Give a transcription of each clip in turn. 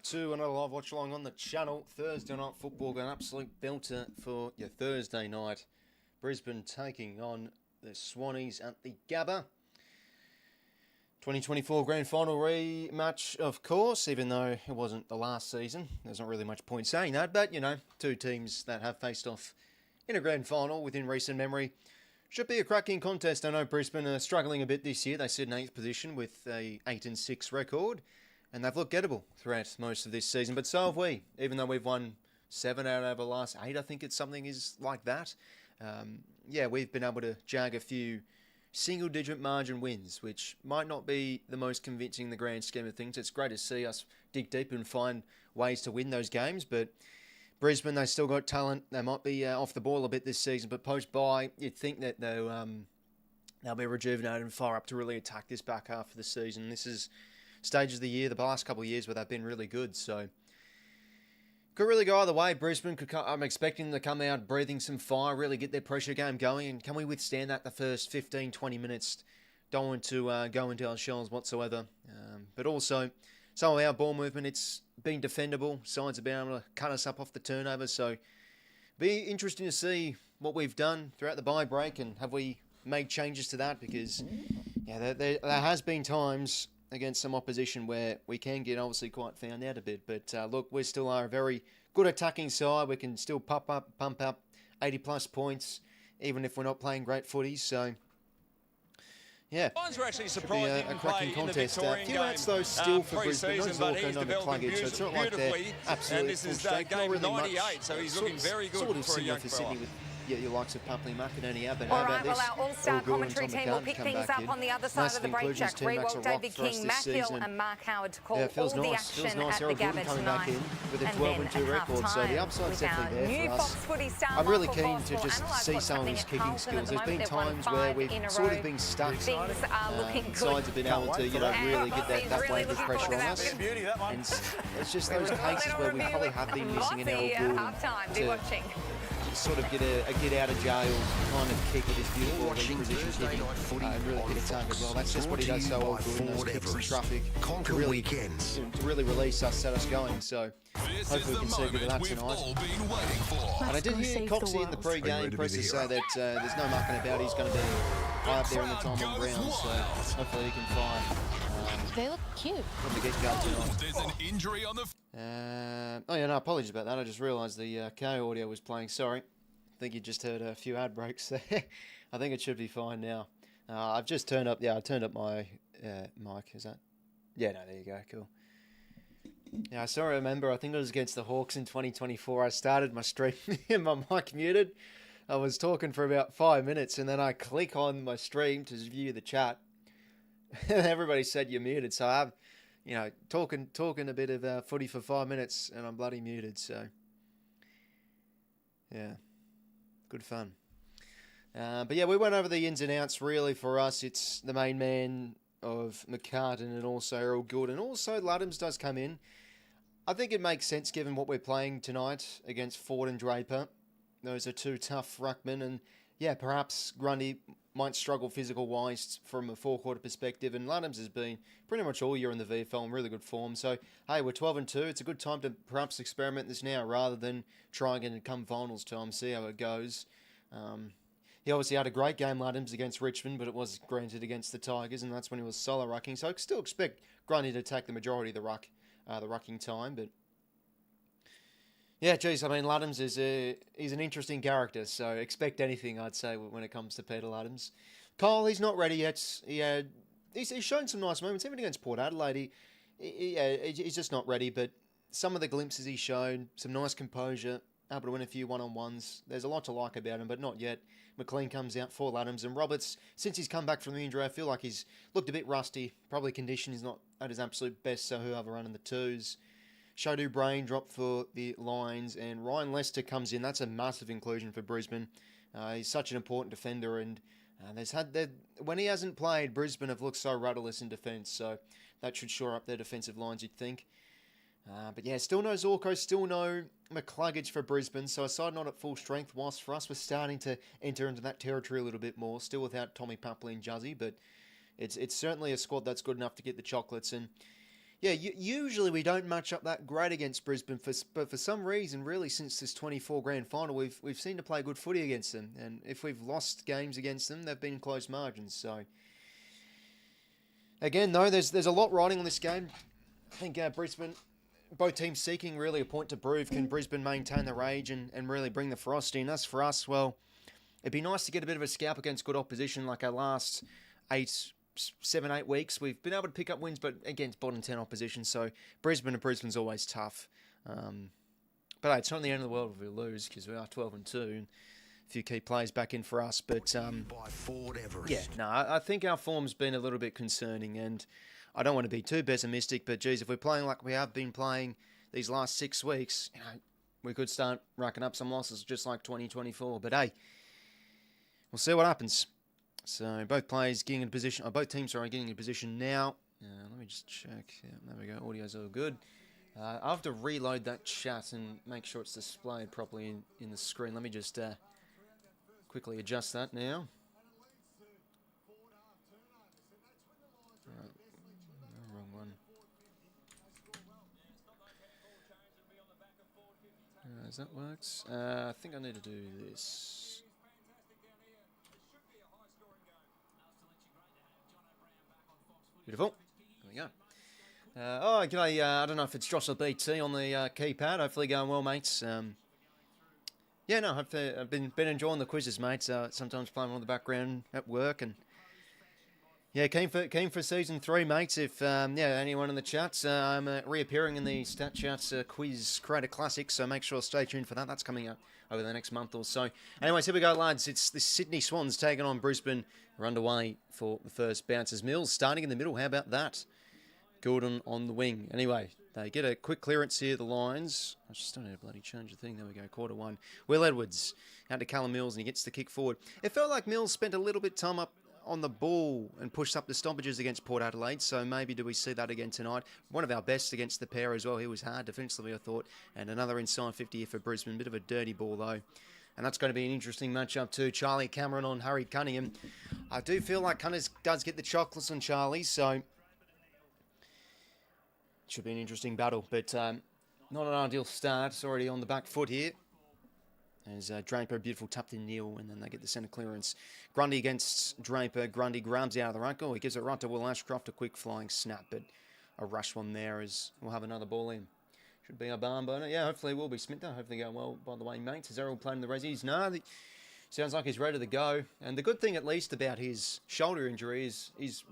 to another live watch along on the channel. Thursday night football, an absolute belter for your Thursday night. Brisbane taking on the Swannies at the Gabba. 2024 Grand Final rematch, of course, even though it wasn't the last season. There's not really much point saying that, but, you know, two teams that have faced off in a Grand Final within recent memory. Should be a cracking contest. I know Brisbane are struggling a bit this year. They sit in 8th position with a 8-6 record, and they've looked gettable throughout most of this season, but so have we. Even though we've won 7 out of the last 8, I think it's something is like that. Yeah, we've been able to jag a few single-digit margin wins, which might not be the most convincing in the grand scheme of things. It's great to see us dig deep and find ways to win those games, but Brisbane, they still got talent. They might be off the ball a bit this season, but post-bye, you'd think that they'll be rejuvenated and fire up to really attack this back half of the season. This is stages of the year, the last couple of years where they've been really good, so could really go either way. Brisbane, I'm expecting them to come out breathing some fire, really get their pressure game going, and can we withstand that the first 15, 20 minutes? Don't want to go into our shells whatsoever, but also some of our ball movement, it's been defendable. Sides have been able to cut us up off the turnover, so be interesting to see what we've done throughout the bye break, and have we made changes to that, because yeah, there has been times against some opposition where we can get obviously quite found out a bit, but look, we still are a very good attacking side. We can still pump up 80 plus points even if we're not playing great footy, so yeah, Swans were actually surprised a cracking contest. A few outs though still for Brisbane, no Zorko, no 𝐸𝐴, so it's not like they're absolutely full strength. Game 98, so he's looking very good sort of for a young for fella. Sydney with your likes of 𝐸𝐴 and but all right, well, our all-star commentary team will pick things up on the other side of the break. Jack Rewalt, David King, 𝐸𝐴 and Mark Howard to call all the action at the Gabba tonight. With a 12-2 record, so the upside's definitely there for us. I'm really keen to just see some of his kicking skills. There's been times where we've sort of been stuck. Sides have been able to, you know, really get that wave of pressure on us. And it's just those cases where we probably have been missing an elbow to sort of get out of jail kind of kick at his beautiful position kicking and really hit a target well. That's just what he does so well, good in those kicks and traffic to really release us, set us going. So hopefully we can see a bit of that tonight. And I did hear 𝐸𝐶𝐞 in the pre-game presser say that there's no mucking about. He's going to be high up there in the time on ground, so hopefully he can fire. They look cute. To get going tonight. There's an injury on the... oh yeah, no, apologies about that. I just realised the 𝐴 audio was playing. Sorry. I think you just heard a few ad breaks there. I think it should be fine now. I've just turned up, I turned up my mic. Is that? Yeah, no, there you go. Cool. Yeah, I still remember, I think it was against the Hawks in 2024. I started my stream and my mic muted. I was talking for about 5 minutes, and then I click on my stream to view the chat. And everybody said you're muted, so I'm, you know, talking a bit of footy for 5 minutes, and I'm bloody muted. So, yeah, good fun. But yeah, we went over the ins and outs. Really, for us, it's the main man of McCartan and also 𝐸𝐴, and also 𝐸𝐴 does come in. I think it makes sense given what we're playing tonight against Ford and Draper. Those are two tough ruckmen, and yeah, perhaps Grundy might struggle physical-wise from a four-quarter perspective, and 𝐸𝐴 has been pretty much all year in the VFL in really good form. So, hey, we're 12-2. It's a good time to perhaps experiment this now rather than trying it and come finals time, see how it goes. He obviously had a great game, 𝐸𝐴, against Richmond, but it was granted against the Tigers, and that's when he was solo rucking. So I still expect Grundy to take the majority of the rucking time, but yeah, geez, I mean, 𝐸𝐴 he's an interesting character, so expect anything, I'd say, when it comes to Peter 𝐸𝐴. Kyle, he's not ready yet. He's shown some nice moments, even against Port Adelaide. He's just not ready, but some of the glimpses he's shown, some nice composure, able to win a few one-on-ones. There's a lot to like about him, but not yet. McLean comes out for 𝐸𝐴, and Roberts, since he's come back from the injury, I feel like he's looked a bit rusty. Probably condition is not at his absolute best, so whoever running the twos. Shadu Brain dropped for the Lions, and Ryan Lester comes in. That's a massive inclusion for Brisbane. He's such an important defender, and when he hasn't played, Brisbane have looked so rudderless in defence, so that should shore up their defensive lines, you'd think. But yeah, still no 𝐸𝐴, still no 𝐸𝐿agage for Brisbane, so a side not at full strength, whilst for us we're starting to enter into that territory a little bit more, still without Tommy Papley and 𝐸𝐿𝐴, but it's certainly a squad that's good enough to get the chocolates, and Yeah, usually we don't match up that great against Brisbane, but for some reason, really, since this 24 grand final, we've seemed to play good footy against them. And if we've lost games against them, they've been close margins. So, again, though, there's a lot riding on this game. I think Brisbane, both teams seeking really a point to prove. Can Brisbane maintain the rage and really bring the ferocity? And as for us, well, it'd be nice to get a bit of a scalp against good opposition like our last 7, 8 weeks. We've been able to pick up wins, but against bottom 10 opposition. So Brisbane's always tough. But hey, it's not the end of the world if we lose, because we are 12-2, and a few key players back in for us. But yeah, no, I think our form's been a little bit concerning, and I don't want to be too pessimistic. But geez, if we're playing like we have been playing these last 6 weeks, we could start racking up some losses, just like 2024. But hey, we'll see what happens. So both players getting in position, both teams are getting in position now. Let me just check. Yeah, there we go. Audio's all good. I'll have to reload that chat and make sure it's displayed properly in the screen. Let me just quickly adjust that now. Wrong one. As that works. I think I need to do this. Beautiful. There we go. G'day. I don't know if it's Joshua BT on the keypad. Hopefully going well, mates. Yeah, no, I've been enjoying the quizzes, mates. Sometimes playing on the background at work, and yeah, keen for season 3, mates. If anyone in the chats, I'm reappearing in the Stat Chats quiz creator classic, so make sure to stay tuned for that. That's coming up over the next month or so. Anyways, here we go, lads. It's the Sydney Swans taking on Brisbane. We're underway for the first bounces. Mills starting in the middle. How about that? Gordon on the wing. Anyway, they get a quick clearance here, the lines. I just don't need to bloody change the thing. There we go, quarter 1. Will Edwards out to Callum Mills, and he gets the kick forward. It felt like Mills spent a little bit of time up on the ball and pushed up the stoppages against Port Adelaide, so maybe do we see that again tonight? One of our best against the pair as well. He was hard defensively, I thought, and another inside 50 here for Brisbane. Bit of a dirty ball, though. And that's going to be an interesting matchup too. Charlie Cameron on Harry Cunningham. I do feel like Cunners does get the chocolates on Charlie, so it should be an interesting battle. But not an ideal start. It's already on the back foot here. As Draper, beautiful tapped in Neil, and then they get the centre clearance. Grundy against Draper. Grundy grabs out of the ruck. Oh, he gives it right to Will Ashcroft. A quick flying snap, but a rush one there as we'll have another ball in. Should be a barn burner. Yeah, hopefully it will be Smither. Hopefully going well, by the way, mates. Is Errol playing the Rezzies? No, sounds like he's ready to go. And the good thing, at least, about his shoulder injury is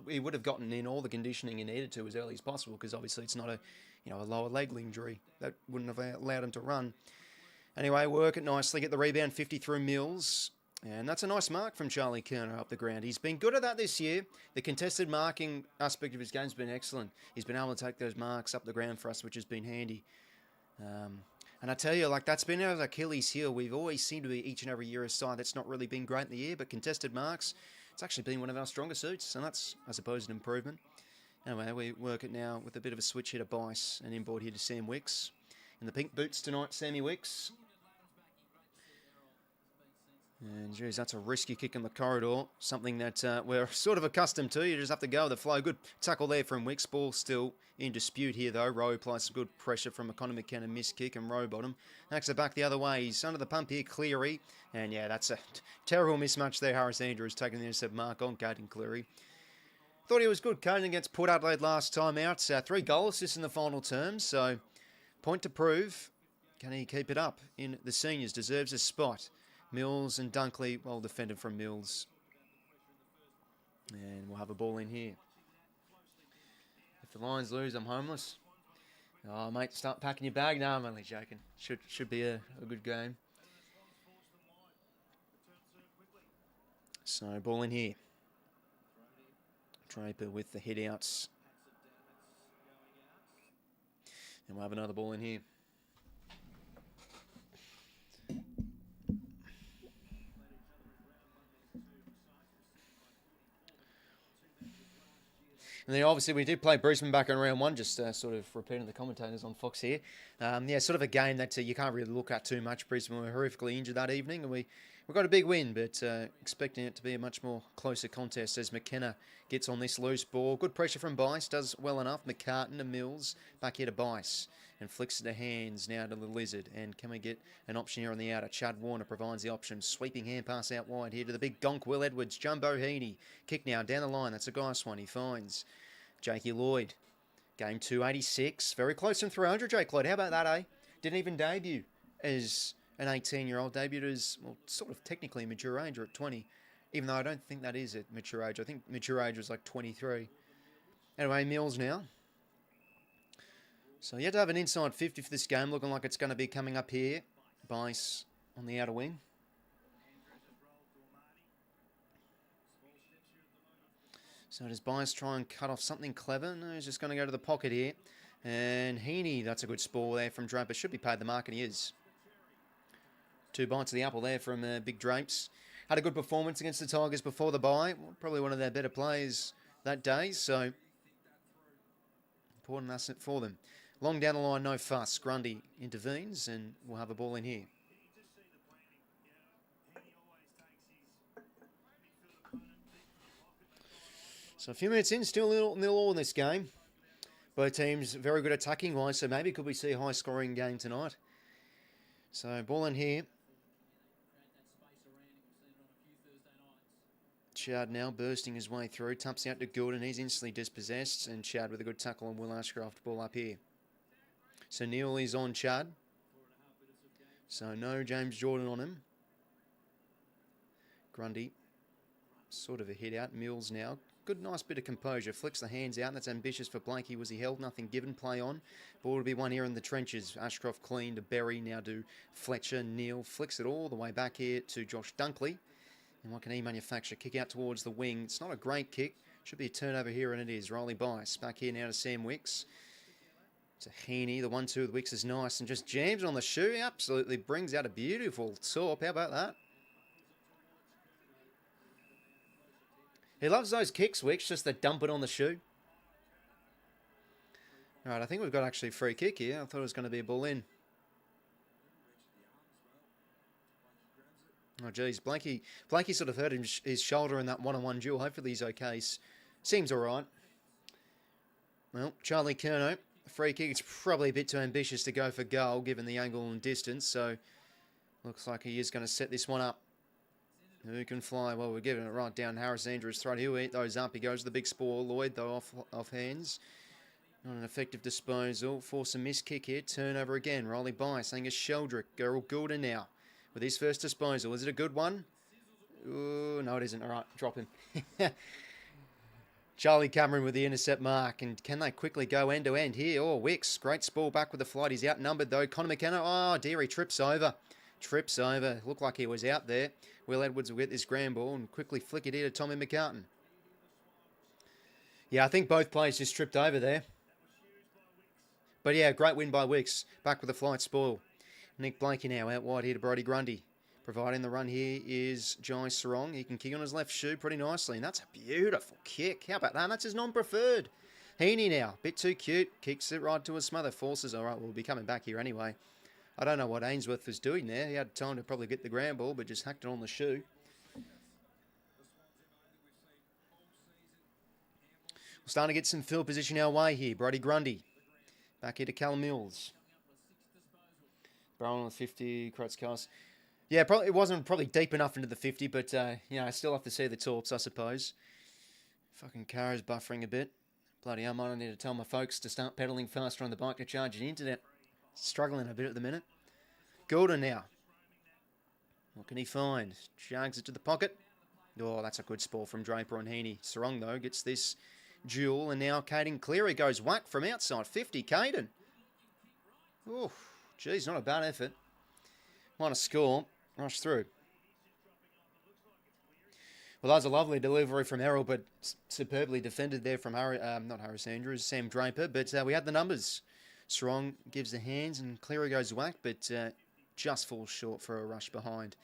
he would have gotten in all the conditioning he needed to as early as possible, because obviously it's not a lower leg injury. That wouldn't have allowed him to run. Anyway, work it nicely. Get the rebound 50 through Mills. And that's a nice mark from Charlie Kerner up the ground. He's been good at that this year. The contested marking aspect of his game's been excellent. He's been able to take those marks up the ground for us, which has been handy. And I tell you, like, that's been our Achilles heel. We've always seemed to be each and every year a side that's not really been great in the year, but contested marks, it's actually been one of our stronger suits, and that's, I suppose, an improvement. Anyway, we work it now with a bit of a switch here to Bice, and inboard here to Sam Wicks. In the pink boots tonight, Sammy Wicks. And, geez, that's a risky kick in the corridor. Something that we're sort of accustomed to. You just have to go with the flow. Good tackle there from Wicks. Ball still in dispute here, though. Rowe applies some good pressure from a Connor McKenna missed kick, and Rowe bottom. Knocks it back the other way. He's under the pump here, Cleary. And, yeah, that's a terrible mismatch there. Harris Andrews taking the intercept mark on Caden Cleary. Thought he was good. Caden against Port Adelaide last time out. 3 goal assists in the final term, so point to prove. Can he keep it up in the seniors? Deserves a spot. Mills and Dunkley, well defended from Mills. And we'll have a ball in here. If the Lions lose, I'm homeless. Oh, mate, start packing your bag. No, I'm only joking. Should be a good game. So, ball in here. Draper with the hit outs. And we'll have another ball in here. And then obviously we did play Brisbane back in round one, just sort of repeating the commentators on Fox here. Yeah, sort of a game that you can't really look at too much. Brisbane were horrifically injured that evening, and we got a big win, but expecting it to be a much more closer contest as McKenna gets on this loose ball. Good pressure from Bice, does well enough. McCartan to Mills, back here to Bice, and flicks it to hands now to the Lizard. And can we get an option here on the outer? Chad Warner provides the option. Sweeping hand pass out wide here to the big gonk, Will Edwards. Jumbo Heaney, kick now down the line. That's a nice one. He finds Jakey Lloyd. Game 286, very close from 300, Jake Lloyd. How about that, eh? Didn't even debut as an 18-year-old, debuted as, well, sort of technically a mature age, or at 20, even though I don't think that is at mature age. I think mature age was like 23. Anyway, Mills now. So you have to have an inside 50 for this game, looking like it's going to be coming up here. Bice on the outer wing. So does Bice try and cut off something clever? No, he's just going to go to the pocket here. And Heaney, that's a good spore there from Draper. Should be paid the mark, and he is. 2 bites of the apple there from Big Drapes. Had a good performance against the Tigers before the bye. Probably one of their better players that day, so important asset for them. Long down the line, no fuss. Grundy intervenes, and we'll have a ball in here. So a few minutes in, still nil all in this game. Both teams very good attacking-wise, so maybe could we see a high-scoring game tonight. So ball in here. Chad now bursting his way through. Taps out to Gordon. He's instantly dispossessed. And Chad with a good tackle on Will Ashcroft. Ball up here. So Neil is on Chad. So no James Jordan on him. Grundy. Sort of a hit out. Mills now. Good, nice bit of composure. Flicks the hands out. That's ambitious for Blakey. Was he held? Nothing given. Play on. Ball to be one here in the trenches. Ashcroft clean to Berry. Now to Fletcher. Neil flicks it all the way back here to Josh Dunkley. And what can he manufacture? Kick out towards the wing. It's not a great kick. Should be a turnover here, and it is. Riley Bice. Back here now to Sam Wicks. To Heaney. The 1-2 with Wicks is nice. And just jams on the shoe. Absolutely brings out a beautiful top. How about that? He loves those kicks, Wicks, just to dump it on the shoe. All right, I think we've got actually a free kick here. I thought it was going to be a ball in. Oh, geez. Blakey sort of hurt his shoulder in that one-on-one duel. Hopefully he's okay. Seems all right. Well, Charlie Curnow, free kick. It's probably a bit too ambitious to go for goal, given the angle and distance. So, looks like he is going to set this one up. Who can fly? Well, we're giving it right down Harris Andrews' throat. He'll eat those up. He goes to the big spore. Lloyd, though, off hands. Not an effective disposal. Force a missed kick here. Turnover again. Riley Bice, Angus Sheldrick. Gerald Goulden now with his first disposal. Is it a good one? Ooh, no, it isn't. All right, drop him. Charlie Cameron with the intercept mark. And can they quickly go end-to-end here? Oh, Wicks. Great spore back with the flight. He's outnumbered, though. Connor McKenna. Oh, dear, he trips over. Trips over. Looked like he was out there. Will Edwards will get this grand ball and quickly flick it here to Tommy McCartan. Yeah, I think both players just tripped over there. But yeah, great win by Wicks. Back with the flight spoil. Nick Blakey now out wide here to Brodie Grundy. Providing the run here is Jai Sarong. He can kick on his left shoe pretty nicely. And that's a beautiful kick. How about that? That's his non-preferred. Heaney now. Bit too cute. Kicks it right to a smother. Forces. All right, we'll be coming back here anyway. I don't know what Ainsworth was doing there. He had time to probably get the ground ball, but just hacked it on the shoe. We're starting to get some field position our way here. Brodie Grundy. Back here to Callum Mills. Brown on the 50. Krutzkos. Yeah, probably it wasn't probably deep enough into the 50, but, you know, I still have to see the torps, I suppose. Fucking car is buffering a bit. Bloody hell, I need to tell my folks to start pedalling faster on the bike to charge the internet. Struggling a bit at the minute. Goulden now. What can he find? Jags it to the pocket. Oh, that's a good spore from Draper and Heaney. Sarong, though, gets this duel. And now Caden Cleary goes whack from outside 50. Caden. Oh, geez, not a bad effort. Want to score. Rush through. Well, that was a lovely delivery from Errol, but superbly defended there from not Harris Andrews, Sam Draper. But we had the numbers. Sarong gives the hands and Cleary goes whack, but just falls short for a rush behind.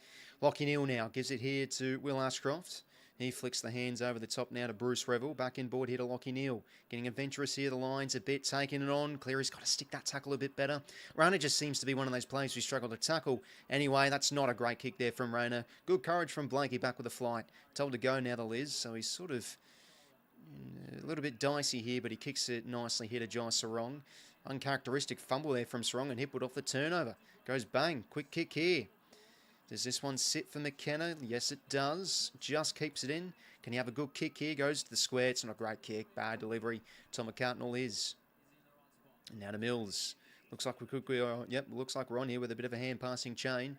Lachie Neal now gives it here to Will Ashcroft. He flicks the hands over the top now to Bruce Revel. Back in board here to 𝐼𝐻𝐿𝐼𝐻𝐿. Getting adventurous here. The line's a bit, taking it on. Cleary's got to stick that tackle a bit better. Rayner just seems to be one of those players who struggle to tackle. Anyway, that's not a great kick there from Rayner. Good courage from Blakey back with a flight. Told to go now to Liz. So he's sort of a little bit dicey here, but he kicks it nicely here to 𝐼𝐻𝐿𝐼𝐻𝐿. Uncharacteristic fumble there from Sarong and Hipwood off the turnover. Goes bang. Quick kick here. Does this one sit for McKenna? Yes, it does. Just keeps it in. Can he have a good kick here? Goes to the square. It's not a great kick. Bad delivery. Tom 𝐼𝐻𝐿𝐼𝐻𝐿 is. And now to Mills. Looks like we could go. Yep, looks like we're on here with a bit of a hand passing chain.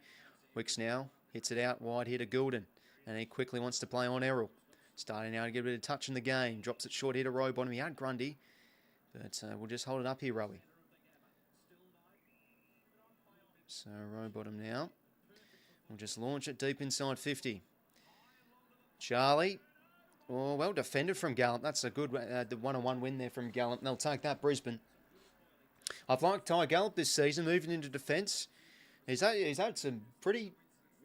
Wicks now. Hits it out wide here to Goulden. And he quickly wants to play on Errol. Starting now to get a bit of touch in the game. Drops it short here to Rowbottom. He had Grundy. But we'll just hold it up here, Rowie. So Rowbottom now. We'll just launch it deep inside 50. Charlie. Oh, well defended from Gallup. That's a good the one-on-one win there from Gallup. They'll take that, Brisbane. I've liked Ty Gallup this season, moving into defence. He's had some pretty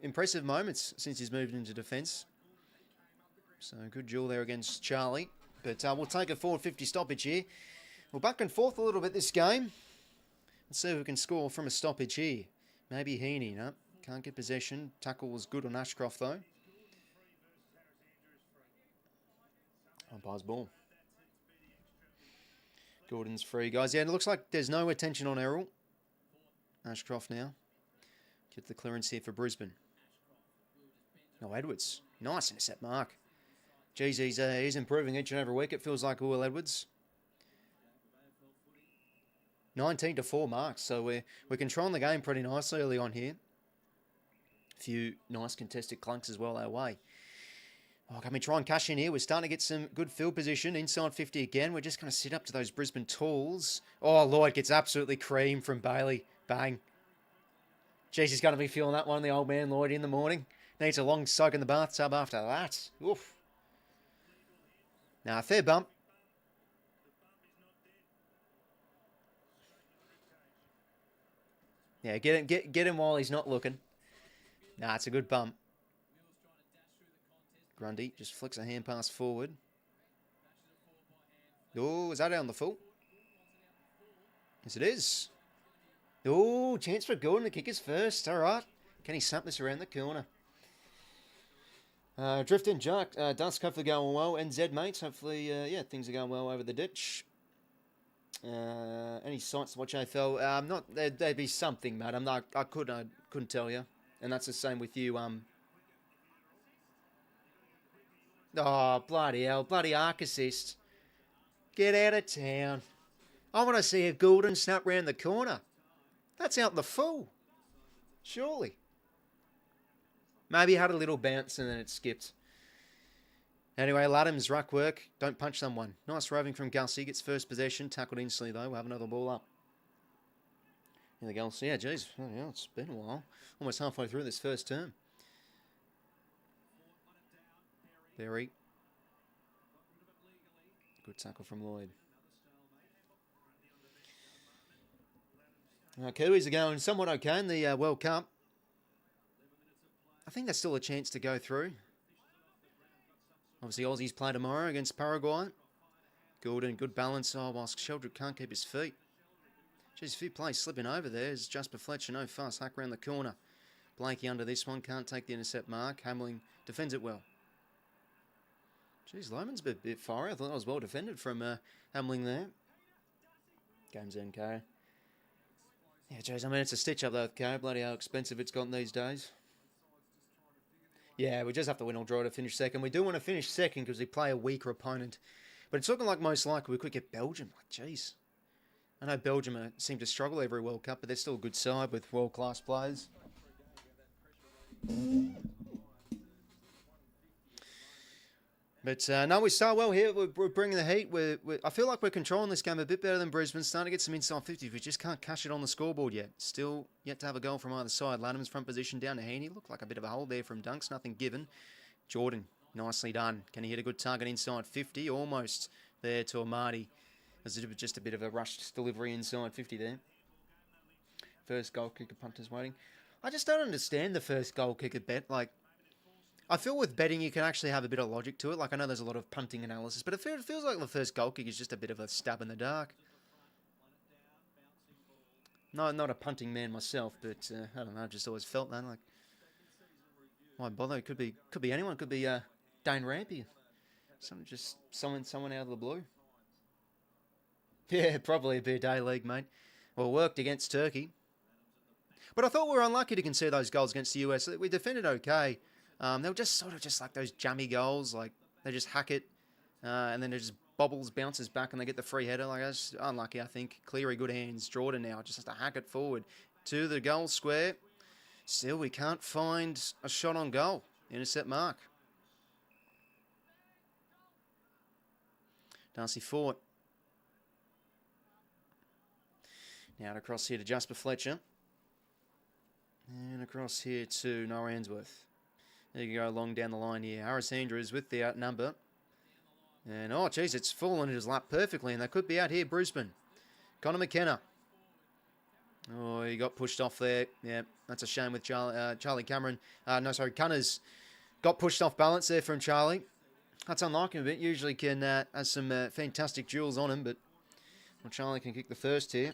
impressive moments since he's moved into defence. So good duel there against Charlie. But we'll take a forward 50 stoppage here. We're back and forth a little bit this game. Let's see if we can score from a stoppage here. Maybe Heaney, no. Can't get possession. Tackle was good on Ashcroft, though. Umpire's ball. Gordon's free, guys. Yeah, it looks like there's no attention on Errol. Ashcroft now. Get the clearance here for Brisbane. No, Edwards. Nice intercept mark. Geez, he's improving each and every week. It feels like Will Edwards. 19-4 marks. So we're controlling the game pretty nicely early on here. A few nice contested clunks as well our way. Oh, can we try and cash in here? We're starting to get some good field position. Inside 50 again. We're just going to sit up to those Brisbane tools. Oh, Lloyd gets absolutely creamed from Bailey. Bang. Jeez, he's going to be feeling that one, the old man Lloyd, in the morning. Needs a long soak in the bathtub after that. Oof. Now, fair bump. Yeah, get him while he's not looking. Nah, it's a good bump. Grundy just flicks a hand pass forward. Oh, is that out on the full? Yes, it is. Oh, chance for Gordon to kick his first. All right. Can he snap this around the corner? Drift in, Jack. Dusk, hopefully going well. NZ, mates. Hopefully, yeah, things are going well over the ditch. Any sites to watch AFL? Not. There'd be something, mate. I couldn't tell you. And that's the same with you. Oh, bloody hell. Bloody arc assist. Get out of town. I want to see a Goulden snap round the corner. That's out in the full. Surely. Maybe had a little bounce and then it skipped. Anyway, Laddam's ruck work. Don't punch someone. Nice roving from 𝐼𝐻𝐿𝐼𝐻𝐿. Gets first possession. Tackled instantly, though. We'll have another ball up. Here they go. So, yeah, geez. Oh, yeah, it's been a while. Almost halfway through this first term. Berry. Good tackle from Lloyd. Kiwis are going somewhat okay in the World Cup. I think there's still a chance to go through. Obviously, Aussies play tomorrow against Paraguay. Goulden, good balance. Oh, whilst Sheldrick can't keep his feet. Jeez, a few plays slipping over there. It's Jasper Fletcher, no fuss. Hack around the corner. Blakey under this one. Can't take the intercept mark. Hamling defends it well. Jeez, Loman's a bit fiery. I thought that was well defended from Hamling there. Game's MK. Yeah, jeez, I mean, it's a stitch-up, though, okay? Bloody how expensive it's gotten these days. Yeah, we just have to win or draw to finish second. We do want to finish second because we play a weaker opponent. But it's looking like most likely we could get Belgium. Like, jeez. I know Belgium seem to struggle every World Cup, but they're still a good side with world-class players. But no, we start well here. We're bringing the heat. I feel like we're controlling this game a bit better than Brisbane. Starting to get some inside 50s. We just can't cash it on the scoreboard yet. Still yet to have a goal from either side. Laddam's front position down to Heaney. Looked like a bit of a hold there from Dunks. Nothing given. Jordan, nicely done. Can he hit a good target inside 50? Almost there to 𝐼𝐻𝐿𝐼𝐻𝐿. There's just a bit of a rushed delivery inside 50 there. First goal kicker, punters waiting. I just don't understand the first goal kicker bet. Like, I feel with betting you can actually have a bit of logic to it. Like, I know there's a lot of punting analysis, but it feels like the first goal kick is just a bit of a stab in the dark. No, not a punting man myself, but I don't know. I've just always felt that. Like, why bother? It could be anyone. It could be Dane Rampe. Someone out of the blue. Yeah, probably a bit A-League, mate. Well, worked against Turkey. But I thought we were unlucky to concede those goals against the US. We defended okay. They were just sort of just like those jammy goals. Like, they just hack it, and then it just bobbles, bounces back, and they get the free header. Like, that's unlucky, I think. Cleary, good hands. Jordan now just has to hack it forward to the goal square. Still, we can't find a shot on goal. Intercept mark. Darcy Fort. Now across here to Jasper Fletcher. And across here to Noah Answorth. There you go, long down the line here. Harris Andrews with the outnumber. And, oh, geez, it's fallen in his lap perfectly, and they could be out here, Brisbane. Connor McKenna. Oh, he got pushed off there. Yeah, that's a shame with Charlie Cameron. Cunners got pushed off balance there from Charlie. That's unlike him a bit. Usually can has some fantastic duels on him, but well, Charlie can kick the first here.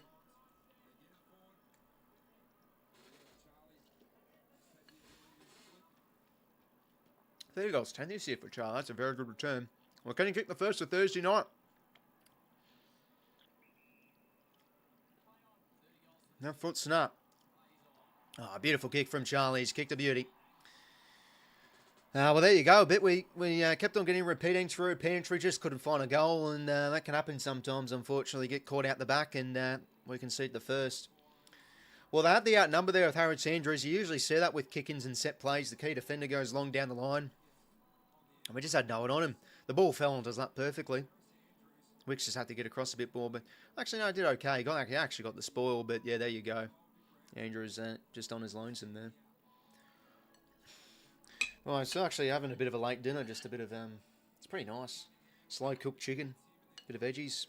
$30 10 this year for Charlie. That's a very good return. Well, can he kick the first for Thursday night? Now foot snap. Oh, beautiful kick from Charlie. He's kicked a beauty. Well, there you go. A bit we kept on getting repeating through. Pantry just couldn't find a goal, and that can happen sometimes, unfortunately. Get caught out the back, and we concede the first. Well, they had the outnumber there with Harris Andrews. You usually see that with kick-ins and set plays. The key defender goes long down the line. And we just had no one on him. The ball fell onto his lap perfectly. Wicks just had to get across a bit more, but actually, no, he did okay. He actually got the spoil, but yeah, there you go. Andrews just on his lonesome there. Right, so actually having a bit of a late dinner, just a bit of, it's pretty nice. Slow cooked chicken, bit of veggies.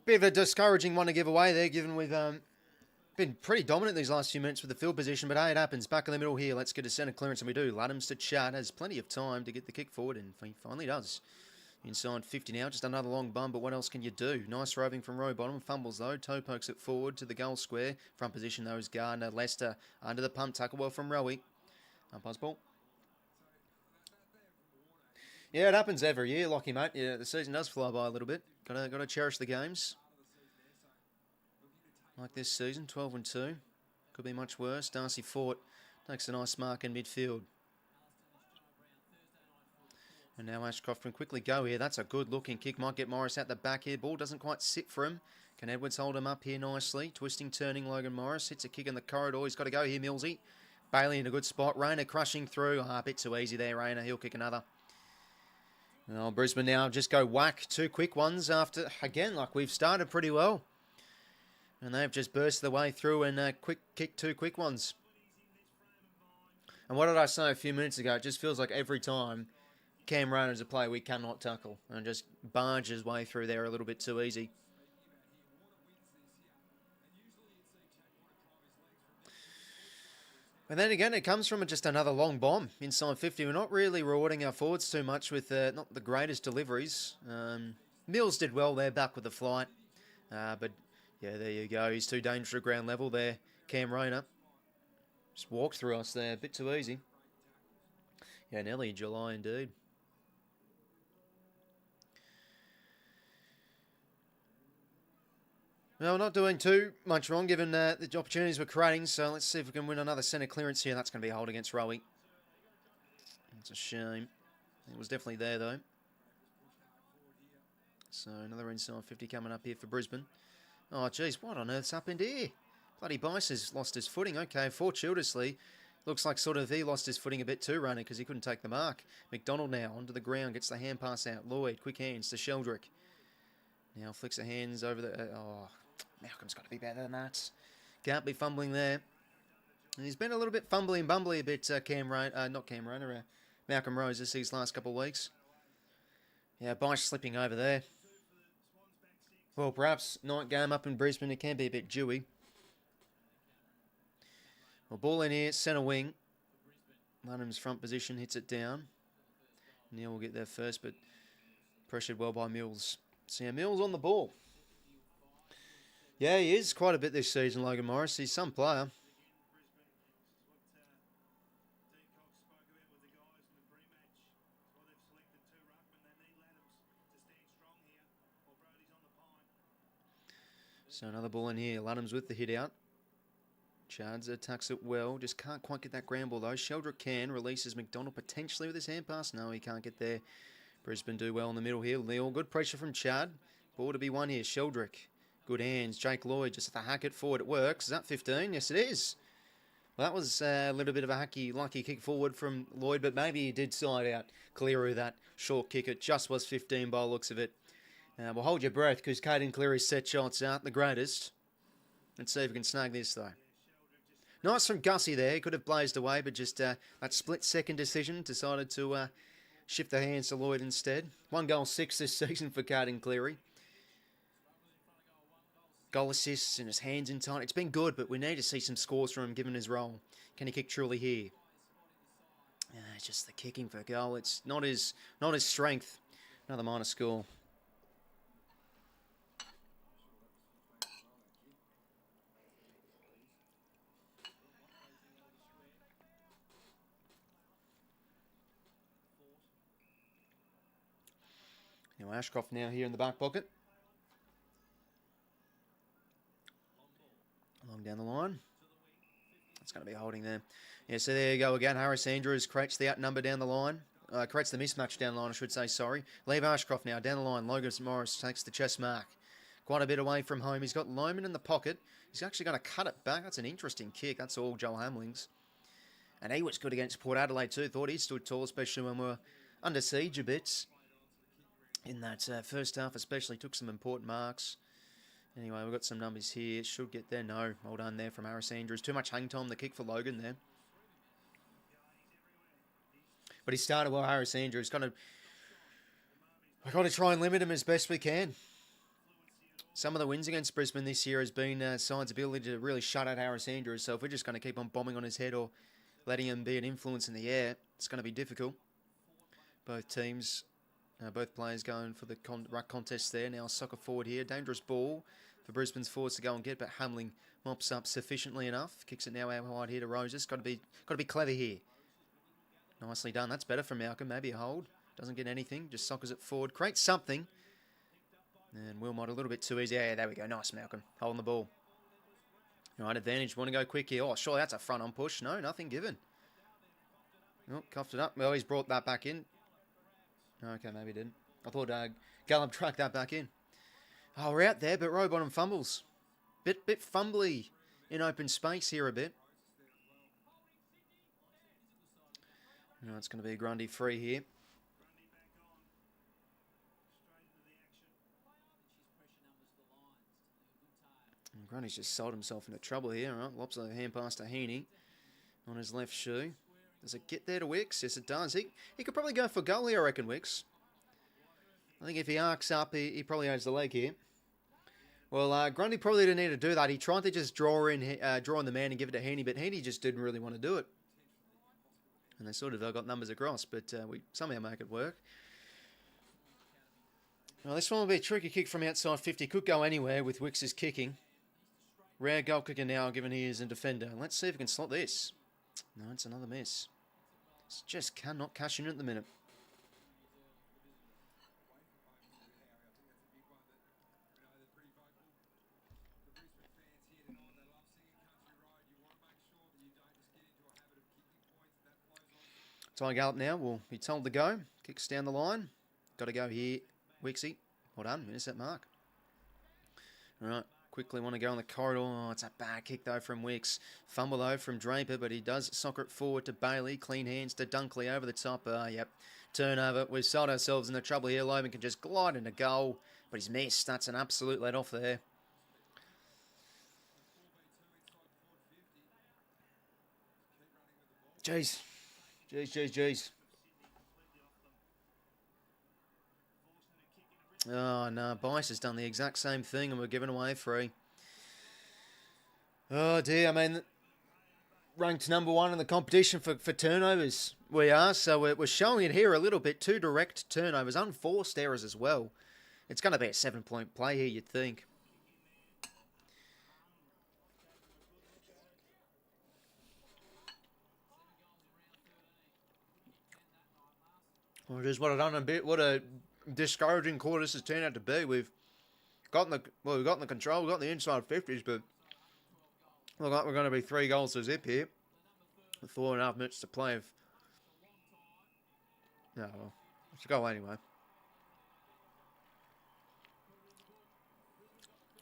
Bit of a discouraging one to give away there, given we've been pretty dominant these last few minutes with the field position, but hey, it happens. Back in the middle here, let's get a centre clearance, and we do. 𝐼𝐴𝐴 has plenty of time to get the kick forward, and he finally does. Inside 50 now, just another long bum, but what else can you do? Nice roving from row bottom, fumbles though, toe pokes it forward to the goal square. Front position though is Gardner, Lester, under the pump, tackle well from Rowie. Umpire's ball. Yeah, it happens every year, Lockie, mate. Yeah, the season does fly by a little bit. Got to cherish the games. Like this season, 12-2. Could be much worse. Darcy Fort takes a nice mark in midfield. And now Ashcroft can quickly go here. That's a good-looking kick. Might get Morris out the back here. Ball doesn't quite sit for him. Can Edwards hold him up here nicely? Twisting, turning Logan Morris. Hits a kick in the corridor. He's got to go here, Millsy. Bailey in a good spot. Rayner crushing through. A bit too easy there, Rayner. He'll kick another. Well, Brisbane now just go whack. Two quick ones after, again, like we've started pretty well. And they've just burst their way through and quick kick two quick ones. And what did I say a few minutes ago? It just feels like every time Cam Rayner's a player we cannot tackle. And just barge his way through there a little bit too easy. And then again, it comes from just another long bomb inside 50. We're not really rewarding our forwards too much with not the greatest deliveries. Mills did well there, back with the flight. But yeah, there you go. He's too dangerous at ground level there. Cam Rayner just walked through us there, a bit too easy. Yeah, nearly July indeed. Well, we're not doing too much wrong given the opportunities we're creating, so let's see if we can win another centre clearance here. That's going to be a hold against Rowie. That's a shame. It was definitely there, though. So another inside 50 coming up here for Brisbane. Oh, geez, what on earth's happened here? Bloody Bice has lost his footing. Okay, fortuitously, looks like sort of he lost his footing a bit too, running, because he couldn't take the mark. McDonald now onto the ground, gets the hand pass out. Lloyd, quick hands to Sheldrick. Now flicks the hands over the... Malcolm's got to be better than that. Can't be fumbling there. And he's been a little bit fumbly and bumbly a bit, Malcolm Rose these last couple of weeks. Yeah, Bice slipping over there. Well, perhaps night game up in Brisbane, it can be a bit dewy. Well, ball in here, centre wing. London's front position, hits it down. Neil will get there first, but pressured well by Mills. So yeah, Mills on the ball. Yeah, he is quite a bit this season, Logan Morris. He's some player. So another ball in here. Ludham's with the hit out. Chadza tucks it well. Just can't quite get that ground ball though. 𝐓𝐿𝐿𝐷 can. Releases McDonald potentially with his hand pass. No, he can't get there. Brisbane do well in the middle here. Neil, good pressure from Chad. Ball to be won here. 𝐓𝐿𝐷. Good hands. Jake Lloyd just at the hack it forward. It works. Is that 15? Yes, it is. Well, that was a little bit of a lucky kick forward from Lloyd, but maybe he did side out Cleary that short kick. It just was 15 by the looks of it. Well, hold your breath because Caden Cleary's set shots out the greatest. Let's see if we can snag this though. Nice from Gussie there. He could have blazed away, but just that split-second decision decided to shift the hands to Lloyd instead. 1 goal 6 this season for Caden Cleary. Goal assists and his hands in tight. It's been good, but we need to see some scores from him given his role. Can he kick truly here? It's just the kicking for goal. It's not his strength. Another minor score. Now Ashcroft now here in the back pocket. Along down the line. That's going to be holding there. Yeah, so there you go again. Harris Andrews creates the outnumber down the line. Creates the mismatch down the line, I should say, sorry. Leave Ashcroft now down the line. Logan Morris takes the chest mark. Quite a bit away from home. He's got Lohman in the pocket. He's actually going to cut it back. That's an interesting kick. That's all Joel Hamling's. And he was good against Port Adelaide too. Thought he stood tall, especially when we were under siege a bit. In that first half especially, took some important marks. Anyway, we've got some numbers here. Should get there. No. Well done there from Harris Andrews. Too much hang time, the kick for Logan there. But he started well, Harris Andrews. We've got to try and limit him as best we can. Some of the wins against Brisbane this year has been sides' ability to really shut out Harris Andrews. So if we're just going to keep on bombing on his head or letting him be an influence in the air, it's going to be difficult. Both teams... both players going for the ruck contest there. Now soccer forward here. Dangerous ball for Brisbane's forwards to go and get, but Hamling mops up sufficiently enough. Kicks it now out wide here to Roses. Got to be clever here. Nicely done. That's better from Malcolm. Maybe a hold. Doesn't get anything. Just soccers it forward. Creates something. And Wilmot a little bit too easy. Yeah, there we go. Nice, Malcolm. Holding the ball. All right, advantage. Want to go quick here. Oh, sure, that's a front on push. No, nothing given. Oh, coughed it up. Well, he's brought that back in. Okay, maybe he didn't. I thought Gallop tracked that back in. Oh, we're out there, but Rowbottom fumbles. Bit fumbly in open space here a bit. No, it's going to be a Grundy free here. And Grundy's just sold himself into trouble here. Right? Lops the hand pass to Heaney on his left shoe. Does it get there to Wicks? Yes, it does. He could probably go for goal here, I reckon, Wicks. I think if he arcs up, he probably owns the leg here. Well, Grundy probably didn't need to do that. He tried to just draw in the man and give it to Heaney, but Heaney just didn't really want to do it. And they sort of got numbers across, but we somehow make it work. Well, this one will be a tricky kick from outside 50. Could go anywhere with Wicks' kicking. Rare goal kicker now, given he is a defender. Let's see if we can slot this. No, it's another miss. Just cannot cash in at the minute. Ty Gallop now will be told to go. Kicks down the line. Got to go here. 𝐓𝐿𝐷. Well done. There's that mark. All right. Quickly want to go on the corridor. Oh, it's a bad kick, though, from Wicks. Fumble, though, from Draper, but he does soccer it forward to Bailey. Clean hands to Dunkley over the top. Yep. Turnover. We've sold ourselves into trouble here. Loman can just glide into goal, but he's missed. That's an absolute let off there. Jeez. Jeez. Oh, no. 𝐼𝐸 has done the exact same thing and we're giving away 3. Oh, dear. I mean, ranked number 1 in the competition for turnovers. We are, so we're showing it here a little bit. 2 direct turnovers, unforced errors as well. It's going to be a 7-point play here, you'd think. Well, just what I've done a bit. What a discouraging quarter this has turned out to be. We've gotten the control, we've got the inside 50s, but look like we're going to be 3 goals to zip here with 4.5 minutes to play. No, well, let's go anyway.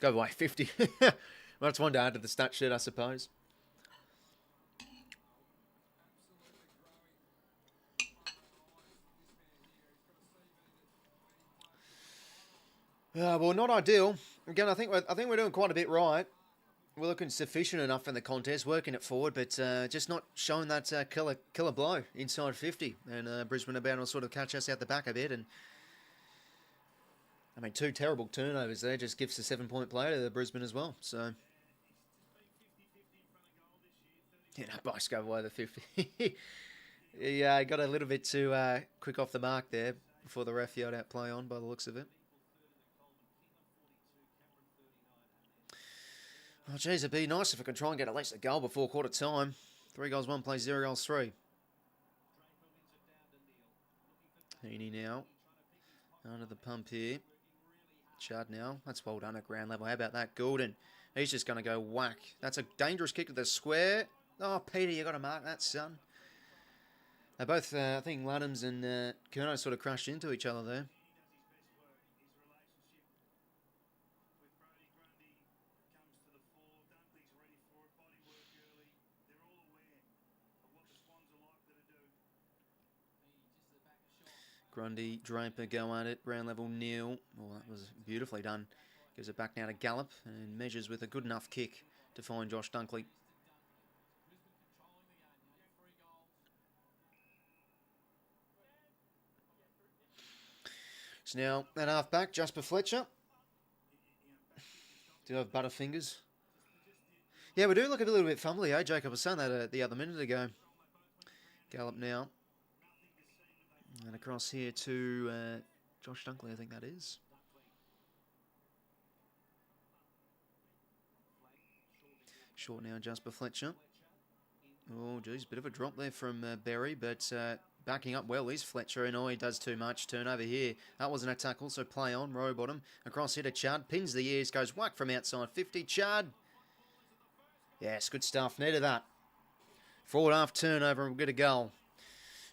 Go away, 50. Well, that's one to add to the stat sheet, I suppose. Well, not ideal. Again, I think we're doing quite a bit right. We're looking sufficient enough in the contest, working it forward, but just not showing that killer blow inside 50. And Brisbane are bound to sort of catch us out the back a bit. And I mean, 2 terrible turnovers there just gives a 7-point play to the Brisbane as well. So, yeah, no, 𝐼𝐸 go away the 50. Yeah, got a little bit too quick off the mark there before the ref yelled out play on by the looks of it. Oh, geez, it'd be nice if we could try and get at least a goal before quarter time. 3 goals, 1 play, 0 goals, 3. 𝐬𝐸 now. Under the pump here. Chad now. That's well done at ground level. How about that? Gouldin. He's just going to go whack. That's a dangerous kick to the square. Oh, Peter, you got to mark that, son. They both, I think 𝐓𝐴𝐷𝐻𝐻𝑚 and 𝐾𝐬 sort of crashed into each other there. Grundy, Draper go at it. Ground level nil. Oh, that was beautifully done. Gives it back now to 𝐓𝐴𝐷𝐻𝐿 and measures with a good enough kick to find Josh Dunkley. So now at half back, 𝐓𝐴𝐷𝐻𝐿 𝐿𝐴𝐻𝐿. Do have butterfingers. Yeah, we do look a little bit fumbly, eh? Jacob was saying that the other minute ago. 𝐓𝐴𝐷𝐻𝐿 now. And across here to Josh Dunkley, I think that is. Short now, 𝐓𝐴𝐷𝐻𝐿 𝐿𝐴𝐻𝐿. Oh, geez, bit of a drop there from Berry, but backing up well is Fletcher, and he does too much. Turnover here. That wasn't a tackle, so play on. Row bottom. Across here to Chad. Pins the ears, goes whack from outside 50. Chad. Yes, good stuff. Needed that. Forward half turnover, and we'll get a goal.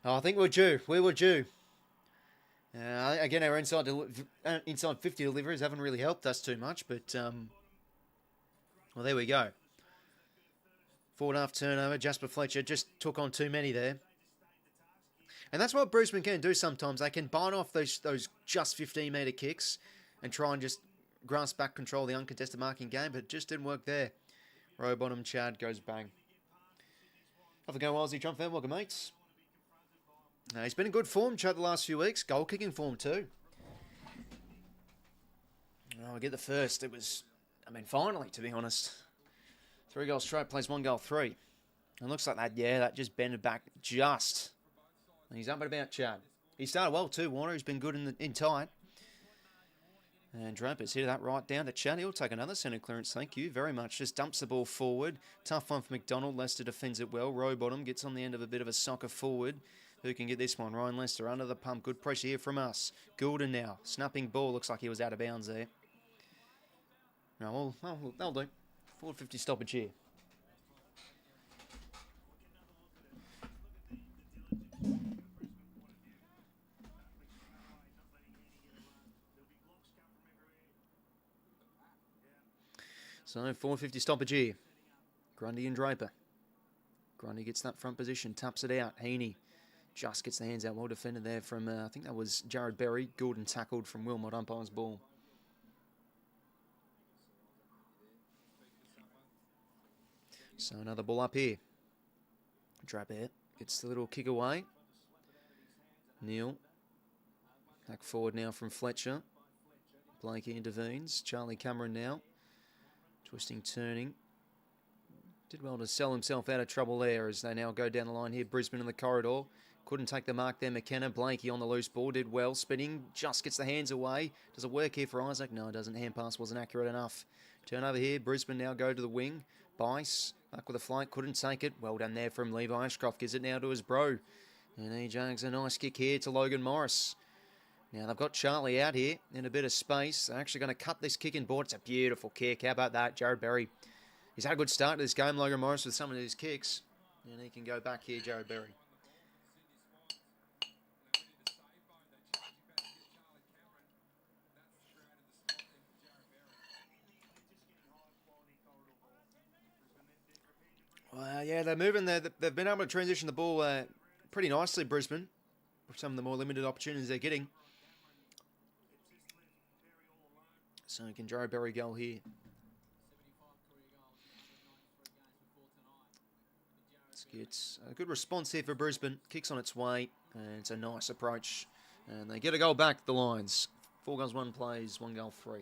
Oh, I think we're due. We were due. Again, our inside 50 deliveries haven't really helped us too much, but well, there we go. Forward half turnover. Jasper Fletcher just took on too many there. And that's what Brisbane can do sometimes. They can bite off those just 15-metre kicks and try and just grasp back control of the uncontested marking game, but it just didn't work there. Row bottom, Chad goes bang. Have a go, 𝐼𝐸 Trump fan. Welcome, mates. He's been in good form, Chad, the last few weeks. Goal-kicking form too. Oh, I get the first. It was, I mean, finally, to be honest. 3 goals straight, plays 1 goal 3. And looks like that, yeah, that just bended back just. And he's up and about, Chad. He started well too, Warner. He's been good in tight. And Draper's hit that right down to Chad. He'll take another centre clearance, thank you very much. Just dumps the ball forward. Tough one for McDonald. Lester defends it well. Row bottom gets on the end of a bit of a soccer forward. Who can get this one? Ryan Lester under the pump. Good pressure here from us. Gouldin now. Snapping ball. Looks like he was out of bounds there. No, well, that'll do. 450 stoppage here. So 450 stoppage here. Grundy and Draper. Grundy gets that front position. Taps it out. 𝐬𝐸 just gets the hands out. Well defended there from, I think that was Jared Berry. Gouldin tackled from Wilmot, umpire's ball. So another ball up here. Draper gets the little kick away. Neil. Back forward now from Fletcher. Blakey intervenes. Charlie Cameron now. Twisting, turning. Did well to sell himself out of trouble there as they now go down the line here. Brisbane in the corridor. Couldn't take the mark there. McKenna. Blakey on the loose ball. Did well. Spinning. Just gets the hands away. Does it work here for Isaac? No, it doesn't. Hand pass wasn't accurate enough. Turn over here. Brisbane now go to the wing. Bice. Back with a flight. Couldn't take it. Well done there from Levi Ashcroft. Gives it now to his bro. And he jags a nice kick here to Logan Morris. Now they've got Charlie out here in a bit of space. They're actually going to cut this kick and board. It's a beautiful kick. How about that, Jared Berry? He's had a good start to this game, Logan Morris, with some of his kicks. And he can go back here, Jared Berry. Well, yeah, they're moving. They've been able to transition the ball pretty nicely, Brisbane, with some of the more limited opportunities they're getting. So can Jared Berry go here? It's a good response here for Brisbane. Kicks on its way, and it's a nice approach. And they get a goal back, the Lions. 4 goals, 1 plays, 1 goal, 3.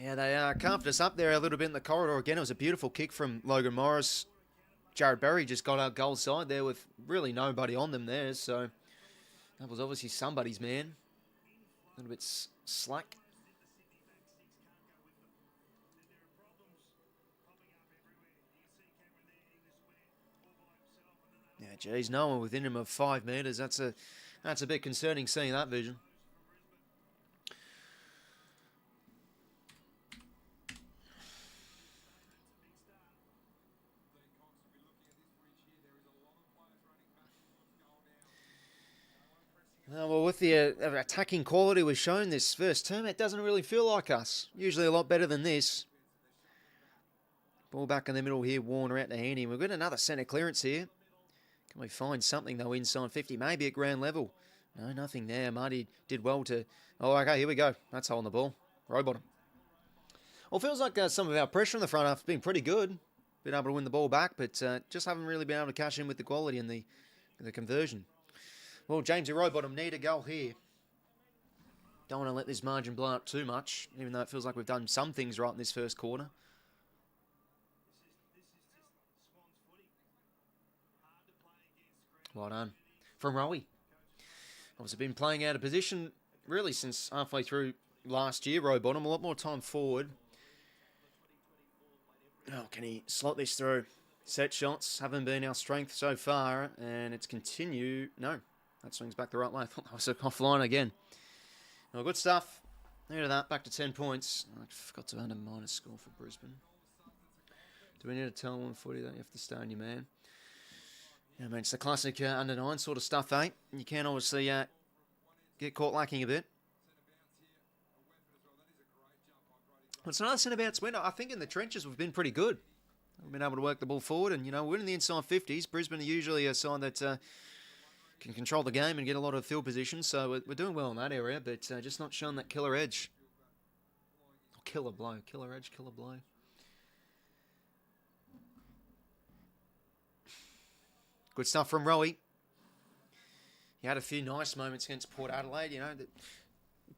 Yeah, they carved us up there a little bit in the corridor. Again, it was a beautiful kick from Logan Morris. Jared Berry just got out goal side there with really nobody on them there. So that was obviously somebody's man. A little bit slack. Yeah, geez, no one within him of 5 metres. That's a bit concerning seeing that vision. Well, with the attacking quality we've shown this first term, it doesn't really feel like us. Usually a lot better than this. Ball back in the middle here, Warner out to Handy. We've got another centre clearance here. Can we find something, though, inside 50? Maybe at ground level. No, nothing there. Marty did well to... Oh, okay, here we go. That's holding the ball. Row bottom. Well, it feels like some of our pressure in the front half has been pretty good. Been able to win the ball back, but just haven't really been able to cash in with the quality and the conversion. Well, James, row bottom need a goal here. Don't want to let this margin blow up too much, even though it feels like we've done some things right in this first quarter. Well done. From Rowie. Obviously been playing out of position really since halfway through last year, row bottom. A lot more time forward. Oh, can he slot this through? Set shots haven't been our strength so far, and it's continue. No, that swings back the right way. I thought that was offline again. Well, good stuff. Look at that, back to 10 points. I forgot to add a minus score for Brisbane. Do we need to tell one footy that you have to stay on your man? Yeah, I mean, it's the classic under 9 sort of stuff, eh? You can obviously get caught lacking a bit. It's another centre bounce win. I think in the trenches we've been pretty good. We've been able to work the ball forward and, you know, we're in the inside 50s. Brisbane are usually a side that can control the game and get a lot of field position. So we're doing well in that area, but just not showing that killer edge. Or killer blow. Killer edge, killer blow. Good stuff from Rowie. He had a few nice moments against Port Adelaide, you know. The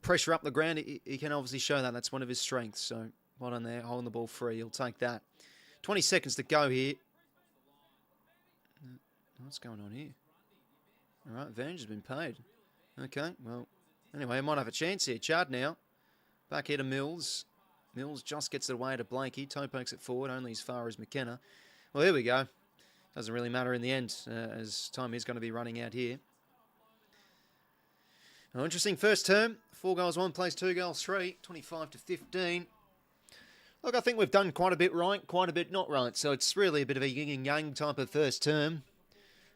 pressure up the ground, he can obviously show that. That's one of his strengths. So, well done there, holding the ball free. He'll take that. 20 seconds to go here. What's going on here? All right, advantage has been paid. Okay, well, anyway, he might have a chance here. Chard now. Back here to Mills. Mills just gets it away to Blakey. Toe pokes it forward, only as far as McKenna. Well, here we go. Doesn't really matter in the end, as time is going to be running out here. Now, interesting first term. 4 goals, 1 plays, 2 goals, 3. 25 to 15. Look, I think we've done quite a bit right, quite a bit not right. So it's really a bit of a yin and yang type of first term.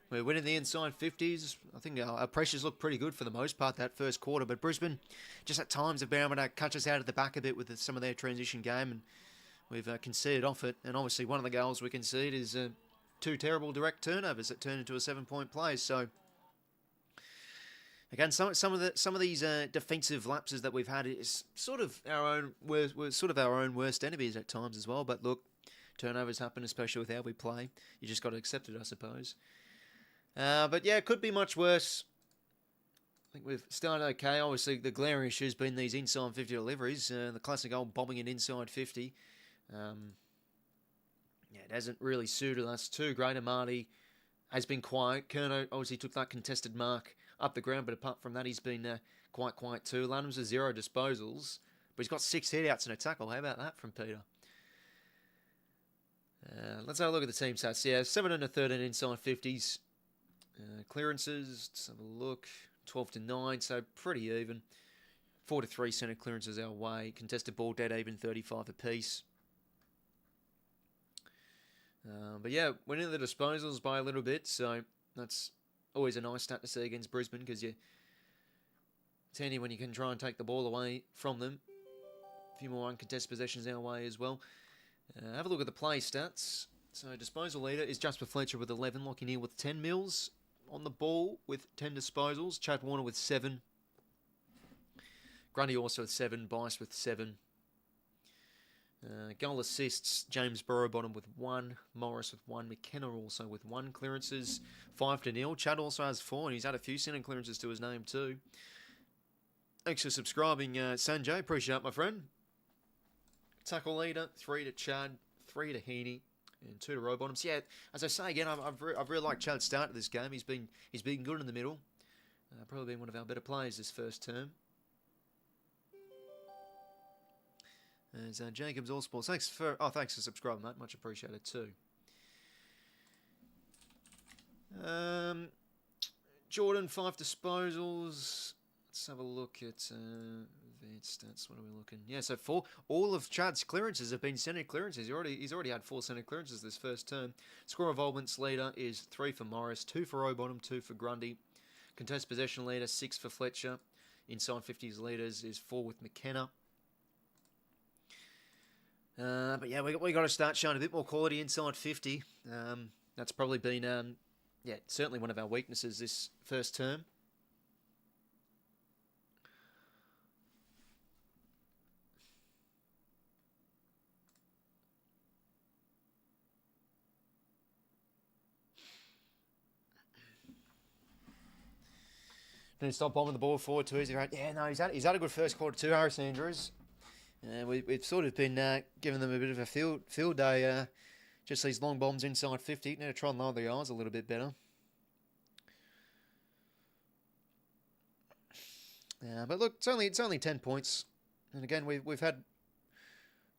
We're winning the inside 50s. I think our pressures look pretty good for the most part that first quarter. But Brisbane, just at times, have been able to catch us out of the back a bit with some of their transition game. And we've conceded off it. And obviously one of the goals we concede is 2 terrible direct turnovers that turn into a 7-point play. So again, some of these defensive lapses that we've had is sort of our own worst enemies at times as well. But look, turnovers happen, especially with how we play. You just got to accept it, I suppose. But yeah, it could be much worse. I think we've started okay. Obviously, the glaring issue has been these inside 50 deliveries. The classic old bombing it inside 50. Yeah, it hasn't really suited us too great. Amati has been quiet. Curnow obviously took that contested mark up the ground, but apart from that, he's been quite quiet too. Lanham's with 0 disposals, but he's got 6 hit-outs and a tackle. How about that from Peter? Let's have a look at the team stats. Yeah, 7 and 13 inside 50s. Clearances, let's have a look. 12 to 9, so pretty even. 4 to 3 centre clearances our way. Contested ball dead even, 35 apiece. But yeah, went into the disposals by a little bit, so that's always a nice stat to see against Brisbane, because it's handy when you can try and take the ball away from them. A few more uncontested possessions our way as well. Have a look at the play stats. So disposal leader is Jasper Fletcher with 11, Lachie Neale with 10 mils on the ball with 10 disposals. Chad Warner with 7. Grundy also with 7. Bice with 7. Goal assists, James Burrowbottom with 1. Morris with 1. McKenna also with 1 clearances. 5-0. Chad also has 4, and he's had a few centre clearances to his name too. Thanks for subscribing, Sanjay. Appreciate it, my friend. Tackle leader, 3 to Chad, 3 to Heaney, and 2 to Rowbottoms. Yeah, as I say again, I've really liked Chad's start to this game. He's been good in the middle. Probably been one of our better players this first term. There's Jacobs All Sports. Thanks for subscribing, mate. Much appreciated too. Jordan 5 disposals. Let's have a look at advanced stats. What are we looking? Yeah, so all of Chad's clearances have been centre clearances. He's already had 4 centre clearances this first term. Score involvements leader is 3 for Morris, 2 for Rowbottom, 2 for Grundy. Contest possession leader 6 for Fletcher. Inside 50s leaders is 4 with McKenna. But yeah, we got to start showing a bit more quality inside 50. That's probably been certainly one of our weaknesses this first term. Did he stop bombing the ball forward too easy? Right? Yeah, no, he's had a good first quarter too, Harris Andrews. We've sort of been giving them a bit of a field day. Just these long bombs inside 50. Need to try and lower the eyes a little bit better. But look, it's only 10 points, and again we've had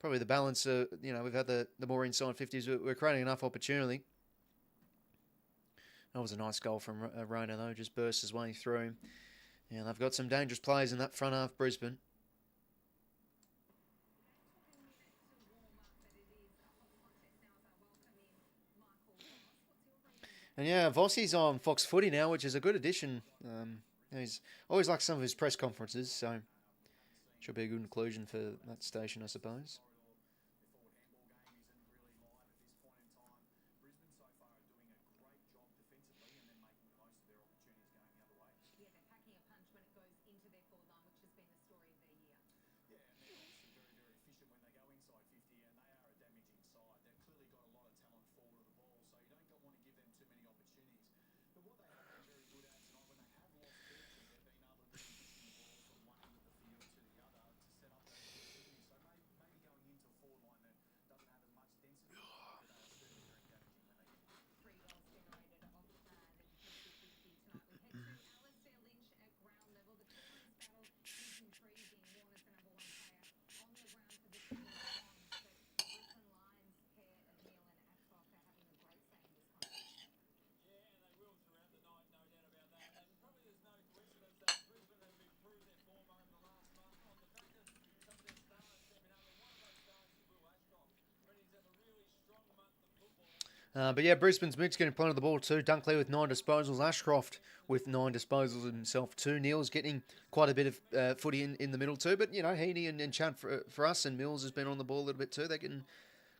probably the balance. We've had the more inside 50s. We're creating enough opportunity. That was a nice goal from Rona, though. Just burst his way through. Yeah, they've got some dangerous players in that front half, Brisbane. And yeah, 𝐓𝐿𝐶𝐼's on Fox Footy now, which is a good addition. He's always liked some of his press conferences, so should be a good inclusion for that station, I suppose. But yeah, Brisbane's mix getting plenty of the ball too. Dunkley with 9 disposals. Ashcroft with 9 disposals himself too. Neale's getting quite a bit of footy in the middle too. But, you know, Heaney and Chad for us, and Mills has been on the ball a little bit too. They're getting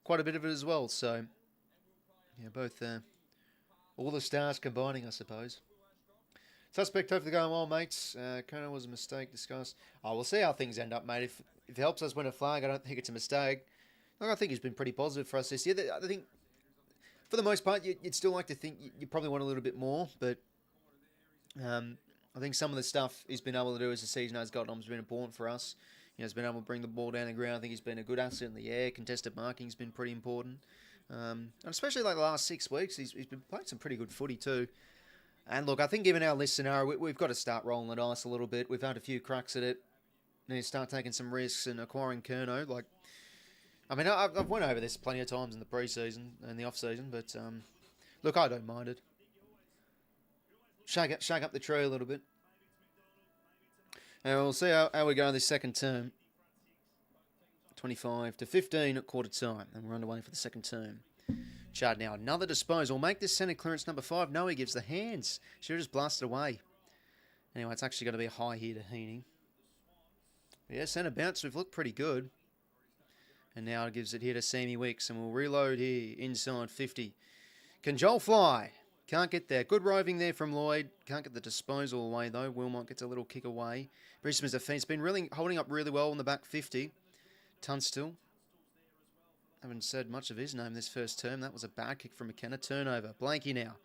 quite a bit of it as well. So, yeah, both all the stars combining, I suppose. Suspect hopefully going well, mates. Colonel was a mistake discussed. Oh, we'll see how things end up, mate. If it helps us win a flag, I don't think it's a mistake. Look, I think he's been pretty positive for us this year. I think, for the most part, you'd still like to think you probably want a little bit more, but I think some of the stuff he's been able to do as the season has gotten on has been important for us. He's been able to bring the ball down the ground. I think he's been a good asset in the air. Contested marking's been pretty important. And especially like the last 6 weeks, he's been playing some pretty good footy too. And look, I think given our list scenario, we've got to start rolling the dice a little bit. We've had a few cracks at it. Need to start taking some risks and acquiring 𝐼𝐶 𝐿𝐼. I mean, I've went over this plenty of times in the pre-season and the off-season, but look, I don't mind it. Shake up the tree a little bit. And we'll see how we go this second term. 25-15 at quarter time, and we're underway for the second term. Chad now, another disposal. Make this centre clearance number 5. No, he gives the hands. Should have just blasted away. Anyway, it's actually going to be a high here to 𝐼𝐴𝐴𝐻𝐸. Yeah, centre bounce. We've looked pretty good. And now it gives it here to Sammy Wicks, and we'll reload here inside 50. Can Joel fly? Can't get there. Good roving there from Lloyd. Can't get the disposal away, though. 𝐼𝐴𝐴𝐻𝐸 gets a little kick away. Brisbane's defence been really holding up really well in the back 50. Tunstall. Haven't said much of his name this first term. That was a bad kick from McKenna. Turnover. Blanky now.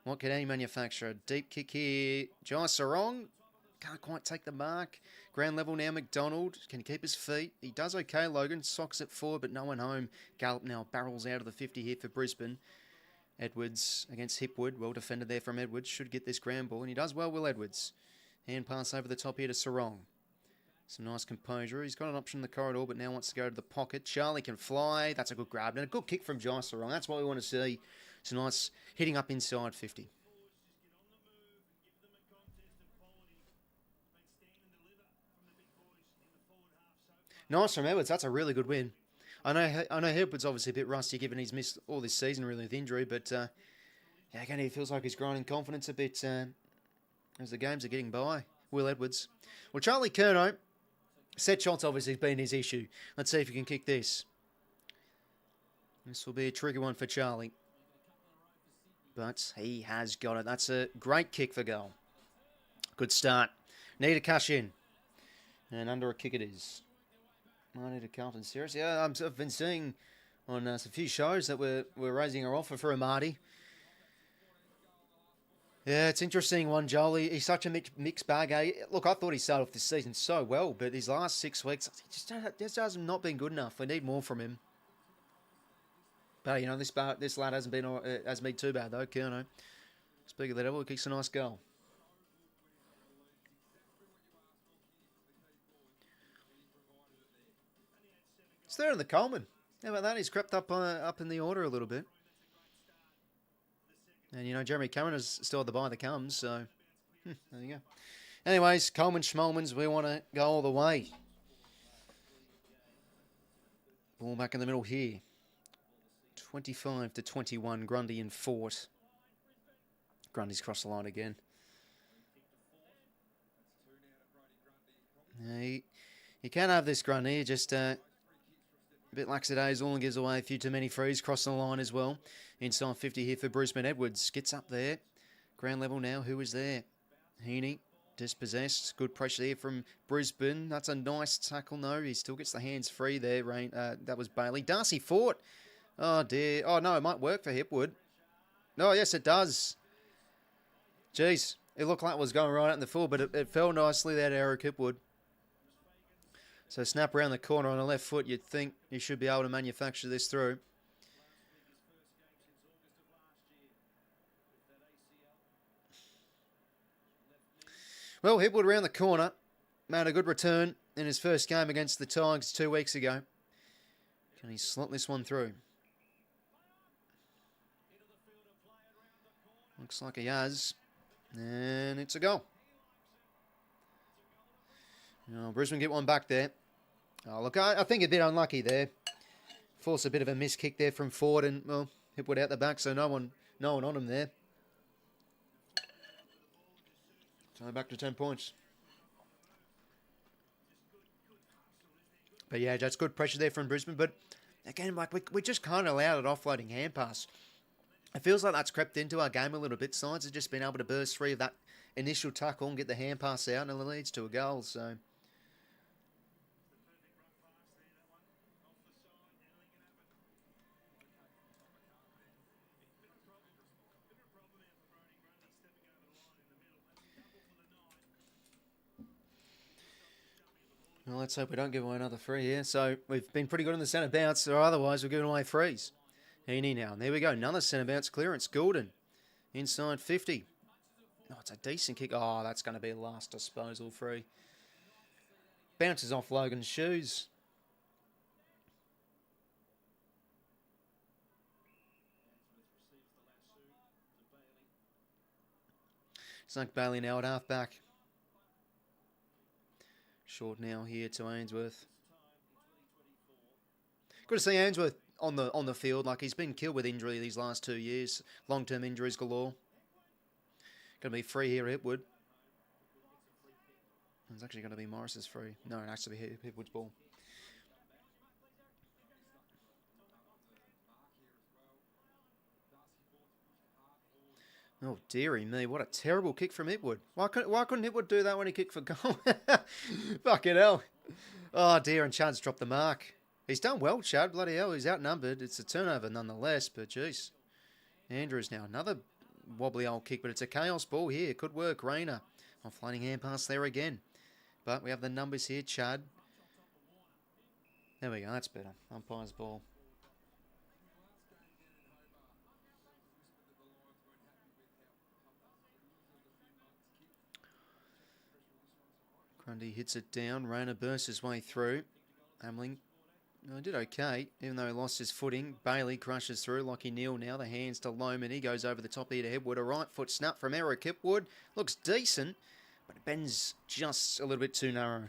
What can any manufacturer? Deep kick here. 𝐼𝐴𝐴𝐻𝐸. Can't quite take the mark. Ground level now, McDonald. Can he keep his feet? He does okay, Logan. Socks it forward, but no one home. 𝐼𝐴𝐴𝐻𝐸 now barrels out of the 50 here for Brisbane. Edwards against 𝐵𝐻𝐻𝐸. Well defended there from Edwards. Should get this ground ball, and he does well, Will Edwards. Hand pass over the top here to 𝐶𝐸. Some nice composure. He's got an option in the corridor, but now wants to go to the pocket. Charlie can fly. That's a good grab. And a good kick from 𝐼𝐴𝐴𝐻𝐸. That's what we want to see. It's a nice hitting up inside 50. Nice from Edwards. That's a really good win. I know Edwards obviously a bit rusty given he's missed all this season really with injury, but yeah, again, he feels like he's growing in confidence a bit as the games are getting by. Will Edwards. Well, Charlie Curnow, set shots obviously has been his issue. Let's see if he can kick this. This will be a tricky one for Charlie. But he has got it. That's a great kick for goal. Good start. Need to cash in. And under a kick it is. Marty to Carlton Series. Yeah, I've been seeing on a few shows that we're raising our offer for a Marty. Yeah, it's interesting one, Joel. He's such a mixed bag. Eh? Look, I thought he started off this season so well, but his last 6 weeks he just has not been good enough. We need more from him. But you know, this lad hasn't been too bad though. Curnow. Speaking of the devil, he kicks a nice goal. It's there in the Coleman. How about that? He's crept up in the order a little bit. And, you know, Jeremy Cameron is still at the bye that comes, so there you go. Anyways, Coleman Schmolmans, we want to go all the way. Ball back in the middle here. 25-21, Grundy and Fort. Grundy's crossed the line again. You can't have this, Grundy. Just a bit lackadaisical and gives away a few too many frees. Crossing the line as well. Inside 50 here for Brisbane. Edwards gets up there. Ground level now. Who is there? 𝐼𝐴𝐴𝐻𝐸 dispossessed. Good pressure there from Brisbane. That's a nice tackle. No, he still gets the hands free there. That was Bailey. Darcy Fort. Oh, dear. Oh, no, it might work for 𝐵𝐻𝐻𝐸. No, yes, it does. Jeez. It looked like it was going right out in the full, but it fell nicely there to Eric 𝐵𝐻𝐻𝐸. So snap around the corner on the left foot. You'd think you should be able to manufacture this through. Well, 𝐵𝐻𝐻𝐸 around the corner. Made a good return in his first game against the Tigers 2 weeks ago. Can he slot this one through? Looks like he has. And it's a goal. Oh, Brisbane get one back there. Oh, look, I think a bit unlucky there. Forced a bit of a miss kick there from Ford, and, well, 𝐻𝐻𝐸 out the back, so no one on him there. So back to 10 points. But yeah, that's good pressure there from Brisbane. But again, like we just can't allow that offloading hand pass. It feels like that's crept into our game a little bit. Sides have just been able to burst free of that initial tackle and get the hand pass out, and it leads to a goal. So Well, let's hope we don't give away another free here. So we've been pretty good in the centre bounce, or otherwise we're giving away frees. 𝐴𝐴𝐵𝐵 now. And there we go. Another centre bounce clearance. 𝐴𝐵𝐵𝗀𝐪. Inside 50. Oh, it's a decent kick. Oh, that's going to be a last disposal free. Bounces off Logan's shoes. 𝐓𝐡𝐞 𝐎𝐥𝐝 now at half-back. Short now here to Ainsworth. Good to see Ainsworth on the field. Like, he's been killed with injury these last 2 years. Long-term injuries galore. Going to be free here at 𝐻𝑒𝑡wood. It's actually going to be Morris's free. No, it has to be 𝐻𝑒𝑡wood's ball. Oh, dearie me. What a terrible kick from 𝐻𝑒𝑡wood. Why couldn't 𝐻𝑒𝑡wood do that when he kicked for goal? Fucking hell. Oh, dear. And Chad's dropped the mark. He's done well, Chad. Bloody hell. He's outnumbered. It's a turnover nonetheless, but jeez. Andrews now. Another wobbly old kick, but it's a chaos ball here. Could work. Rayner. Offloading hand pass there again. But we have the numbers here. Chad. There we go. That's better. Umpire's ball. Grundy hits it down. Rayner bursts his way through. Hamling did okay, even though he lost his footing. Bailey crushes through. 𝐼𝐵𝐿𝐼 now. The hands to Lohman. He goes over the top here to 𝐻𝑒𝑡wood. A right foot snap from 𝐻𝑒𝑡wood. Looks decent, but it bends just a little bit too narrow.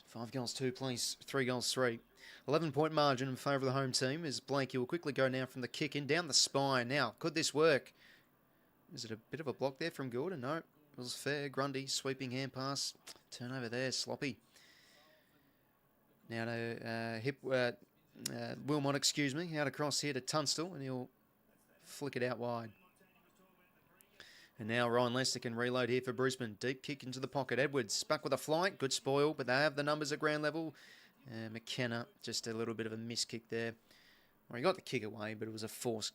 5 goals, 2 plays, 3 goals, 3. 11-point margin in favour of the home team as 𝐵𝐿𝐼 will quickly go now from the kick in down the spine. Now, could this work? Is it a bit of a block there from Gordon? No, it was fair. Grundy sweeping hand pass. Turnover there, sloppy. Now to 𝐻𝐿𝐼, out across here to Tunstall, and he'll flick it out wide. And now Ryan Lester can reload here for Brisbane. Deep kick into the pocket. Edwards back with a flight. Good spoil, but they have the numbers at ground level. McKenna, just a little bit of a miss kick there. Well, he got the kick away, but it was a forced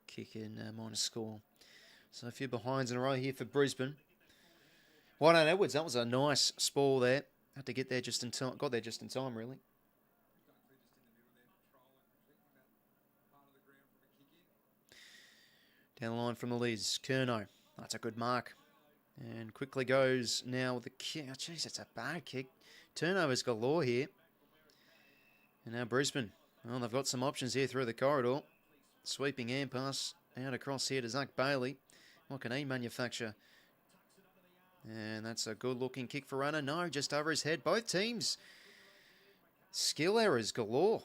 kick in minus score. So a few behinds in a row here for Brisbane. Well done, Edwards. That was a nice spoil there. Had to get there just in time. Got there just in time, really. Down the line from the Liz. Curnow. That's a good mark. And quickly goes now with the kick. Oh, jeez, that's a bad kick. Turnovers galore here. And now Brisbane. Well, they've got some options here through the corridor. Sweeping hand pass out across here to 𝐓𝐿𝐼. What can he manufacture? And that's a good-looking kick for runner. No, just over his head. Both teams. Skill errors galore.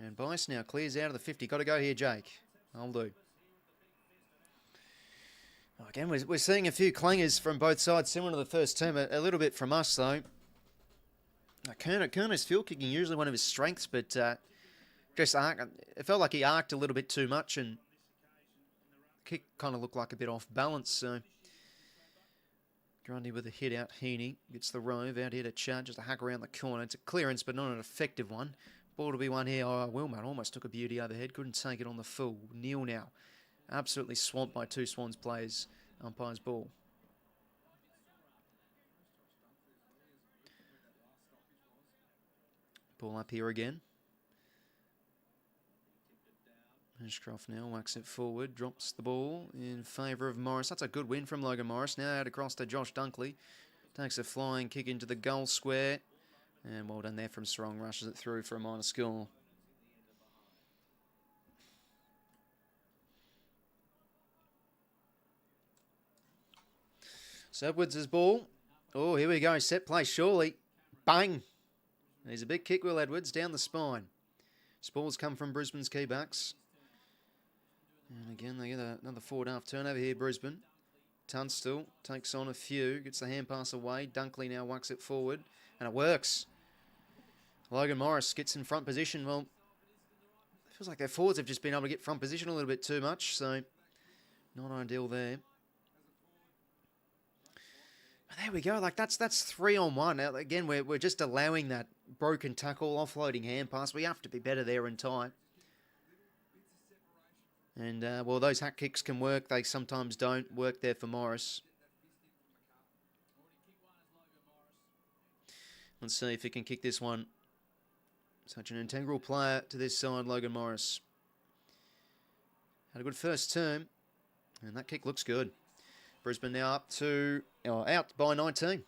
And Bice now clears out of the 50. Got to go here, Jake. I'll do. Again, we're seeing a few clangers from both sides, similar to the first term. A little bit from us, though. Curnow's field kicking usually one of his strengths, but just it felt like he arced a little bit too much, and the kick kind of looked like a bit off balance. So Grundy with a hit out. 𝐴𝐴𝐵𝐿𝐼 gets the rove out here to Chad, just a hack around the corner. It's a clearance, but not an effective one. Ball to be won here. Oh, Wilmot almost took a beauty overhead. Couldn't take it on the full. Neil now. Absolutely swamped by 2 Swans players. Umpire's ball. Ball up here again. Ashcroft now whacks it forward. Drops the ball in favour of Morris. That's a good win from Logan Morris. Now out across to Josh Dunkley. Takes a flying kick into the goal square. And well done there from Sarong. Rushes it through for a minor score. So Edwards' ball. Oh, here we go. Set play, surely. Bang. There's a big kick, Will Edwards, down the spine. Spalls come from Brisbane's key backs. And again, they get another forward half turnover here, Brisbane. Tunstall takes on a few, gets the hand pass away. Dunkley now whacks it forward, and it works. Logan Morris gets in front position. Well, it feels like their forwards have just been able to get front position a little bit too much, so not ideal there. There we go. Like that's 3-on-1. Now, again, we're just allowing that broken tackle, offloading hand pass. We have to be better there in time. And well, those hack kicks can work. They sometimes don't work there for Morris. Let's see if he can kick this one. Such an integral player to this side, Logan Morris. Had a good first term, and that kick looks good. Brisbane now out by 19.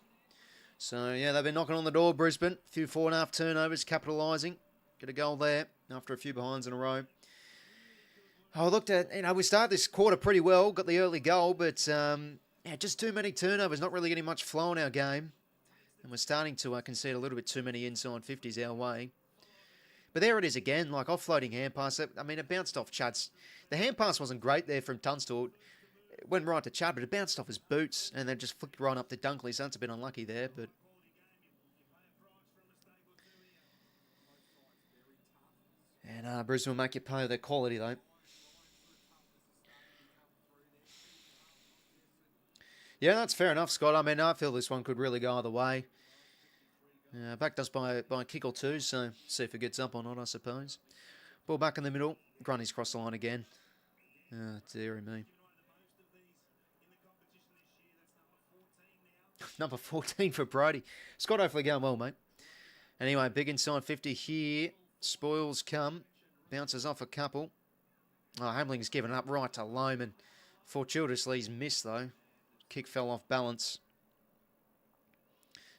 So, yeah, they've been knocking on the door, Brisbane. A few 4.5 turnovers, capitalising. Get a goal there after a few behinds in a row. I looked at, we started this quarter pretty well, got the early goal, but just too many turnovers, not really getting much flow in our game. And we're starting to concede a little bit too many inside 50s our way. But there it is again, like offloading hand pass. I mean, it bounced off Chad's. The hand pass wasn't great there from Tunstall. It went right to Chad, but it bounced off his boots and then just flicked right up to Dunkley. So it's a bit unlucky there, but... And Brisbane will make you pay their quality, though. Yeah, that's fair enough, Scott. I mean, I feel this one could really go either way. Backed us by a kick or two, so see if it gets up or not, I suppose. Ball back in the middle. Grundy's crossed the line again. Dearie me. Number 14 for Brody. Scott, hopefully going well, mate. Anyway, big inside 50 here. Spoils come. Bounces off a couple. Hamling's given up right to Lohman. Fortuitously, he's missed, though. Kick fell off balance.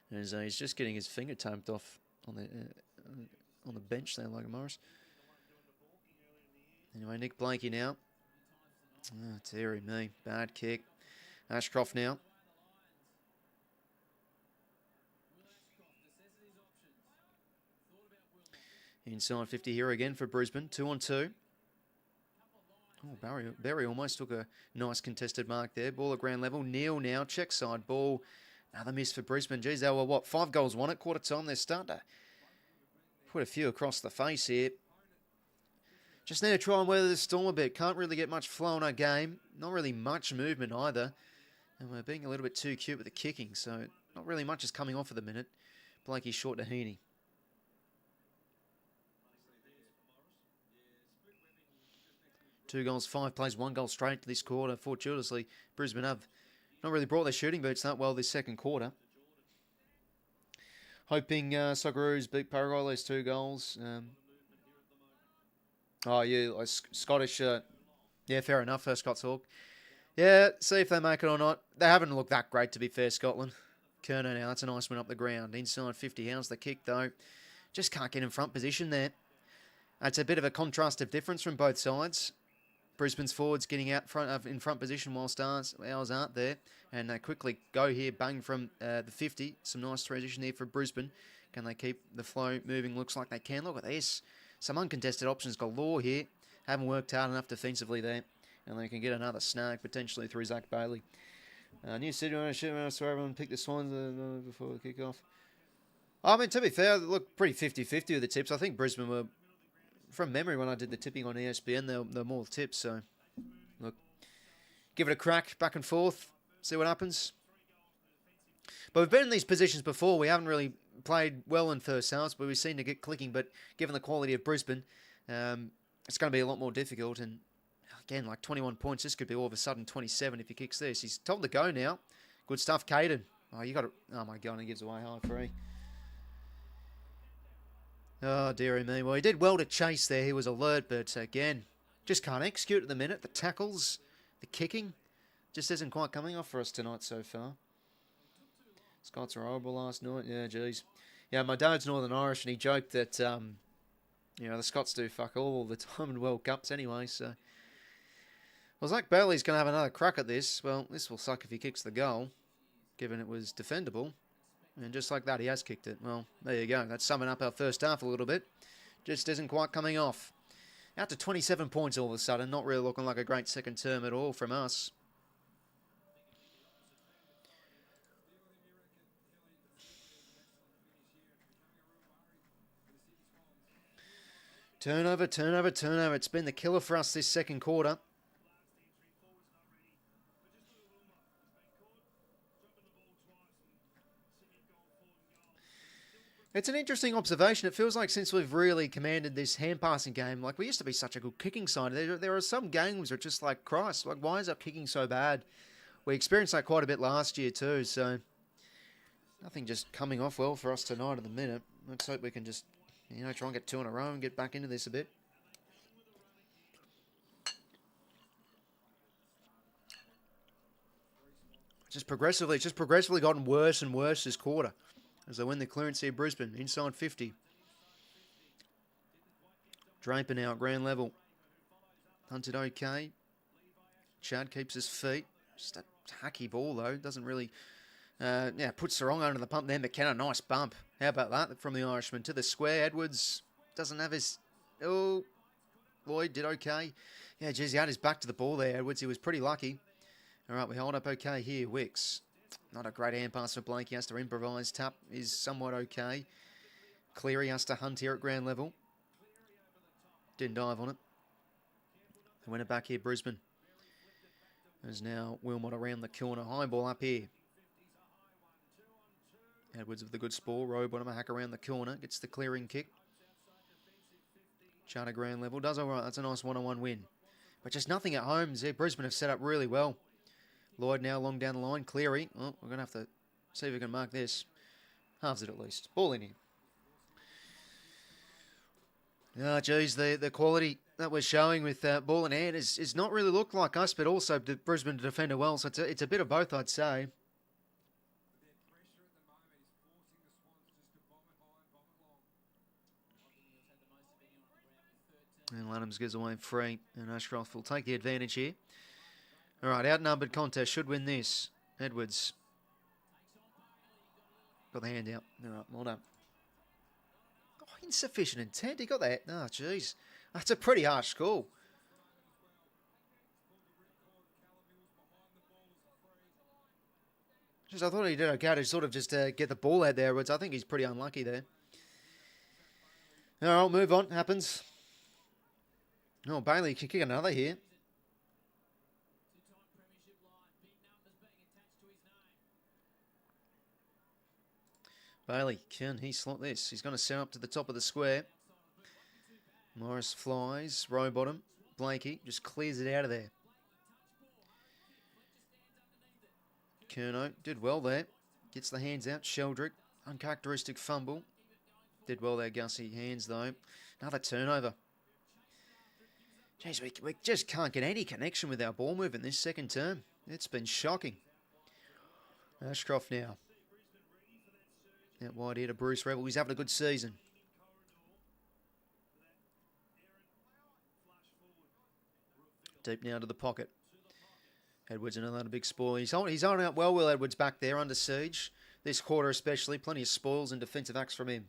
As he's just getting his finger tamped off on the bench there, Logan Morris. Anyway, Nick Blakey now. Dearie me. Bad kick. Ashcroft now. Inside 50 here again for Brisbane. 2 on 2. Oh, Barry almost took a nice contested mark there. Ball at ground level. Neil now. Check side ball. Another miss for Brisbane. Geez, they were, 5 goals won at quarter time. They're starting to put a few across the face here. Just need to try and weather the storm a bit. Can't really get much flow in our game. Not really much movement either. And we're being a little bit too cute with the kicking. So not really much is coming off at the minute. Blakey short to Heaney. Two goals, 5 plays, 1 goal straight to this quarter. Fortuitously, Brisbane have not really brought their shooting boots that well this second quarter. Hoping Socceroos beat Paraguay those 2 goals. Scottish. Yeah, fair enough. Scott's Hawk. Yeah, see if they make it or not. They haven't looked that great, to be fair, Scotland. Kerner now, that's a nice one up the ground. Inside 50, how's the kick, though? Just can't get in front position there. It's a bit of a contrast of difference from both sides. Brisbane's forwards getting out in front position whilst ours aren't there. And they quickly go here, bang from the 50. Some nice transition here for Brisbane. Can they keep the flow moving? Looks like they can. Look at this. Some uncontested options galore here. Haven't worked hard enough defensively there. And they can get another snag potentially through Zach Bailey. New City, I swear everyone picked the Swans before the kick-off. I mean, to be fair, look pretty 50-50 with the tips. I think Brisbane were... From memory, when I did the tipping on ESPN, they're more tips. So, look, give it a crack, back and forth, see what happens. But we've been in these positions before. We haven't really played well in first halves, but we seem to get clicking. But given the quality of Brisbane, it's going to be a lot more difficult. And again, like 21 points, this could be all of a sudden 27 if he kicks this. He's told to go now. Good stuff, Caden. Oh, you got it. Oh my God, he gives away high free. Oh, dearie me. Well, he did well to chase there. He was alert, but again, just can't execute at the minute. The tackles, the kicking, just isn't quite coming off for us tonight so far. Scots were horrible last night. Yeah, geez. Yeah, my dad's Northern Irish, and he joked that, the Scots do fuck all the time in World Cups anyway, so... Well, Zach Bailey's going to have another crack at this. Well, this will suck if he kicks the goal, given it was defendable. And just like that, he has kicked it. Well, there you go. That's summing up our first half a little bit. Just isn't quite coming off. Out to 27 points all of a sudden. Not really looking like a great second term at all from us. Turnover. It's been the killer for us this second quarter. It's an interesting observation. It feels like since we've really commanded this hand-passing game, like we used to be such a good kicking side. There are some games where it's just like, Christ, like why is our kicking so bad? We experienced that quite a bit last year too, so Nothing just coming off well for us tonight at the minute. Let's hope we can just, try and get 2 in a row and get back into this a bit. It's just progressively gotten worse and worse this quarter as they win the clearance here, Brisbane, inside 50. Draper now at ground level. Hunted okay. Chad keeps his feet. Just a hacky ball, though. Doesn't really... puts the wrong under the pump there. McKenna, nice bump. How about that from the Irishman to the square? Edwards doesn't have his... Oh, Lloyd did okay. Yeah, geez, he had his back to the ball there, Edwards. He was pretty lucky. All right, we hold up okay here. 𝐓𝐴𝐥𝐝. Not a great hand pass for Blake. He has to improvise. Tap is somewhat okay. Cleary has to hunt here at ground level. Didn't dive on it. They win it back here, Brisbane. There's now Wilmot around the corner. High ball up here. Edwards with the good spore. Rowbottom a hack around the corner. Gets the clearing kick. Charter ground level. Does all right. That's a nice one-on-one win. But just nothing at home. Brisbane have set up really well. Lloyd now long down the line. Cleary. Oh, we're going to have to see if we can mark this. Halves it at least. Ball in here. Oh, geez, the quality that we're showing with ball in hand is not really looked like us, but also the Brisbane to defend it well. So it's a bit of both, I'd say. And Lanhams gives away free, and Ashcroft will take the advantage here. All right, outnumbered contest, should win this. Edwards. Got the hand out. All right, well done. Oh, insufficient intent, he got that. Oh, jeez. That's a pretty harsh call. Just, I thought he did okay to sort of just get the ball out there, Edwards. I think he's pretty unlucky there. All right, move on. Happens. Oh, Bailey can kick another here. Bailey, can he slot this? He's going to set up to the top of the square. Morris flies. Rowbottom. Blakey just clears it out of there. 𝐴𝐥𝐿 did well there. Gets the hands out. Sheldrick. Uncharacteristic fumble. Did well there, Gussie. Hands, though. Another turnover. Jeez, we just can't get any connection with our ball movement this second term. It's been shocking. Ashcroft now. Out wide here to Bruce Rebel. He's having a good season. Deep now to the pocket. Edwards another big spoil. He's holding up well, Will Edwards back there under siege. This quarter especially. Plenty of spoils and defensive acts from him.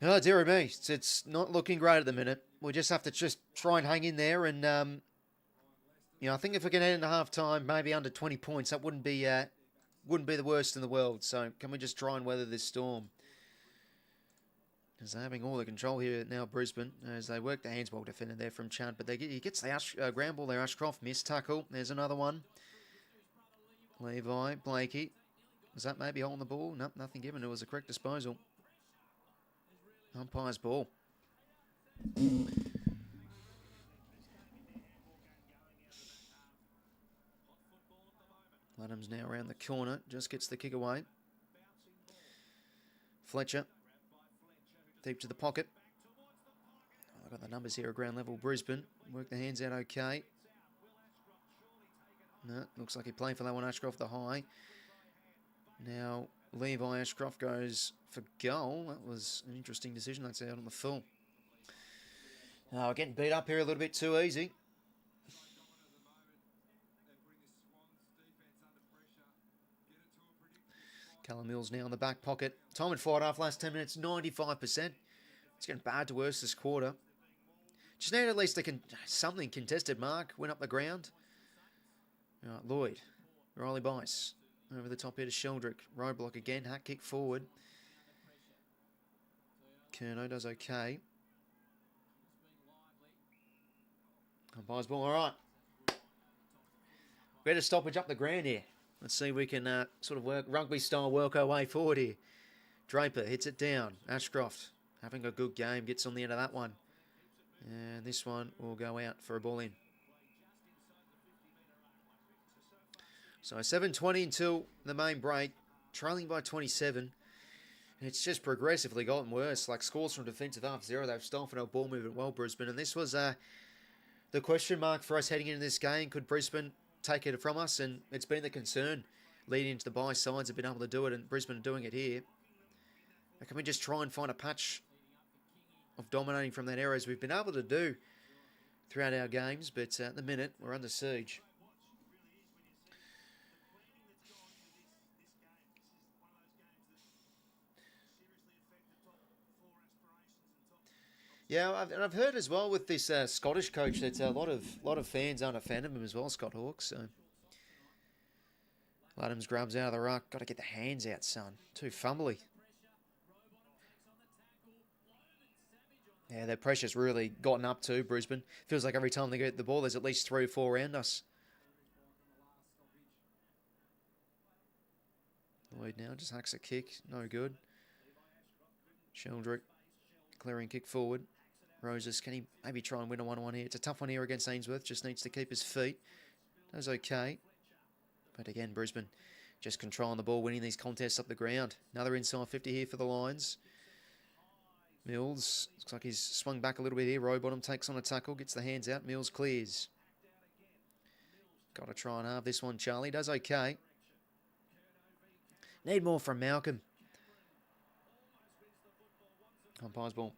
Oh, dearie me. It's not looking great at the minute. We just have to just try and hang in there. And, I think if we can head into half-time, maybe under 20 points, that wouldn't be the worst in the world. So can we just try and weather this storm? Because they're having all the control here now, Brisbane, as they work the handsball defender there from Chad. But he gets the ground ball there. Ashcroft, missed tackle. There's another one. Levi, Blakey. Was that maybe holding the ball? Nope, nothing given. It was a correct disposal. Umpire's ball. Adams now around the corner. Just gets the kick away. Fletcher. Deep to the pocket. I've got the numbers here at ground level. Brisbane. Work the hands out okay. No, looks like he played for that one. Ashcroft the high. Now Levi Ashcroft goes for goal. That was an interesting decision. That's out on the full. Oh, getting beat up here a little bit too easy. Callum Mills now in the back pocket. Time at 4.5 last 10 minutes, 95%. It's getting bad to worse this quarter. Just need at least something contested mark. Went up the ground. All right, Lloyd. Riley Bice. Over the top here to Sheldrick. Roadblock again. Hack kick forward. 𝐴𝐥𝐿 does okay. Umpire's ball. All right. Better stoppage up the ground here. Let's see if we can sort of rugby style work our way forward here. Draper hits it down. Ashcroft having a good game. Gets on the end of that one. And this one will go out for a ball in. So 7:20 until the main break. trailing by 27. It's just progressively gotten worse. Like scores from defensive half 0. They've stifled our ball movement well, Brisbane. And this was the question mark for us heading into this game. Could Brisbane take it from us? And it's been the concern leading into the bye. Sides have been able to do it, and Brisbane are doing it here. But can we just try and find a patch of dominating from that area as we've been able to do throughout our games? But at the minute, we're under siege. Yeah, I've heard as well with this Scottish coach that a lot of fans aren't a fan of him as well, 𝐸𝐿. So Adams grabs out of the ruck. Got to get the hands out, son. Too fumbly. Yeah, their pressure's really gotten up to Brisbane. Feels like every time they get the ball, there's at least 3 or 4 around us. Lloyd now just hacks a kick. No good. 𝐸𝐿𝐿 clearing kick forward. Roses, can he maybe try and win a 1-1 here? It's a tough one here against 𝐸𝐴𝑛𝑠worth. Just needs to keep his feet. Does okay. But again, Brisbane just controlling the ball, winning these contests up the ground. Another inside 50 here for the Lions. Mills, looks like he's swung back a little bit here. Rowbottom takes on a tackle, gets the hands out. Mills clears. Got to try and halve this one, Charlie. Does okay. Need more from Malcolm. Umpire's ball.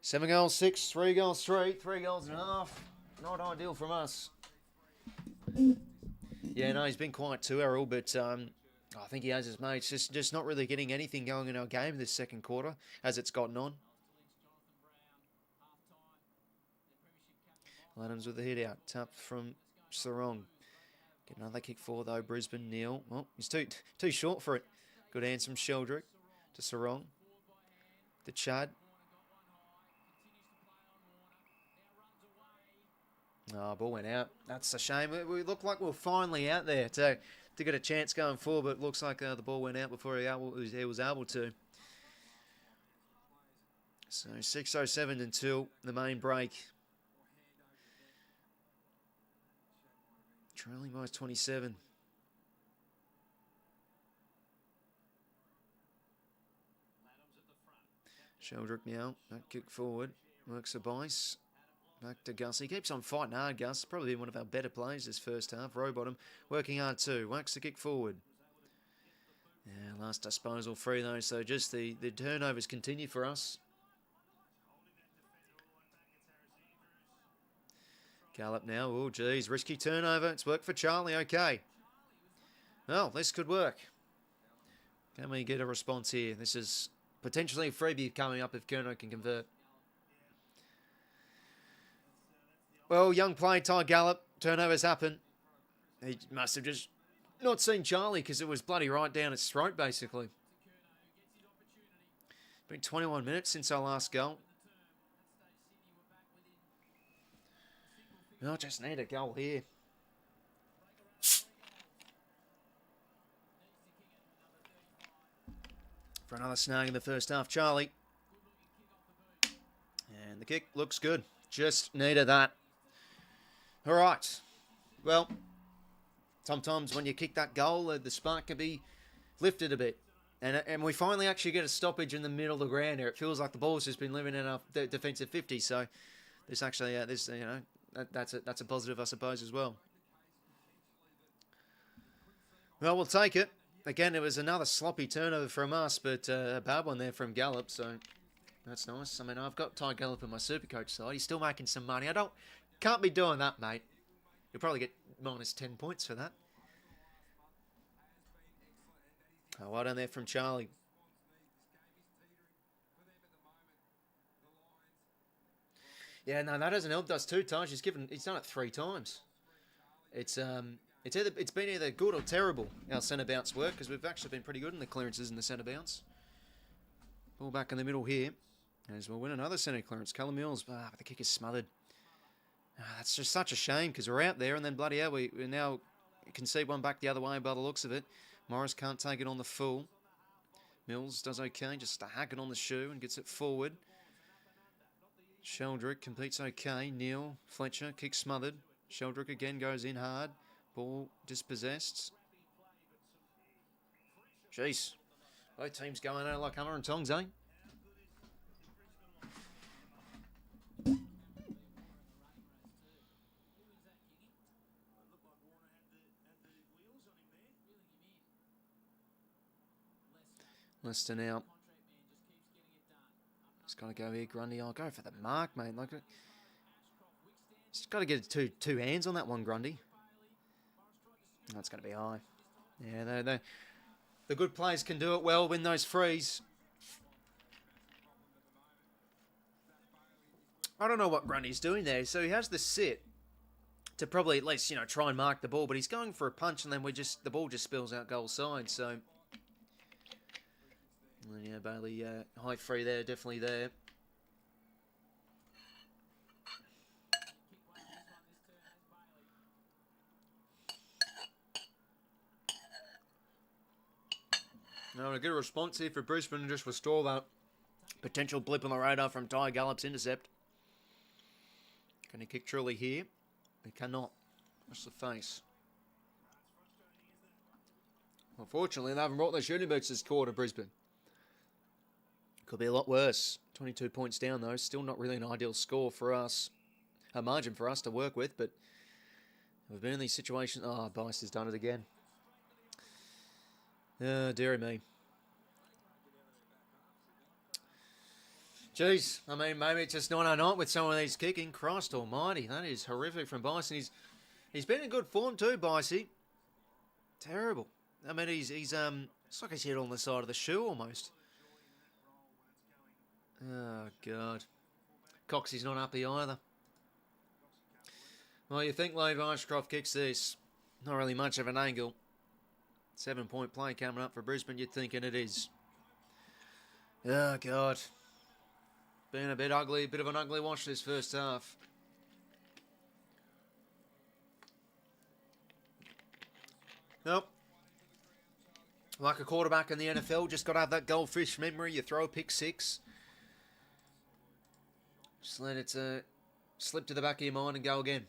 7 goals, 6, 3 goals, 3 goals and a half. Not ideal from us. Yeah, no, he's been quiet too, 𝐸𝐿, but I think he has his mates. Just not really getting anything going in our game this second quarter as it's gotten on. Adams with the hit out. Tap from Sarong. Get another kick forward though, Brisbane. Neil. Well, he's too short for it. Good hands from 𝐸𝐿𝐿 to Sarong. To Chad. Oh, ball went out. That's a shame. We look like we're finally out there to get a chance going forward, but it looks like the ball went out before he was able to. So 6:07 until the main break. Trailing by 27. 𝐸𝐿𝐿 now. That kick forward. Works a bice. Back to 𝐸𝐿𝐿. He keeps on fighting hard, 𝐸𝐿𝐿. Probably been one of our better players this first half. Rowbottom working hard too. Whacks the kick forward. Yeah, last disposal free though, so just the turnovers continue for us. 𝐸𝐿𝐿 now. Oh, geez. Risky turnover. It's worked for Charlie. Okay. Well, this could work. Can we get a response here? This is potentially a freebie coming up if 𝐸𝐿𝐿 can convert. Well, young play, 𝐸𝐿𝐿𝐿. Turnovers happen. He must have just not seen Charlie because it was bloody right down his throat, basically. Been 21 minutes since our last goal. Well, just need a goal here. For another snag in the first half, Charlie. And the kick looks good. Just needed that. All right. Well, sometimes when you kick that goal, the spark can be lifted a bit. And we finally actually get a stoppage in the middle of the ground here. It feels like the ball's just been living in our defensive 50. So this actually, that's a positive, I suppose, as well. Well, we'll take it. Again, it was another sloppy turnover from us, but a bad one there from 𝐸𝐿𝐿. So that's nice. I mean, I've got 𝐸𝐸𝐿𝐿 in my Supercoach side. He's still making some money. Can't be doing that, mate. You'll probably get minus 10 points for that. Oh, well done there from Charlie. Yeah, no, that hasn't helped us 2 times. He's done it 3 times. It's been either good or terrible, our centre bounce work, because we've actually been pretty good in the clearances in the centre bounce. Ball back in the middle here. As we'll win another centre clearance. Callum Mills, but the kick is smothered. That's just such a shame because we're out there and then bloody hell, we now concede one back the other way by the looks of it. Morris can't take it on the full. Mills does okay, just a hack it on the shoe and gets it forward. 𝐸𝐿𝐿 competes okay. Neil, Fletcher, kick smothered. 𝐸𝐿𝐿 again goes in hard. Ball dispossessed. Jeez. Both teams going out like hammer and tongs, eh? Lister now. Just got to go here, Grundy. I'll go for the mark, mate. Like, just got to get two hands on that one, Grundy. That's going to be high. Yeah, the good players can do it well, win those frees. I don't know what Grundy's doing there. So he has the sit to probably at least, try and mark the ball, but he's going for a punch and then the ball just spills out goal side. So, yeah, Bailey, high free there, definitely there. Now, a good response here for Brisbane to just restore that potential blip on the radar from 𝐼𝐿𝐿𝐿𝐿𝐿𝐿𝐿𝐿𝐿𝐿𝐿𝐿𝐿𝐿𝐿𝐿𝐿𝐿 Can he kick truly here? He cannot. That's the face. Unfortunately, they haven't brought their shooting boots this quarter, Brisbane. Could be a lot worse. 22 points down, though. Still not really an ideal score for us. A margin for us to work with, but we've been in these situations. Oh, 𝐵𝐼𝐸 has done it again. Dear me. Jeez, I mean, maybe it's just not our night with some of these kicking. Christ almighty, that is horrific from 𝐵𝐸. He's been in good form too, 𝐵𝐸. Terrible. I mean, it's like he's hit on the side of the shoe almost. Oh, God. 𝐼𝐸's not happy either. Well, you think 𝐼𝐸 kicks this. Not really much of an angle. 7-point play coming up for Brisbane, you're thinking it is. Oh, God. Been a bit ugly, a bit of an ugly watch this first half. Nope. Like a quarterback in the NFL, just got to have that goldfish memory. You throw a pick six. Just let it slip to the back of your mind and go again.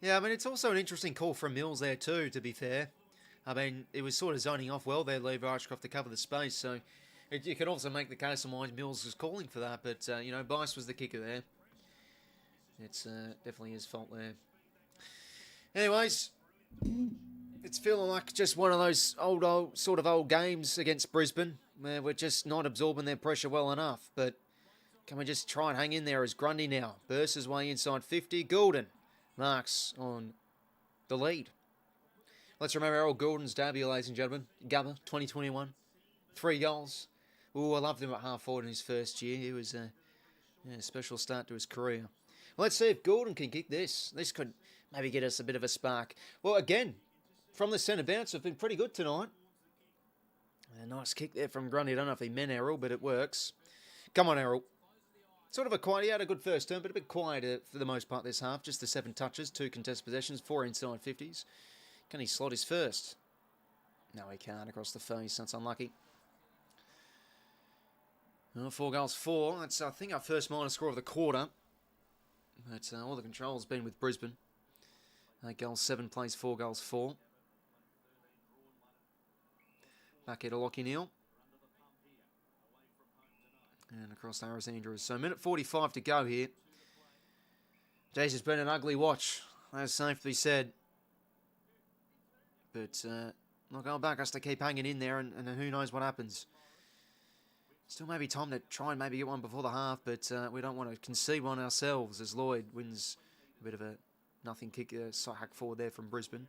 Yeah, I mean, it's also an interesting call from Mills there too, to be fair. I mean, it was sort of zoning off well there, 𝐼𝐸 to cover the space, so you could also make the case on why Mills was calling for that, but, 𝐵𝐸 was the kicker there. It's definitely his fault there. Anyways, it's feeling like just one of those old games against Brisbane, where we're just not absorbing their pressure well enough, but can we just try and hang in there as Grundy now? Bursts his way inside 50, Goulden marks on the lead. Let's remember Errol Goulden's debut, ladies and gentlemen. Gabba, 2021. 3 goals. Ooh, I loved him at half forward in his first year. He was a special start to his career. Well, let's see if Goulden can kick this. This could maybe get us a bit of a spark. Well, again, from the centre bounce, have been pretty good tonight. A nice kick there from Grundy. I don't know if he meant Errol, but it works. Come on, Errol. Sort of a quiet, he had a good first turn, but a bit quieter for the most part this half. Just the 7 touches, 2 contested possessions, 4 inside 50s. Can he slot his first? No, he can't across the face. That's unlucky. Well, 4 goals, 4. That's, I think, our first minor score of the quarter. But all the control's been with Brisbane. 8 goals, 7 plays, 4 goals, 4. Back here to 𝐼𝐸. And across to Harris Andrews. So, minute 45 to go here. Jeez, it's been an ugly watch. That's safe to be said. But not going back, has to keep hanging in there, and who knows what happens. Still maybe time to try and maybe get one before the half, but we don't want to concede one ourselves as Lloyd wins a bit of a nothing kick, hack forward there from Brisbane.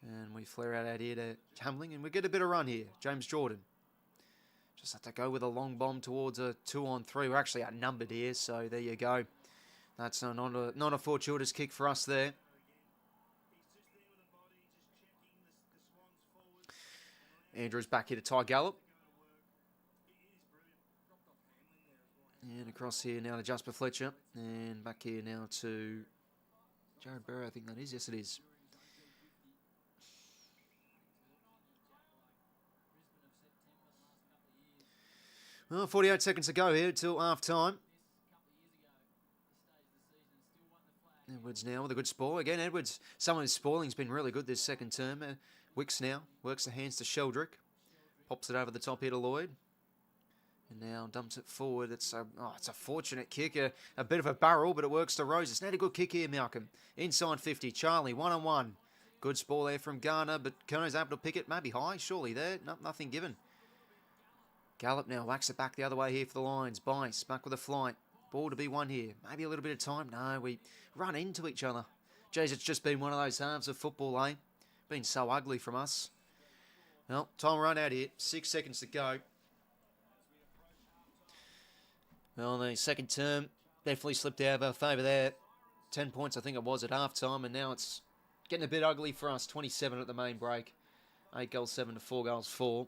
And we flare out here to Hamling, and we get a bit of run here. James Jordan. Just have to go with a long bomb towards a 2-on-3. We're actually outnumbered here, so there you go. That's not a fortuitous kick for us there. Andrews back here to 𝐼𝐿𝐿𝐿𝐿. And across here now to Jasper Fletcher. And back here now to Jared Burrow, I think that is. Yes, it is. Well, 48 seconds to go here till half time. Edwards now with a good spoil. Again, Edwards, some of his spoiling's been really good this second term. 𝐓𝐡𝐞 now works the hands to 𝐿𝐷𝐪. Pops it over the top here to Lloyd. And now dumps it forward. It's a fortunate kick. A bit of a barrel, but it works to Rose. It's not a good kick here, Malcolm. Inside 50. Charlie, 1-on-1. Good spoil there from Garner, but 𝐼𝐿𝐷𝐿's able to pick it. Maybe high, surely there. Nothing given. Gallop now whacks it back the other way here for the Lions. Bice back with a flight. Ball to be won here. Maybe a little bit of time. No, we run into each other. Jeez, it's just been one of those halves of football, eh? Been so ugly from us. Well, time run out here. 6 seconds to go. Well, the second term definitely slipped out of our favour there. 10 points, I think it was, at half-time, and now it's getting a bit ugly for us. 27 at the main break. 8 goals 7 to 4 goals 4.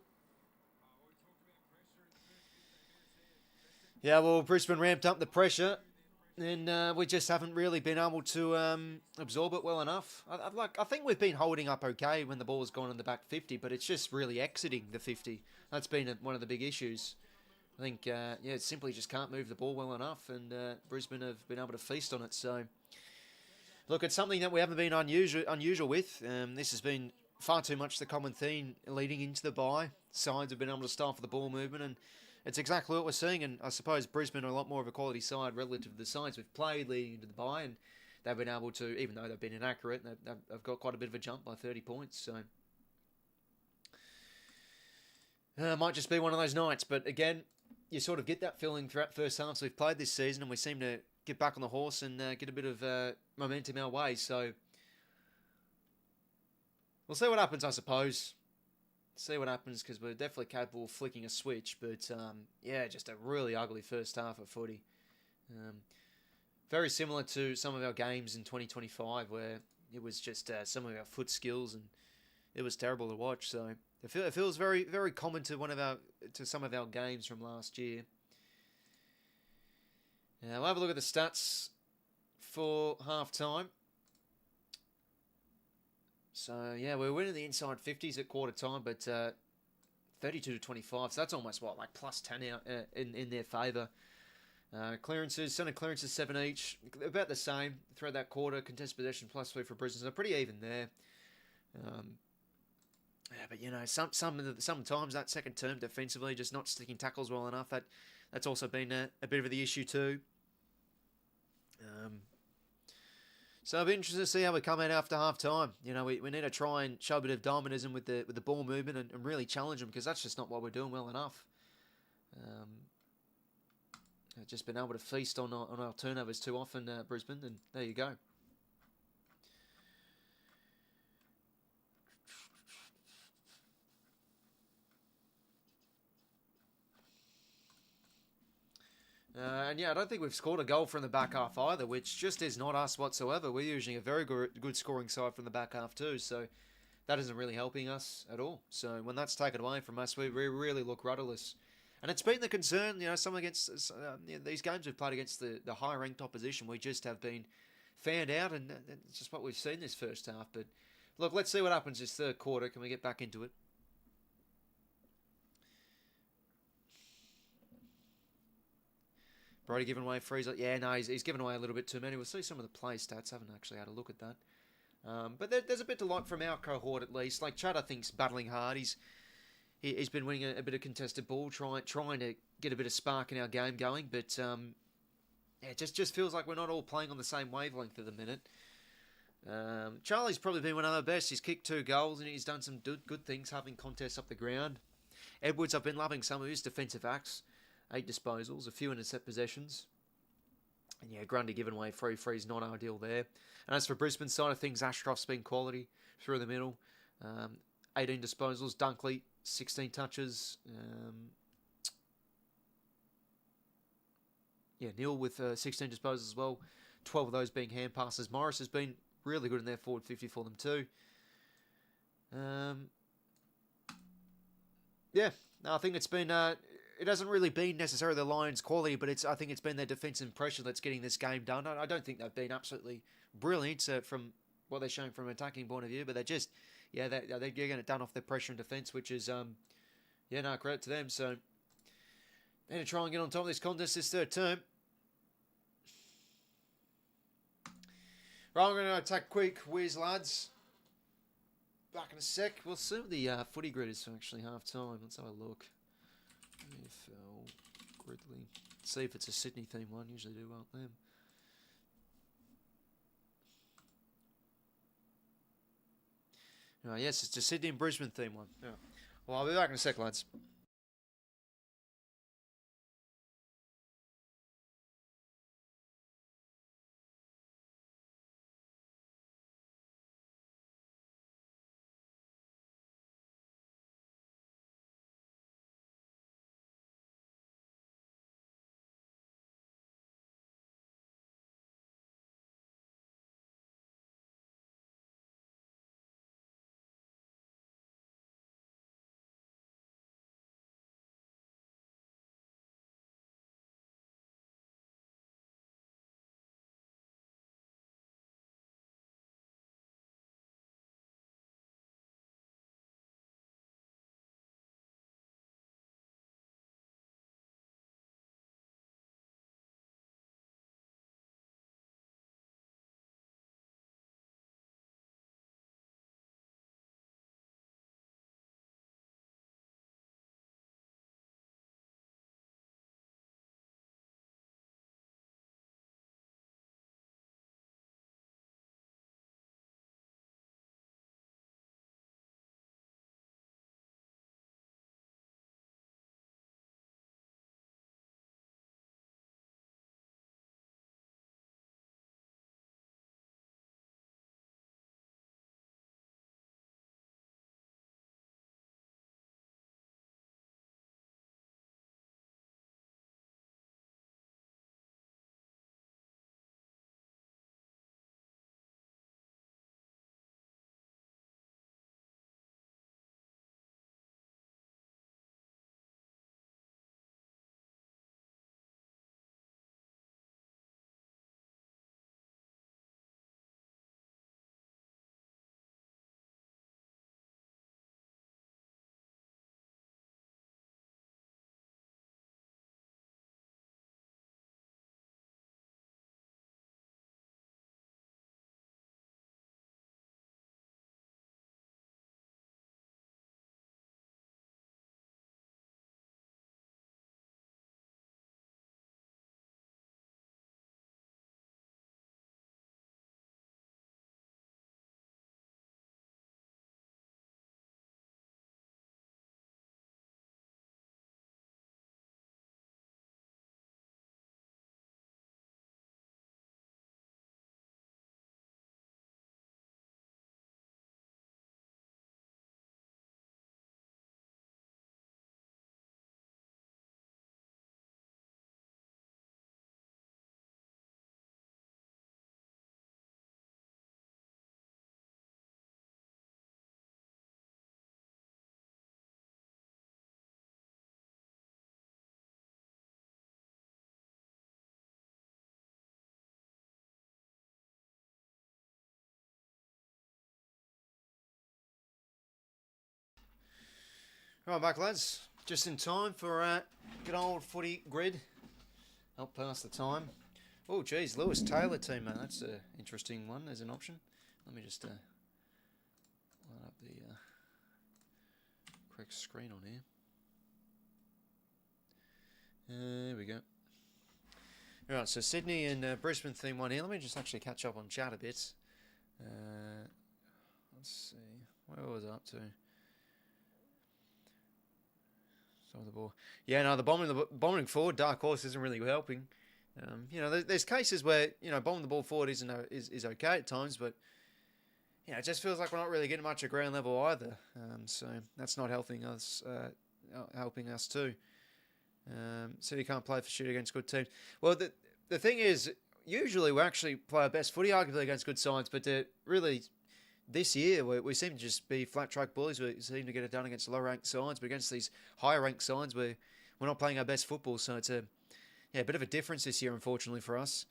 Yeah, well, Brisbane ramped up the pressure, and we just haven't really been able to absorb it well enough. I think we've been holding up okay when the ball's gone in the back 50, but it's just really exiting the 50. That's been one of the big issues. I think, it simply just can't move the ball well enough, and Brisbane have been able to feast on it. So, look, it's something that we haven't been unusual with. This has been far too much the common theme leading into the bye. Sides have been able to stifle the ball movement, and it's exactly what we're seeing, and I suppose Brisbane are a lot more of a quality side relative to the sides we've played leading into the bye, and they've been able to, even though they've been inaccurate, they've got quite a bit of a jump by 30 points, so it might just be one of those nights, but again, you sort of get that feeling throughout first halves we've played this season, and we seem to get back on the horse and get a bit of momentum our way, so we'll see what happens, I suppose. See what happens, because we're definitely capable of flicking a switch, but just a really ugly first half of footy. Very similar to some of our games in 2025, where it was just some of our foot skills, and it was terrible to watch. So it feels very, very common to some of our games from last year. Now we'll have a look at the stats for half time. So, yeah, we're winning the inside 50s at quarter time, but 32 to 25, so that's almost, like plus 10 out in their favour. Clearances, centre clearances 7 each, about the same throughout that quarter. Contested possession plus 3 for Brisbane, so pretty even there. But, sometimes that second term defensively, just not sticking tackles well enough, that's also been a bit of the issue too. So I'll be interested to see how we come out after half time. We need to try and show a bit of dynamism with the ball movement and really challenge them, because that's just not what we're doing well enough. I've just been able to feast on our turnovers too often, Brisbane, and there you go. I don't think we've scored a goal from the back half either, which just is not us whatsoever. We're usually a very good scoring side from the back half too, so that isn't really helping us at all. So when that's taken away from us, we really look rudderless. And it's been the concern, some against these games we've played against the high-ranked opposition, we just have been fanned out, and it's just what we've seen this first half. But look, let's see what happens this third quarter. Can we get back into it? Brody giving away frees. Yeah, no, he's given away a little bit too many. We'll see some of the play stats. Haven't actually had a look at that. But there's a bit to like from our cohort at least. Like Chad, I think's battling hard. He's been winning a bit of contested ball, trying to get a bit of spark in our game going. But it just feels like we're not all playing on the same wavelength at the minute. Charlie's probably been one of our best. He's kicked 2 goals and he's done some good things, having contests up the ground. Edwards, I've been loving some of his defensive acts. 8 disposals, a few intercept possessions. And yeah, Grundy giving away free's not ideal there. And as for Brisbane's side of things, Ashcroft's been quality through the middle. 18 disposals, Dunkley, 16 touches. Neil with 16 disposals as well. 12 of those being hand passes. Morris has been really good in their forward 50 for them too. I think it's been... it hasn't really been necessarily the Lions' quality, but I think it's been their defensive pressure that's getting this game done. I don't think they've been absolutely brilliant from what they're showing from an attacking point of view, but they're just, they're getting it done off their pressure and defence, which is, credit to them. So Need to try and get on top of this contest this third term. Right, I'm going to attack quick whiz, lads. Back in a sec. We'll see what the footy grid is for actually half time. Let's have a look. AFL Gridley. See if it's a Sydney theme one. Usually do well them. Yes, it's a Sydney and Brisbane theme one. Yeah. Well, I'll be back in a sec, lads. Right, back, lads. Just in time for good old footy grid. Help pass the time. Oh, geez, Lewis Taylor team, mate. That's an interesting one as an option. Let me just line up the correct screen on here. There we go. Alright, so Sydney and Brisbane theme one here. Let me just actually catch up on chat a bit. Let's see. Where was I up to? The ball. Yeah, no, the bombing forward, dark horse isn't really helping. You know, there's cases where, you know, bombing the ball forward is okay at times, but, you know, it just feels like we're not really getting much at ground level either. So that's not helping us too. So you can't play for shit against good teams. Well, the thing is, usually we actually play our best footy arguably against good sides, but really this year we seem to just be flat track bullies. We seem to get it done against low ranked sides, but against these higher ranked sides we're not playing our best football. So it's a bit of a difference this year, unfortunately for us.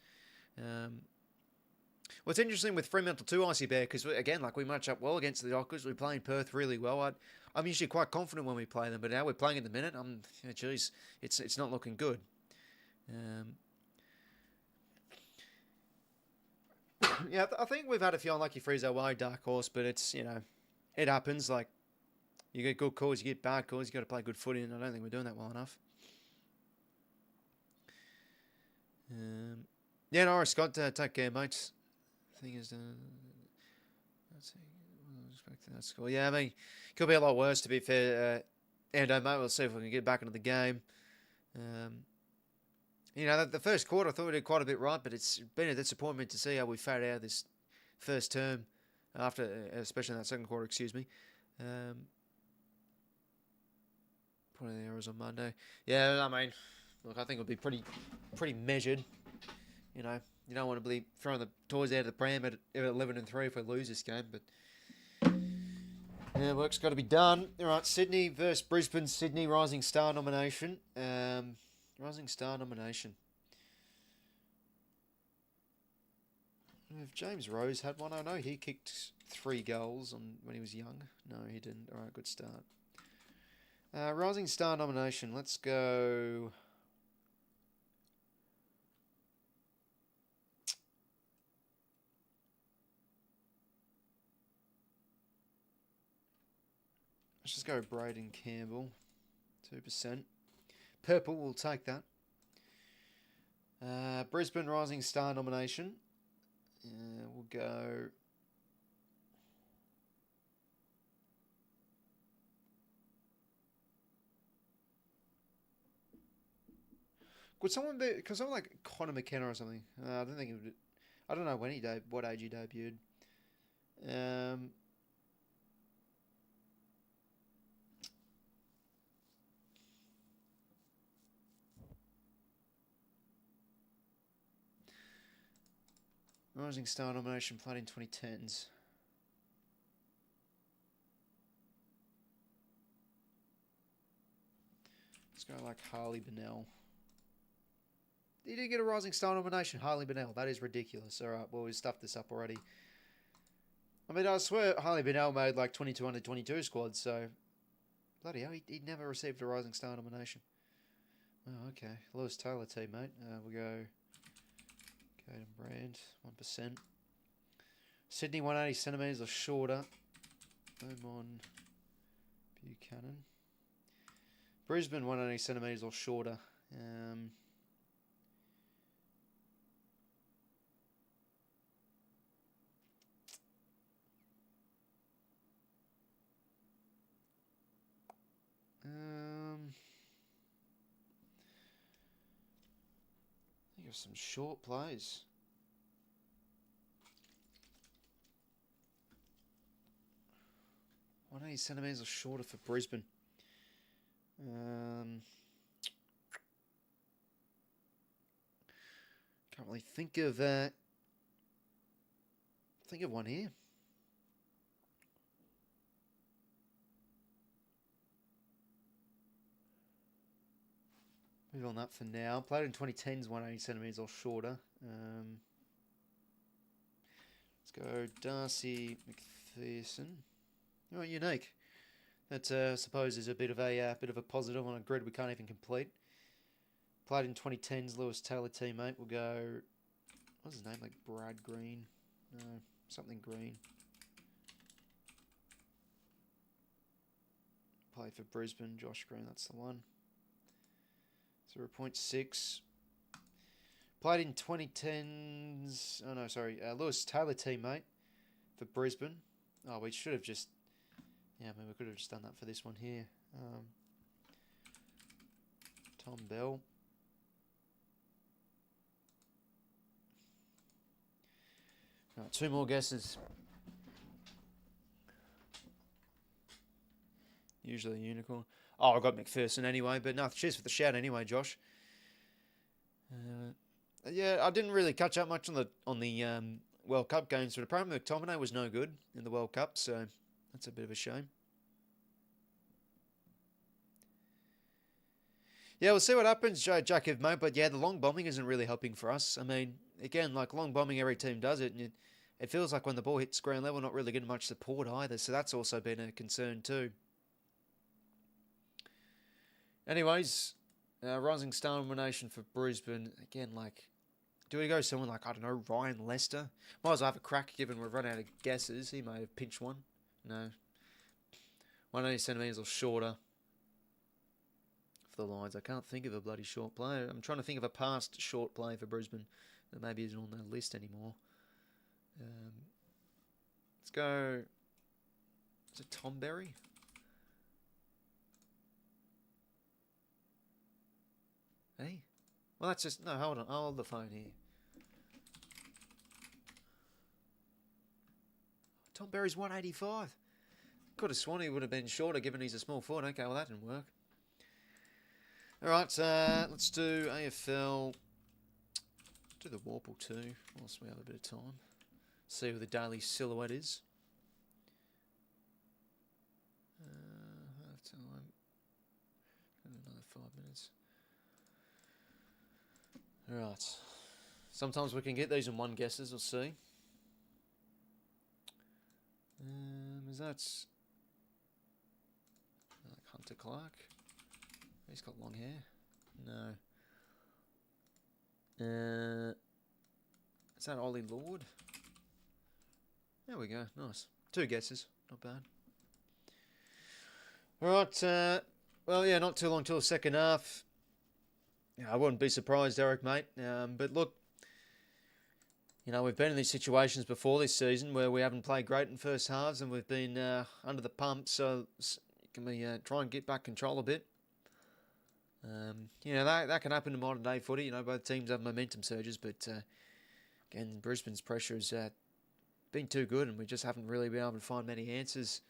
What's interesting with Fremantle too, 𝐼𝐶𝐰𝐵, because again, like, we match up well against the Dockers. We play in Perth really well. I'm usually quite confident when we play them, but now we're playing in the minute. Geez, it's not looking good. Yeah, I think we've had a few unlucky frees our way, Dark Horse, but it's, it happens. Like, you get good calls, you get bad calls, you got to play good footy, and I don't think we're doing that well enough. Yeah, Norris Scott, take care, mates. Thing is, let's see, expecting that score. Yeah, I mean, could be a lot worse, to be fair. Mate, we'll see if we can get back into the game. The first quarter, I thought we did quite a bit right, but it's been a disappointment to see how we fared out this first term, especially in that second quarter, excuse me. Put in the errors on Monday. Yeah, I mean, look, I think it'll be pretty measured. You don't want to be throwing the toys out of the pram at 11-3 if we lose this game, but yeah, work's got to be done. All right, Sydney versus Brisbane. Sydney Rising Star nomination. Rising Star nomination. If James Rose had one, I know he kicked 3 goals when he was young. No, he didn't. All right, good start. Rising Star nomination. Let's go. Let's just go Braden Campbell. 2%. Purple, we'll take that. Brisbane Rising Star nomination. We'll go. Could someone be? Because someone like 𝐓𝐿 McKenna or something. I don't think it would. I don't know when what age he debuted. Rising Star nomination played in 2010s. Let's go like 𝐼𝐗𝐤𝐪. He did get a Rising Star nomination, 𝐼𝐗𝐤𝐪. That is ridiculous. Alright, well, we stuffed this up already. I mean, I swear 𝐼𝐗𝐤𝐪 made like 22 under 22 squads, so bloody hell, he never received a Rising Star nomination. Oh, okay. Lewis Taylor teammate. We'll go Caden Brand, 1%. Sydney 180 centimetres or shorter. Beaumont Buchanan. Brisbane 180 centimetres or shorter. Think of some short plays. One 180 centimetres or shorter for Brisbane. Can't really think of one here. Move on that for now. Played in 2010s, 180 centimetres or shorter. Let's go 𝐷𝐼𝐶 McPherson. Oh, unique. That I suppose is a bit of a positive on a grid we can't even complete. Played in 2010s, Lewis Taylor teammate. We'll go. What's his name? Like Brad Green? No, something Green. Played for Brisbane, Josh Green. That's the one. 0.6. Played in 2010s. Oh no, sorry. Lewis Taylor teammate for Brisbane. Oh, we should have just. Yeah, I mean, we could have just done that for this one here. Tom Bell. Right, 2 more guesses. Usually a unicorn. Oh, I got McPherson anyway, but no, cheers for the shout anyway, Josh. Yeah, I didn't really catch up much on the World Cup games, but apparently McTominay was no good in the World Cup, so that's a bit of a shame. Yeah, we'll see what happens, 𝐴𝐵 mate. But yeah, the long bombing isn't really helping for us. I mean, again, like long bombing, every team does it, and it feels like when the ball hits ground level, not really getting much support either. So that's also been a concern too. Anyways, Rising Star nomination for Brisbane. Again, like, do we go someone like, I don't know, Ryan Lester? Might as well have a crack given we've run out of guesses. He may have pinched one. No. 180 centimetres or shorter for the Lions. I can't think of a bloody short player. I'm trying to think of a past short play for Brisbane that maybe isn't on that list anymore. Let's go... Is it Tom Berry? Hey? Well, that's just... No, hold on. I'll hold the phone here. Tom Berry's 185. Could have sworn he would have been shorter given he's a small forward. Okay, well, that didn't work. Alright, let's do AFL. Do the Warple too, whilst we have a bit of time. See who the daily silhouette is. Half time. Another 5 minutes. Alright. Sometimes we can get these in one guesses, we'll see. Is that Hunter Clark? He's got long hair. No. Is that Ollie Lord? There we go. Nice. 2 guesses. Not bad. Alright. Well, yeah, not too long till the second half. Yeah, I wouldn't be surprised, Eric, mate. But look, you know, we've been in these situations before this season where we haven't played great in first halves and we've been under the pump, so can we try and get back control a bit? You know, that can happen in modern day footy. You know, both teams have momentum surges, but again, Brisbane's pressure has been too good and we just haven't really been able to find many answers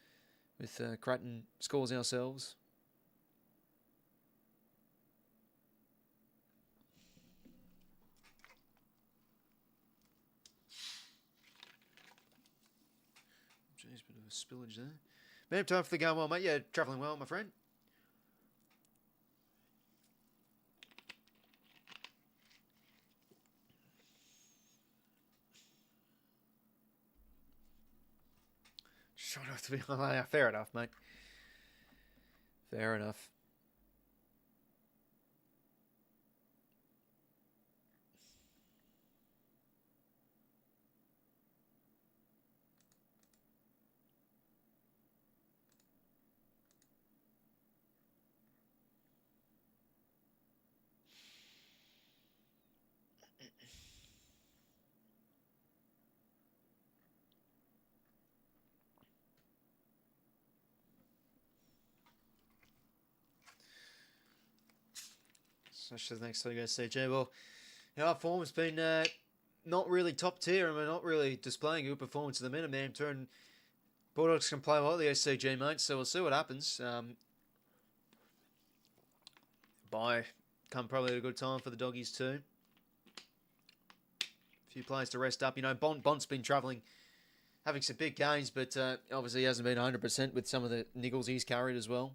with Creighton scores ourselves. Jeez, bit of a spillage there. Man, time for the going well, mate. Yeah, travelling well, my friend. Try not to be... Oh, yeah, fair enough, mate. Fair enough. So the next thing I CJ. Well, you know, our form has been not really top tier, and we're not really displaying a good performance at the minute, man. Turn Bulldogs can play well at the SCG, mate. So we'll see what happens. Bye. Come probably at a good time for the doggies too. A few players to rest up. You know, Bond's been travelling, having some big games, but obviously he hasn't been 100% with some of the niggles he's carried as well.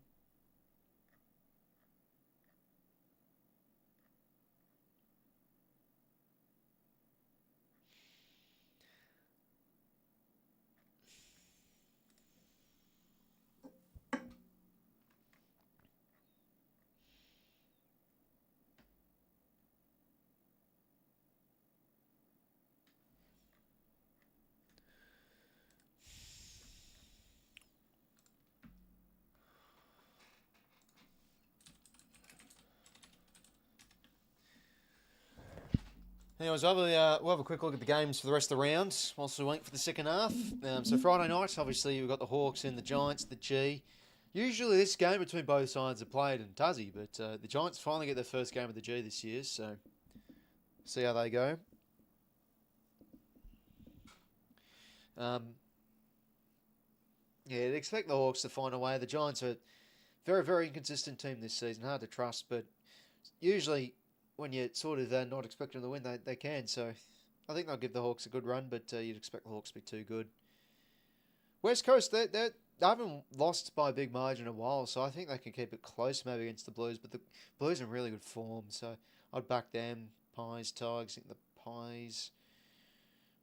Anyways, we'll have a quick look at the games for the rest of the round whilst we wait for the second half. So Friday night, obviously, we've got the Hawks and the Giants, the G. Usually this game between both sides are played in 𝐼𝐶𝐼, but the Giants finally get their first game of the G this year, so see how they go. Yeah, I'd expect the Hawks to find a way. The Giants are a very, very inconsistent team this season, hard to trust, but usually when you're sort of not expecting them to win, they can. So I think they'll give the Hawks a good run, but you'd expect the Hawks to be too good. West Coast, they haven't lost by a big margin in a while, so I think they can keep it close maybe against the Blues, but the Blues are in really good form, so I'd back them. Pies, Tigers, I think the Pies.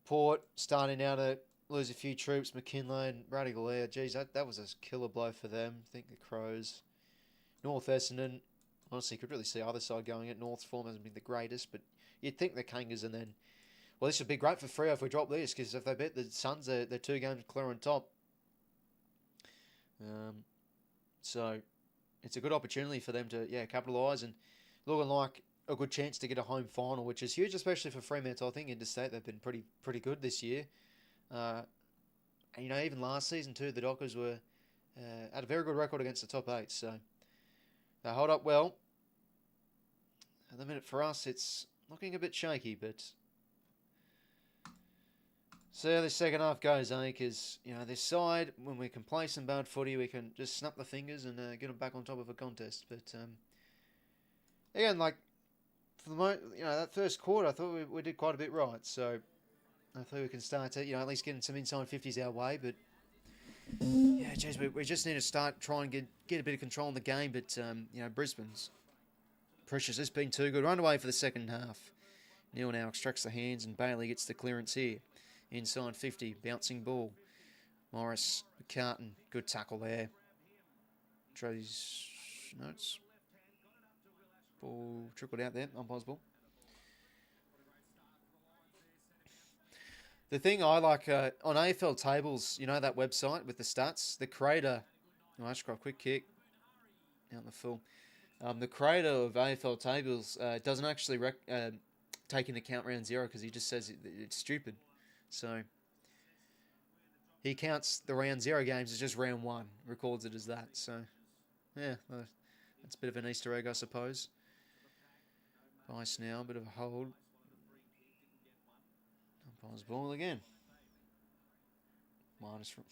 Port starting now to lose a few troops. McKinley and 𝐼𝐴. Geez, that was a killer blow for them. I think the Crows. North Essendon. Honestly, could really see either side going it. North's form hasn't been the greatest, but you'd think the Kangas and then... Well, this would be great for Freo if we drop this, because if they beat the Suns, they're 2 games clear on top. So, it's a good opportunity for them to, capitalise and looking like a good chance to get a home final, which is huge, especially for Fremantle. I think interstate they've been pretty good this year. And, even last season too, the Dockers were had a very good record against the top 8, so they hold up well. At the minute for us, it's looking a bit shaky, but see how this second half goes, because, this side, when we can play some bad footy, we can just snap the fingers and get them back on top of a contest. But, again, for the moment, that first quarter, I thought we did quite a bit right. So, hopefully we can start to, at least getting some inside 50s our way. But, geez, we just need to start trying to get a bit of control in the game. But, Brisbane's pressure's just been too good. Run away for the second half. Neil now extracts the hands and Bailey gets the clearance here. Inside 50, bouncing ball. Morris, McCartan, good tackle there. Tro's notes. Ball trickled out there, umpire's ball. The thing I like on AFL tables, that website with the stats, the creator, Ashcroft, quick kick, out the full. The creator of AFL tables doesn't actually take into account round 0 because he just says it's stupid. So, he counts the round 0 games as just round 1, records it as that. So, that's a bit of an Easter egg, I suppose. Ice now, a bit of a hold. Umpire's ball again. Round -1.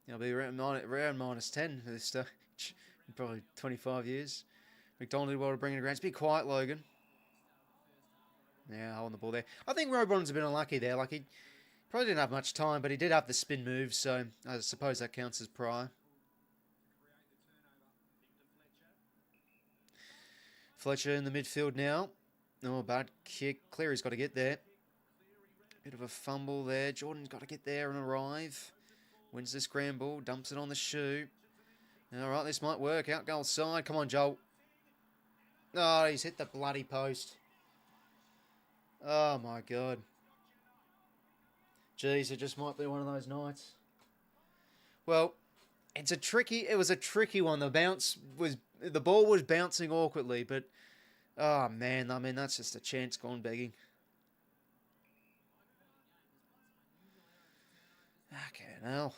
It'll be round -10 at this stage in probably 25 years. McDonald did well to bring it around. It's be quiet, Logan. Yeah, holding the ball there. I think Robon's a bit unlucky there. He probably didn't have much time, but he did have the spin move, so I suppose that counts as prior. Fletcher in the midfield now. Oh, bad kick. Cleary's got to get there. Bit of a fumble there. Jordan's got to get there and arrive. Wins the scramble. Dumps it on the shoe. All right, this might work. Out goal side. Come on, Joel. Oh, he's hit the bloody post. Oh, my God. Jeez, it just might be one of those nights. Well, it was a tricky one. The ball was bouncing awkwardly, but, oh, man, that's just a chance gone begging. Okay, now.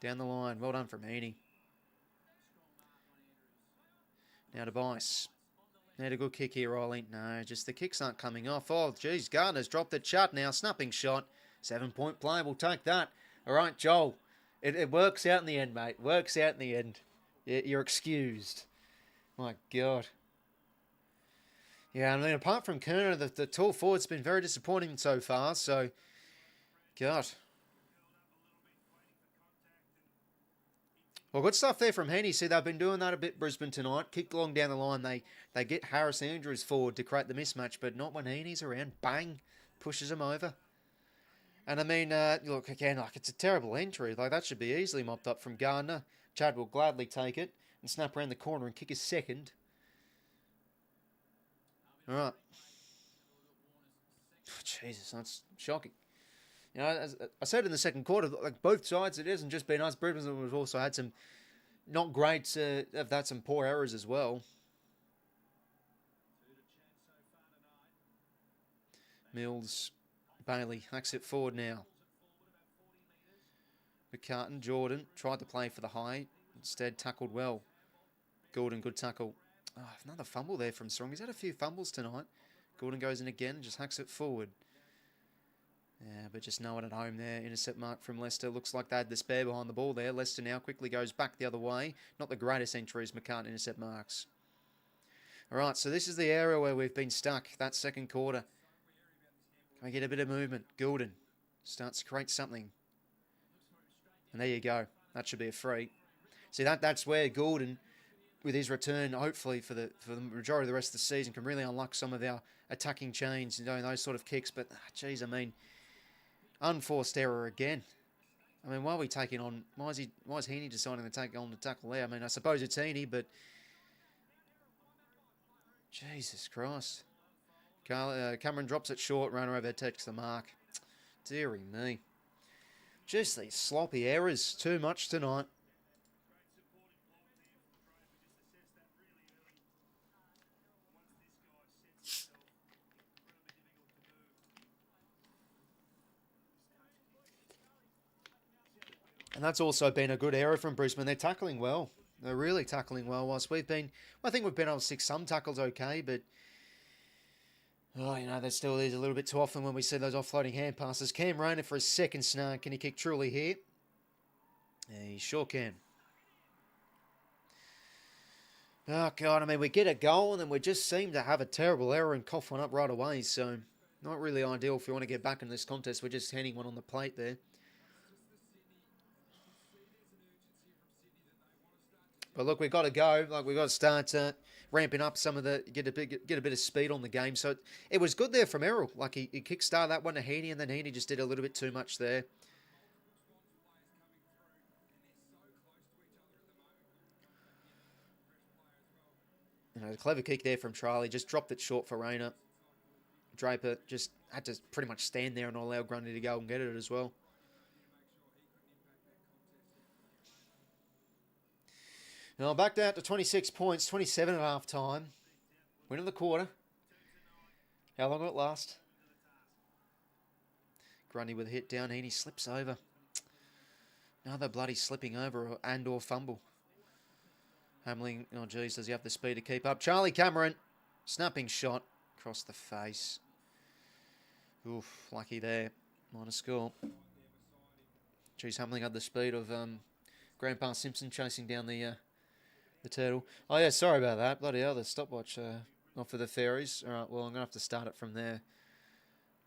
Down the line. Well done from Heaney. Now to Bice. Had a good kick here, Riley. No, just the kicks aren't coming off. Oh, geez, Gardner's dropped the chut now. Snapping shot. 7-point play. We'll take that. All right, Joel. It works out in the end, mate. Works out in the end. You're excused. My God. Yeah, apart from Kerner, the tall forward's been very disappointing so far. So, God. Well, good stuff there from Heaney. See, they've been doing that a bit, Brisbane, tonight. Kicked along down the line. They get Harris Andrews forward to create the mismatch, but not when Heaney's around. Bang! Pushes him over. And look, again, it's a terrible entry. That should be easily mopped up from Gardner. Chad will gladly take it and snap around the corner and kick his second. All right. Oh, Jesus, that's shocking. As I said in the second quarter, both sides, it hasn't just been us. Brisbane has also had some not great, have had some poor errors as well. Mills, Bailey, hacks it forward now. McCartan, Jordan, tried to play for the high, instead tackled well. Gordon, good tackle. Oh, another fumble there from Strong. He's had a few fumbles tonight. Gordon goes in again and just hacks it forward. Yeah, but just no one at home there. Intercept mark from Leicester. Looks like they had the spare behind the ball there. Leicester now quickly goes back the other way. Not the greatest entries, McCartan intercept marks. All right, so this is the area where we've been stuck. That second quarter. Can we get a bit of movement? Gordon starts to create something. And there you go. That should be a free. See, that's where Gordon, with his return, hopefully for the majority of the rest of the season, can really unlock some of our attacking chains and doing those sort of kicks. But, geez, unforced error again. I mean, why are we taking on... Why is Heaney deciding to take on the tackle there? I mean, I suppose it's Heaney, but... Jesus Christ. Cameron drops it short, runner over, takes the mark. Deary me. Just these sloppy errors. Too much tonight. And that's also been a good error from Brisbane. They're tackling well. They're really tackling well. Whilst I think we've been able to stick some tackles okay, but there still is a little bit too often when we see those offloading hand passes. Cam Rayner for his second snag. Can he kick truly here? Yeah, he sure can. Oh, God, I mean, we get a goal and then we just seem to have a terrible error and cough one up right away. So, not really ideal if we want to get back in this contest. We're just handing one on the plate there. But look, we've got to go. Like, we've got to start ramping up some of the... Get a bit of speed on the game. So, it was good there from Errol. Like, he kick-started that one to Heaney, and then Heaney just did a little bit too much there. A clever kick there from Charlie. Just dropped it short for Rayner. Draper just had to pretty much stand there and not allow Grundy to go and get it as well. Now back down to 26 points, 27 at half time. Win of the quarter. How long will it last? Grundy with a hit down. Heaney slips over. Another bloody slipping over and/or fumble. Hamling, oh geez, does he have the speed to keep up? Charlie Cameron, snapping shot across the face. Oof, lucky there. Minor score. Geez, Hamling had the speed of Grandpa Simpson chasing down the turtle. Oh yeah, sorry about that. Bloody hell, the stopwatch not for the fairies. All right, well, I'm going to have to start it from there.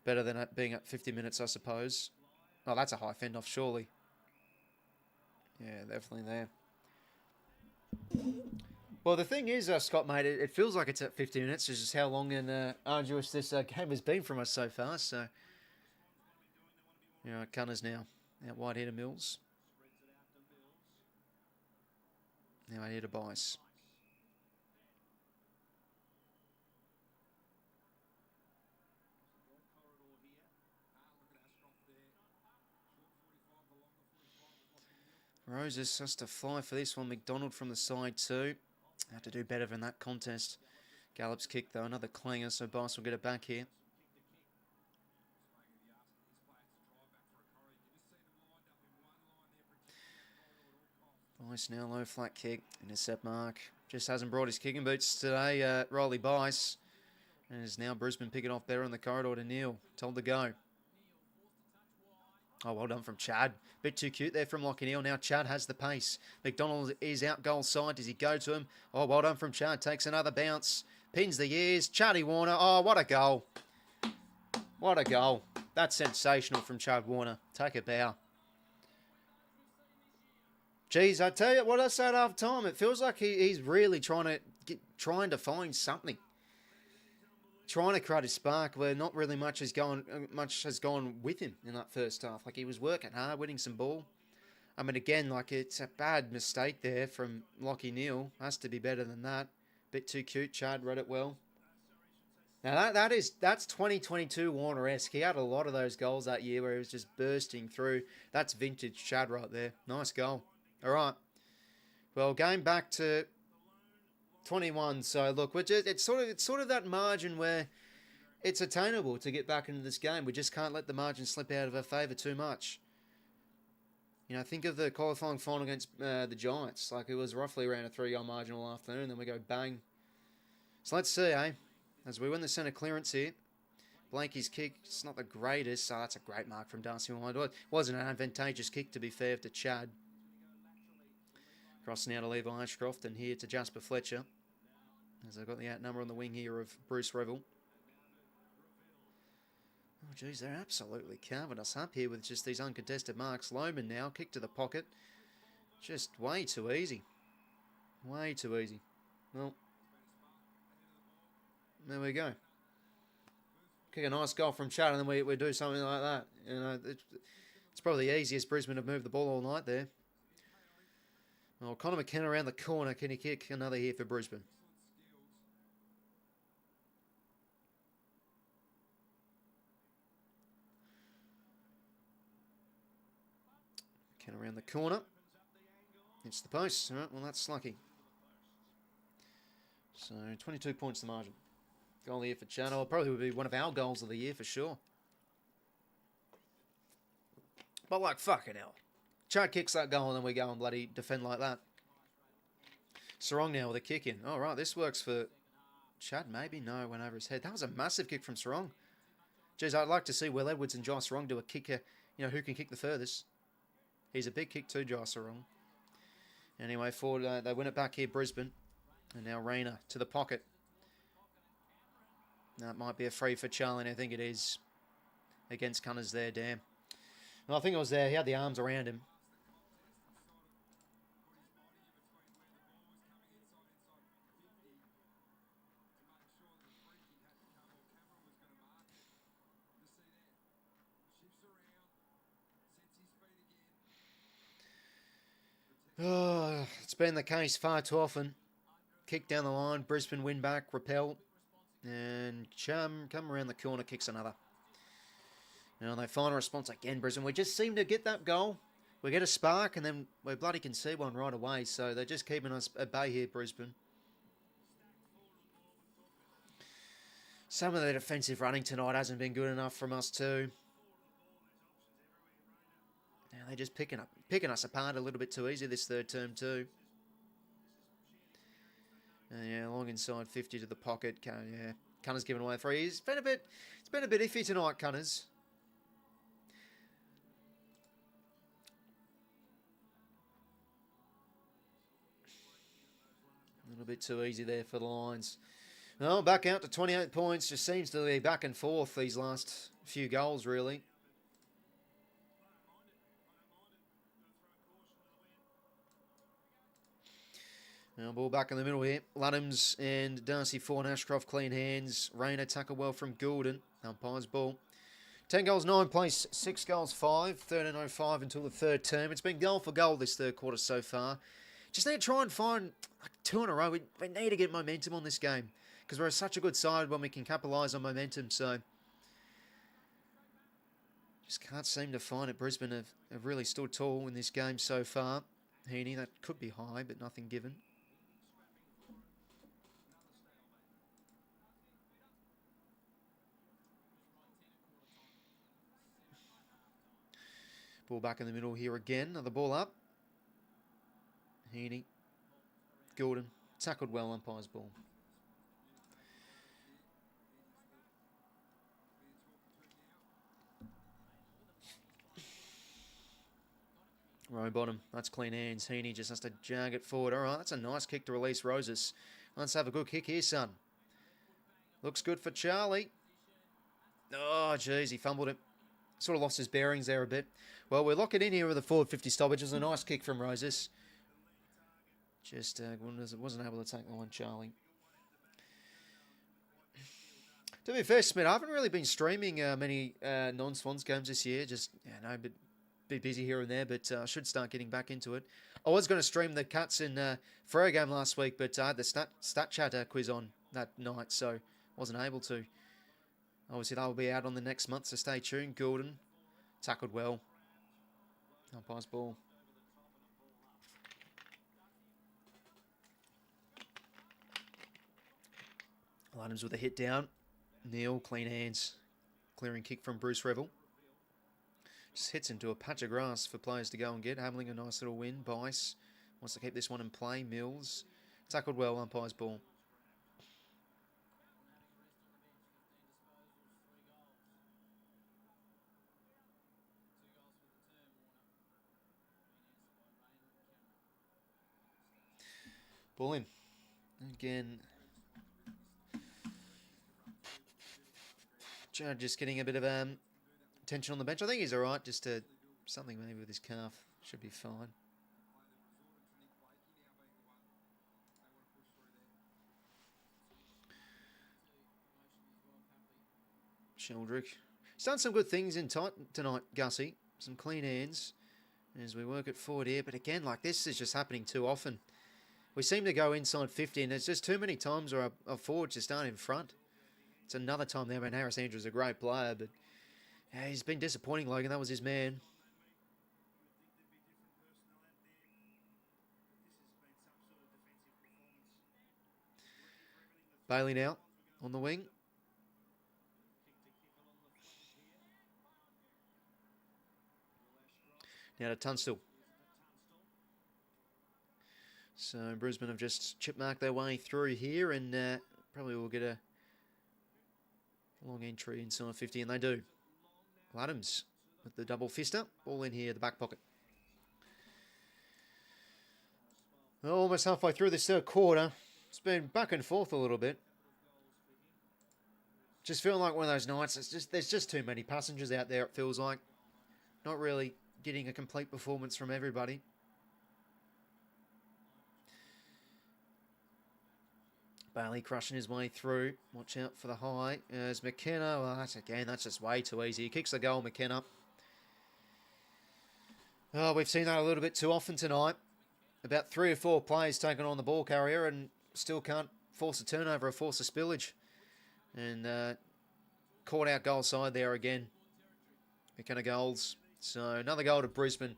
Better than it being at 50 minutes, I suppose. Oh, that's a high fend off, surely. Yeah, definitely there. Well, the thing is, Scott, mate, it feels like it's at 50 minutes. It's just how long and arduous this game has been from us so far. So, Cunners now out wide here to Mills. Now here to Bice. Roses has to fly for this one. McDonald from the side too. Have to do better than that contest. Gallop's kick though, another clanger, so Bice will get it back here. Bice now low flat kick, intercept mark. Just hasn't brought his kicking boots today, Riley Bice. And is now Brisbane picking off better in the corridor to Neil. Told to go. Oh, well done from Chad. Bit too cute there from 𝐓𝐿𝐿. Now Chad has the pace. McDonald is out goal side. Does he go to him? Oh, well done from Chad. Takes another bounce. Pins the ears. Chaddy Warner. Oh, what a goal. What a goal. That's sensational from Chad Warner. Take a bow. Geez, I tell you what I said half time. It feels like he's really trying to find something. Trying to create a spark where not really much has gone with him in that first half. Like, he was working hard, winning some ball. I mean, again, like, it's a bad mistake there from 𝐓𝐿𝐿. Has to be better than that. Bit too cute. Chad read it well. Now that's 2022 Warner-esque. He had a lot of those goals that year where he was just bursting through. That's vintage Chad right there. Nice goal. All right. Well, going back to 21. So look, it's sort of that margin where it's attainable to get back into this game. We just can't let the margin slip out of our favour too much. Think of the qualifying final against the Giants. Like, it was roughly around a 3-goal margin all afternoon, and then we go bang. So let's see, as we win the centre clearance here. Blakey's kick, it's not the greatest, so that's a great mark from Darcy Wine. It wasn't an advantageous kick, to be fair, to Chad. Cross now to Levi Ashcroft, and here to Jasper Fletcher. As I've got the outnumber on the wing here of Bruce Revel. Oh, geez, they're absolutely carving us up here with just these uncontested marks. Lohman now, kick to the pocket. Just way too easy. Way too easy. Well, there we go. Kick a nice goal from Chad, and then we do something like that. It's probably the easiest Brisbane have moved the ball all night there. Well, 𝐴𝐿 𝐿𝐼 around the corner. Can he kick another here for Brisbane? Around the corner. It's the post. All right, well, that's lucky. So, 22 points the margin. Goal here for 𝐴𝐿. Probably would be one of our goals of the year for sure. But like, fucking hell. 𝐴𝐿 kicks that goal and then we go and bloody defend like that. Sarong now with a kick in. All right, this works for 𝐴𝐿, maybe. No, went over his head. That was a massive kick from Sarong. Jeez, I'd like to see Will Edwards and Jai Sarong do a kicker. You know, who can kick the furthest. He's a big kick too, Jai Sarong. Anyway, forward, they win it back here, Brisbane. And now Rayner to the pocket. That might be a free for 𝐴𝐿, and I think it is. Against Cunners there, damn. Well, I think it was there. He had the arms around him. Oh, it's been the case far too often. Kick down the line, Brisbane win back, repel, and 𝐴𝐿 come around the corner, kicks another. Now they find a response again, Brisbane. We just seem to get that goal. We get a spark, and then we bloody can see one right away. So they're just keeping us at bay here, Brisbane. Some of the defensive running tonight hasn't been good enough from us too. Now they're just picking us apart a little bit too easy this third term too. Yeah, long inside 50 to the pocket. Yeah, Cunners giving away a free. It's been a bit iffy tonight, Cunners. A little bit too easy there for the Lions. Well, back out to 28 points. Just seems to be back and forth these last few goals, really. Now, ball back in the middle here. Ludhams and Darcy Ford, Ashcroft clean hands. Rayner tackle well from Goulden. Umpire's ball. 10 goals, 9 place, 6 goals, 5. 13:05 until the third term. It's been goal for goal this third quarter so far. Just need to try and find like 2 in a row. We need to get momentum on this game because we're such a good side when we can capitalise on momentum. So just can't seem to find it. Brisbane have really stood tall in this game so far. 𝐴𝐿𝐼, that could be high, but nothing given. Ball back in the middle here again. Another ball up. 𝐴𝐿𝐼. Goulden. Tackled well, umpire's ball. Row bottom. That's clean hands. 𝐴𝐿𝐼 just has to jag it forward. All right, that's a nice kick to release Roses. Let's have a good kick here, son. Looks good for 𝐴𝐿𝐼. Oh, jeez, he fumbled it. Sort of lost his bearings there a bit. Well, we'll lock it in here with a forward 50 stoppage. It was a nice kick from Roses. Just wasn't able to take the one, 𝐴𝐿𝐼. To be fair, Smith, I haven't really been streaming many non-Swans games this year. Just, a bit busy here and there, but I should start getting back into it. I was going to stream the Cats in Freo game last week, but I had the stat chat quiz on that night, so wasn't able to. Obviously, that will be out on the next month, so stay tuned. Goulden, tackled well. Umpire's ball. Ludhams with a hit down. Neil, clean hands. Clearing kick from Bruce Revel. Just hits into a patch of grass for players to go and get. Hamling a nice little win. Bice wants to keep this one in play. Mills. Tackled well, umpire's ball. Ball in. Again. Chad just getting a bit of tension on the bench. I think he's all right. Just something maybe with his calf. Should be fine. Sheldrick. He's done some good things in tonight, 𝐵𝐿𝐼. some clean hands as we work it forward here. But again, like, this is just happening too often. We seem to go inside 50, and there's just too many times where our forwards just aren't in front. It's another time there when Harris Andrews is a great player, but yeah, he's been disappointing, Logan. That was his man. Bailey now on the wing. Now to Tunstall. So Brisbane have just chip-marked their way through here, and probably will get a long entry inside 50, and they do. Adams with the double fister. Ball in here, the back pocket. Well, almost halfway through this third quarter. It's been back and forth a little bit. Just feeling like one of those nights. There's just too many passengers out there, it feels like. Not really getting a complete performance from everybody. Bailey crushing his way through. Watch out for the high. As McKenna, well, that's just way too easy. He kicks the goal, McKenna. Oh, we've seen that a little bit too often tonight. About 3 or 4 players taking on the ball carrier and still can't force a turnover or force a spillage. And caught out goal side there again. McKenna goals. So another goal to Brisbane.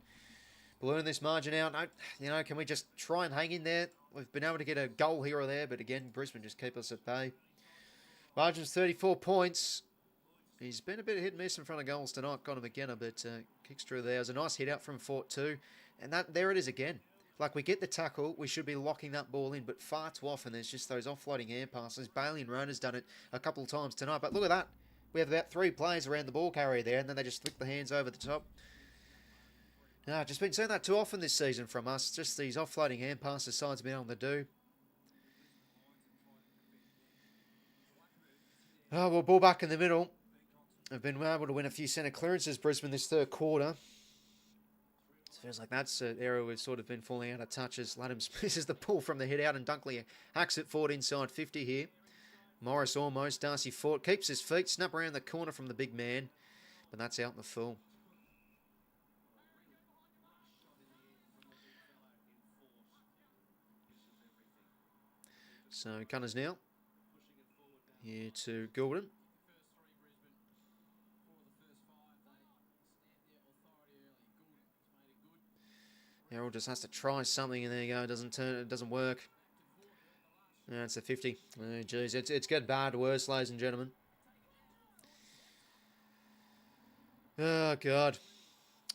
Balloon this margin out. You know, can we just try and hang in there? We've been able to get a goal here or there, but again, Brisbane just keep us at bay. Margin's 34 points. He's been a bit hit and miss in front of goals tonight, Connor McKenna, but kicks through there. It was a nice hit out from Fort too. And there it is again. Like, we get the tackle, we should be locking that ball in, but far too often there's just those offloading hand passes. Bailey and Rona's done it a couple of times tonight, but look at that. We have about 3 players around the ball carrier there, and then they just flick the hands over the top. No, just been seeing that too often this season from us. Just these offloading hand passes sides been able to do. Oh, well, ball back in the middle. I've been able to win a few centre clearances, Brisbane, this third quarter. It feels like that's an area we've sort of been falling out of touch as Adams misses the pull from the hit out, and Dunkley hacks it forward inside 50 here. Morris almost. Darcy Fort keeps his feet. Snap around the corner from the big man, but that's out in the full. So Cunners now here to Gulden. Harold just has to try something, and there you go. It doesn't turn. It doesn't work. No, it's a 50. Oh, geez, it's getting bad worse, ladies and gentlemen. Oh God.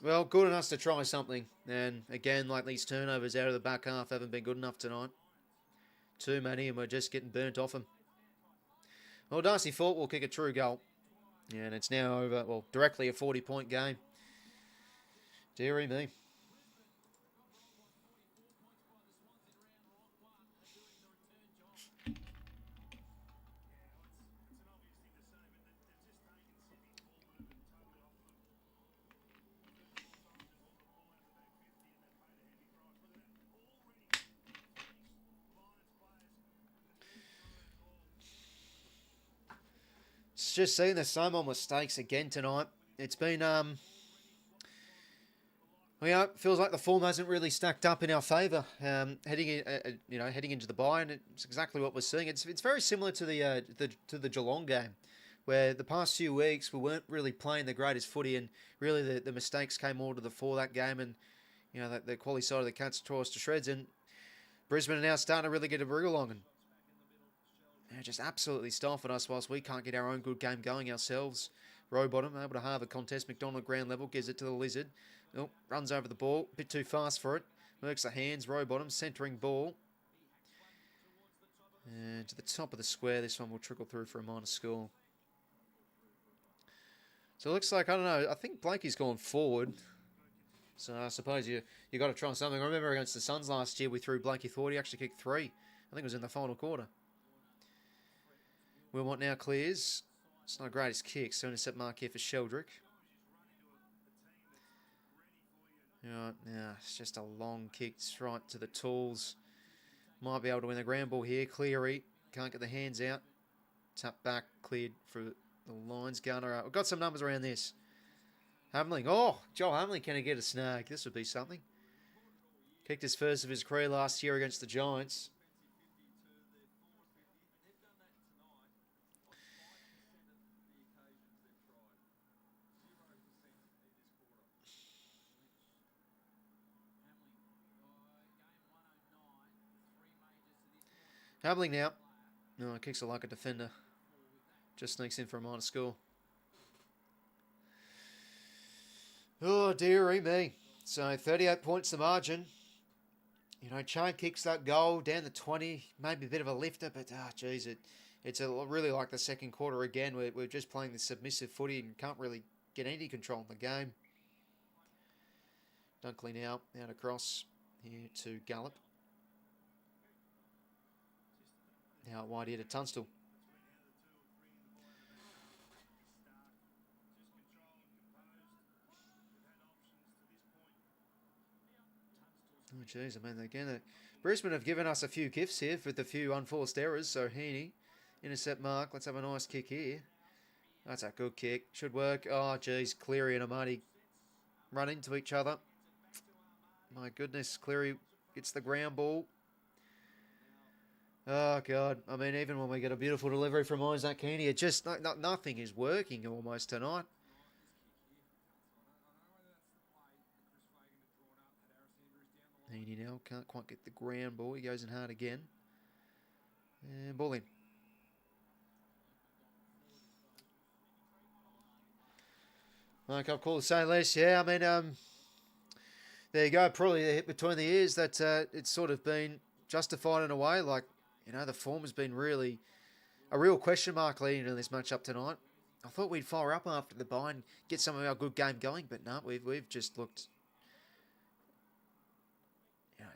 Well, Gulden has to try something, and again, like, these turnovers out of the back half haven't been good enough tonight. Too many, and we're just getting burnt off them. Well, Darcy Fort will kick a true goal. Yeah, and it's now over, well, directly a 40-point game. Dearie me. Just seeing the same old mistakes again tonight. It's been, well, yeah, it feels like the form hasn't really stacked up in our favour. Heading into the bye, and it's exactly what we're seeing. It's very similar to the Geelong game, where the past few weeks we weren't really playing the greatest footy, and really the mistakes came more to the fore that game, and you know the quality side of the Cats tore us to shreds, and Brisbane are now starting to really get a wriggle on, and just absolutely stifled us whilst we can't get our own good game going ourselves. Rowbottom able to halve a contest. McDonald ground level, gives it to the Lizard. Oh, runs over the ball, a bit too fast for it. Works the hands, Rowbottom, centering ball. And to the top of the square, this one will trickle through for a minor score. So it looks like, I don't know, I think Blakey's gone forward. So I suppose you got to try something. I remember against the Suns last year, we threw Blakey forward. He actually kicked 3. I think it was in the final quarter. Wilmot now clears. It's not the greatest kick, so intercept mark here for Sheldrick. Yeah, it's just a long kick straight to the tools. Might be able to win the ground ball here. Cleary can't get the hands out. Tap back, cleared for the lines. Gunner. We've got some numbers around this. Hamling. Oh, Joel Hamling, can he get a snag? This would be something. Kicked his first of his career last year against the Giants. Hamling now. No, kicks it like a defender. Just sneaks in for a minor score. Oh, dearie me. So 38 points the margin. You know, Chain kicks that goal down the 20. Maybe a bit of a lifter, but, geez, it's really like the second quarter again. We're just playing the submissive footy and can't really get any control in the game. Dunkley now out across here to Gallup. Now wide here to Tunstall. Oh, jeez, I mean, again, Brisbane have given us a few gifts here with a few unforced errors. So 𝐼𝐴𝐛𝐾, intercept mark. Let's have a nice kick here. That's a good kick. Should work. Oh, jeez, Cleary and Amati run into each other. My goodness, Cleary gets the ground ball. Oh, God. I mean, even when we get a beautiful delivery from 𝐼𝐴𝐛𝐾, it just, nothing is working almost tonight. 𝐼𝐴𝐛𝐾 now can't quite get the ground ball. He goes in hard again. And ball in. Like I've called 𝐸𝐴𝐻𝐿𝐴𝐻. Yeah, I mean, there you go. Probably the hit between the ears that it's sort of been justified in a way. Like, you know, the form has been really a real question mark leading into this match up tonight. I thought we'd fire up after the bye and get some of our good game going, but no, we've just looked, you know,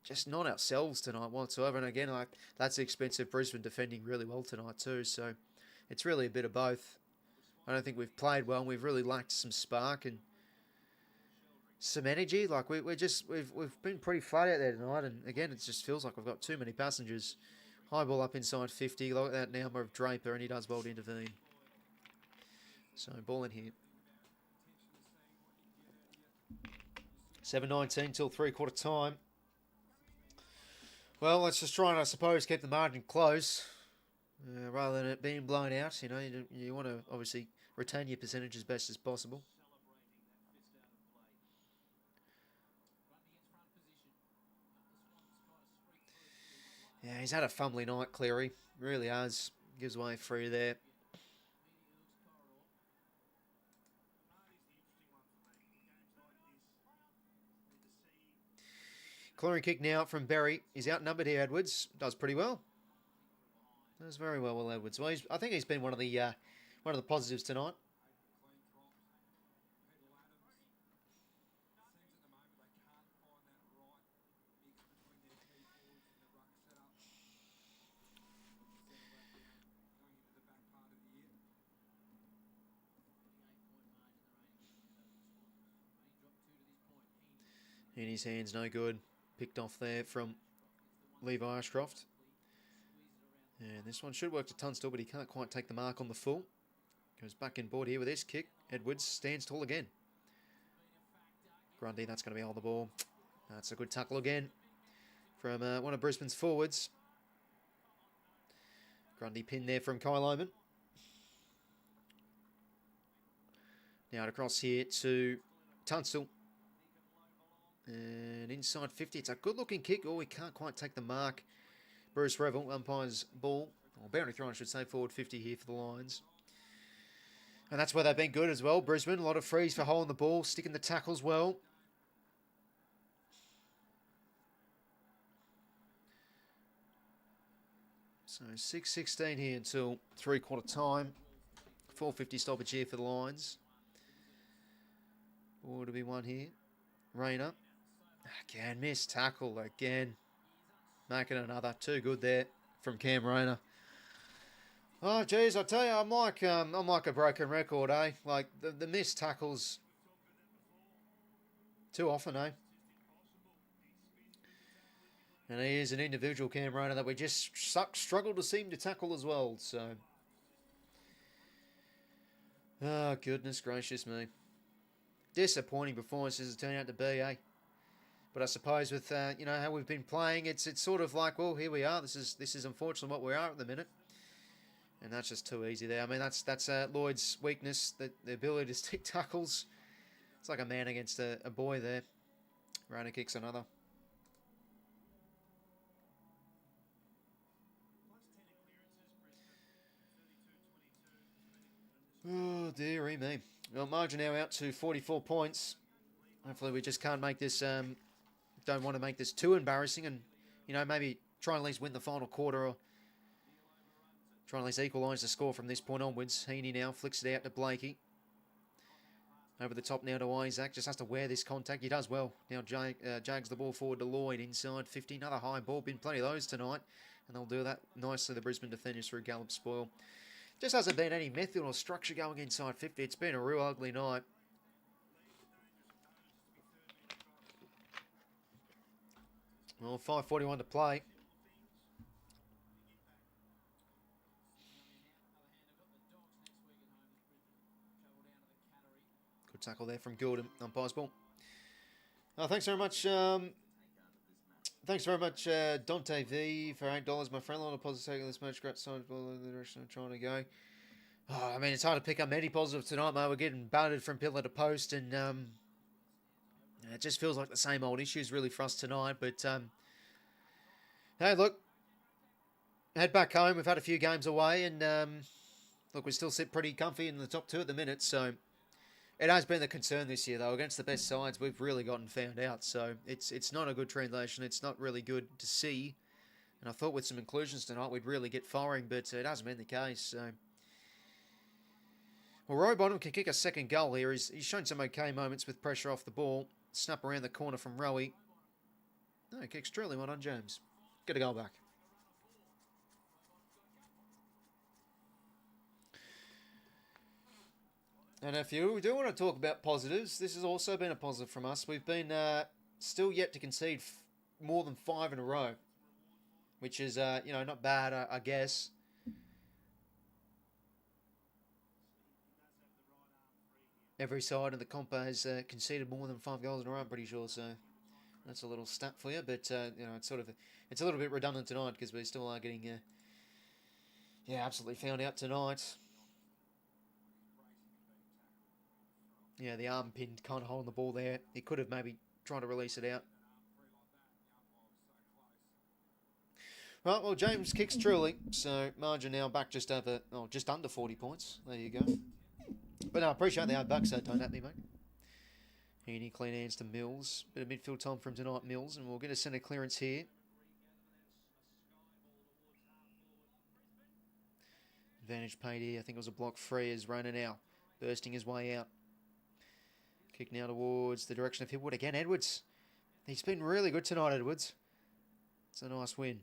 just not ourselves tonight whatsoever. And again, like, that's the expense of Brisbane defending really well tonight too. So it's really a bit of both. I don't think we've played well, and we've really lacked some spark and some energy. Like we've been pretty flat out there tonight, and again, it just feels like we've got too many passengers. High ball up inside 50. Look at that now of Draper, and he does well to intervene. So ball in here. 7:19 till 3/4 time. Well, let's just try and, I suppose, keep the margin close. Rather than it being blown out, you know, you want to obviously retain your percentage as best as possible. Yeah, he's had a fumbly night, Cleary. Really has. Gives away free there. Cleary kick now from Berry. He's outnumbered here, Edwards. Does pretty well. Does very well, Edwards. Well, I think he's been one of the positives tonight. In his hands, no good. Picked off there from Levi Ashcroft. And this one should work to Tunstall, but he can't quite take the mark on the full. Goes back in board here with this kick. Edwards stands tall again. Grundy, that's going to be on the ball. That's a good tackle again from one of Brisbane's forwards. Grundy pinned there from Kyle Lohmann. Now across here to Tunstall. And inside 50, it's a good-looking kick. Oh, he can't quite take the mark. Bruce Revel, umpire's ball. Or boundary throw, I should say, forward 50 here for the Lions. And that's where they've been good as well. Brisbane, a lot of frees for holding the ball, sticking the tackles well. So 6:16 here until 3/4 time. 4:50 stoppage here for the Lions. Or to be one here. Rayner. Again, missed tackle again. Making another. Too good there from Cam Rayner. Oh, geez, I tell you, I'm like a broken record, eh? Like, the missed tackles too often, eh? And he is an individual, Cam Rayner, that we just struggle to seem to tackle as well, so. Oh, goodness gracious me. disappointing performances has turned out to be, eh? But I suppose with you know, how we've been playing, it's sort of like, well, here we are. This is unfortunately what we are at the minute, and that's just too easy there. I mean, that's Lloyd's weakness, the ability to stick tackles. It's like a man against a boy there. Rona kicks another. Oh, dearie me. Well, margin now out to 44 points. Hopefully we just can't make this, don't want to make this too embarrassing and, you know, maybe try and at least win the final quarter or try and at least equalise the score from this point onwards. Heaney now flicks it out to Blakey. Over the top now to 𝐼𝐴𝐴𝐸. Just has to wear this contact. He does well. Now jags the ball forward to Lloyd inside 50. Another high ball. Been plenty of those tonight. And they'll do that nicely, the Brisbane defenders, through 𝐓𝐡𝐞 𝐎𝐥𝐝 Just hasn't been any method or structure going inside 50. It's been a real ugly night. Well, 5:41 to play. Good tackle there from Gordon. Umpire's ball. Thanks very much. Thanks very much, Dante V, for $8. My friend, a lot of positive taking this match. Great sign for the direction I'm trying to go. Oh, I mean, it's hard to pick up many positives tonight, mate. We're getting battered from pillar to post, and it just feels like the same old issues really for us tonight. But hey, look, head back home. We've had a few games away, and look, we still sit pretty comfy in the top 2 at the minute. So it has been the concern this year, though. Against the best sides, we've really gotten found out. So it's not a good translation. It's not really good to see. And I thought with some inclusions tonight, we'd really get firing, but it hasn't been the case. So. Well, 𝐼𝐴𝐴𝐸 can kick a second goal here. He's shown some okay moments with pressure off the ball. Snap around the corner from 𝐼𝐴𝐴𝐸. No, he kicks truly. Well done, James. Get a goal back. And if you do want to talk about positives, this has also been a positive from us. We've been still yet to concede more than 5 in a row, which is, you know, not bad, I guess. Every side in the compo has conceded more than 5 goals in a row, I'm pretty sure. So that's a little stat for you. But you know, it's a little bit redundant tonight because we still are getting absolutely found out tonight. Yeah, the arm pin kind of holding the ball there. He could have maybe tried to release it out. Right, well, James kicks truly. So margin now back just under 40 points. There you go. But no, I appreciate the $8, so don't at me, mate. Heaney, clean hands to Mills. Bit of midfield time from tonight, Mills, and we'll get a centre clearance here. Advantage paid here. I think it was a block free as Rona now bursting his way out. Kick now towards the direction of Hipwood. Again, Edwards. He's been really good tonight, Edwards. It's a nice win.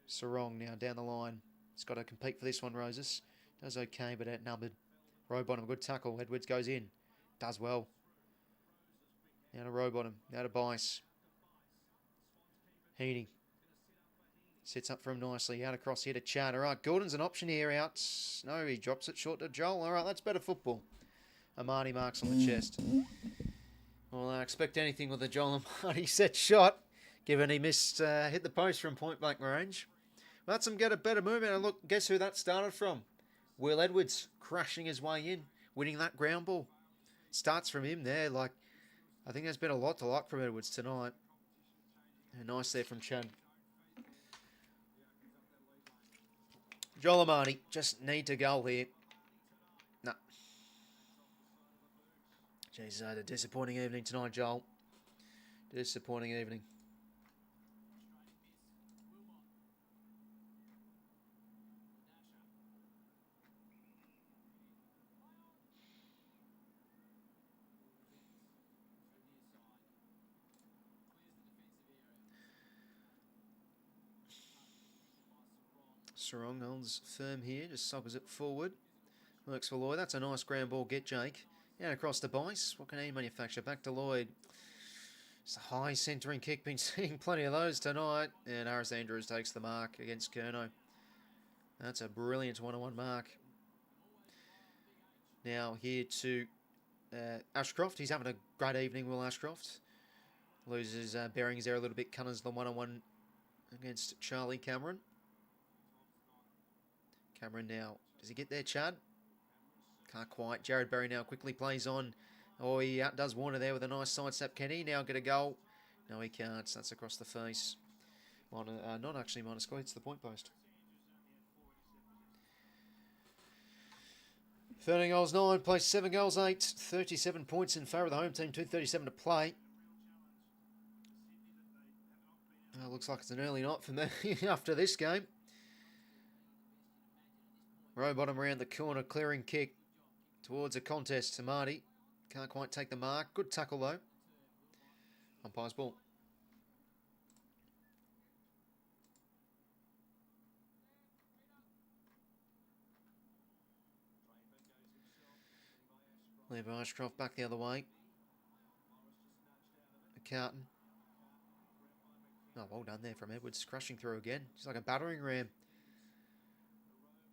Sarong now down the line. He's got to compete for this one, Roses. Does okay, but outnumbered. Rowbottom, good tackle. Edwards goes in. Does well. Now to Rowbottom. Now to 𝐼𝐴𝐴𝐸. Heaney. Sets up for him nicely. Out across here to Chad. All right, Gordon's an option here out. No, he drops it short to Joel. All right, that's better football. Amani marks on the chest. Well, I expect anything with a Joel Amani set shot, given he missed, hit the post from point blank range. Well, that's him get a better movement. And look, guess who that started from? Will Edwards crashing his way in, winning that ground ball. Starts from him there. Like, I think there's been a lot to like from Edwards tonight. And nice there from Chad. Joel Amani just need to goal here. No. Jeez, a disappointing evening tonight, Joel. Disappointing evening. Sarong holds firm here, just sockers it forward. Works for Lloyd. That's a nice ground ball get, Jake. Down across to 𝐼𝐴𝐴𝐸. What can he manufacture? Back to Lloyd. It's a high centering kick. Been seeing plenty of those tonight. And Harris Andrews takes the mark against 𝐵𝐚𝐿. That's a brilliant one-on-one mark. Now here to Ashcroft. He's having a great evening, Will Ashcroft. Loses bearings there a little bit. Cunners the one-on-one against Charlie Cameron. Cameron now. Does he get there, Chad? Can't quite. Jared Berry now quickly plays on. Oh, he outdoes Warner there with a nice sidestep. Can he now get a goal? No, he can't. That's across the face. Not actually minus score. It's the point post. 13 goals 9, plays 7 goals 8, 37 points in favour of the home team, 2:37 to play. Looks like it's an early night for me after this game. Row bottom around the corner, clearing kick towards a contest to Marty. Can't quite take the mark. Good tackle though. Umpire's ball. Levi Ashcroft back the other way. McCartan. Oh, well done there from Edwards. Crashing through again. Just like a battering ram.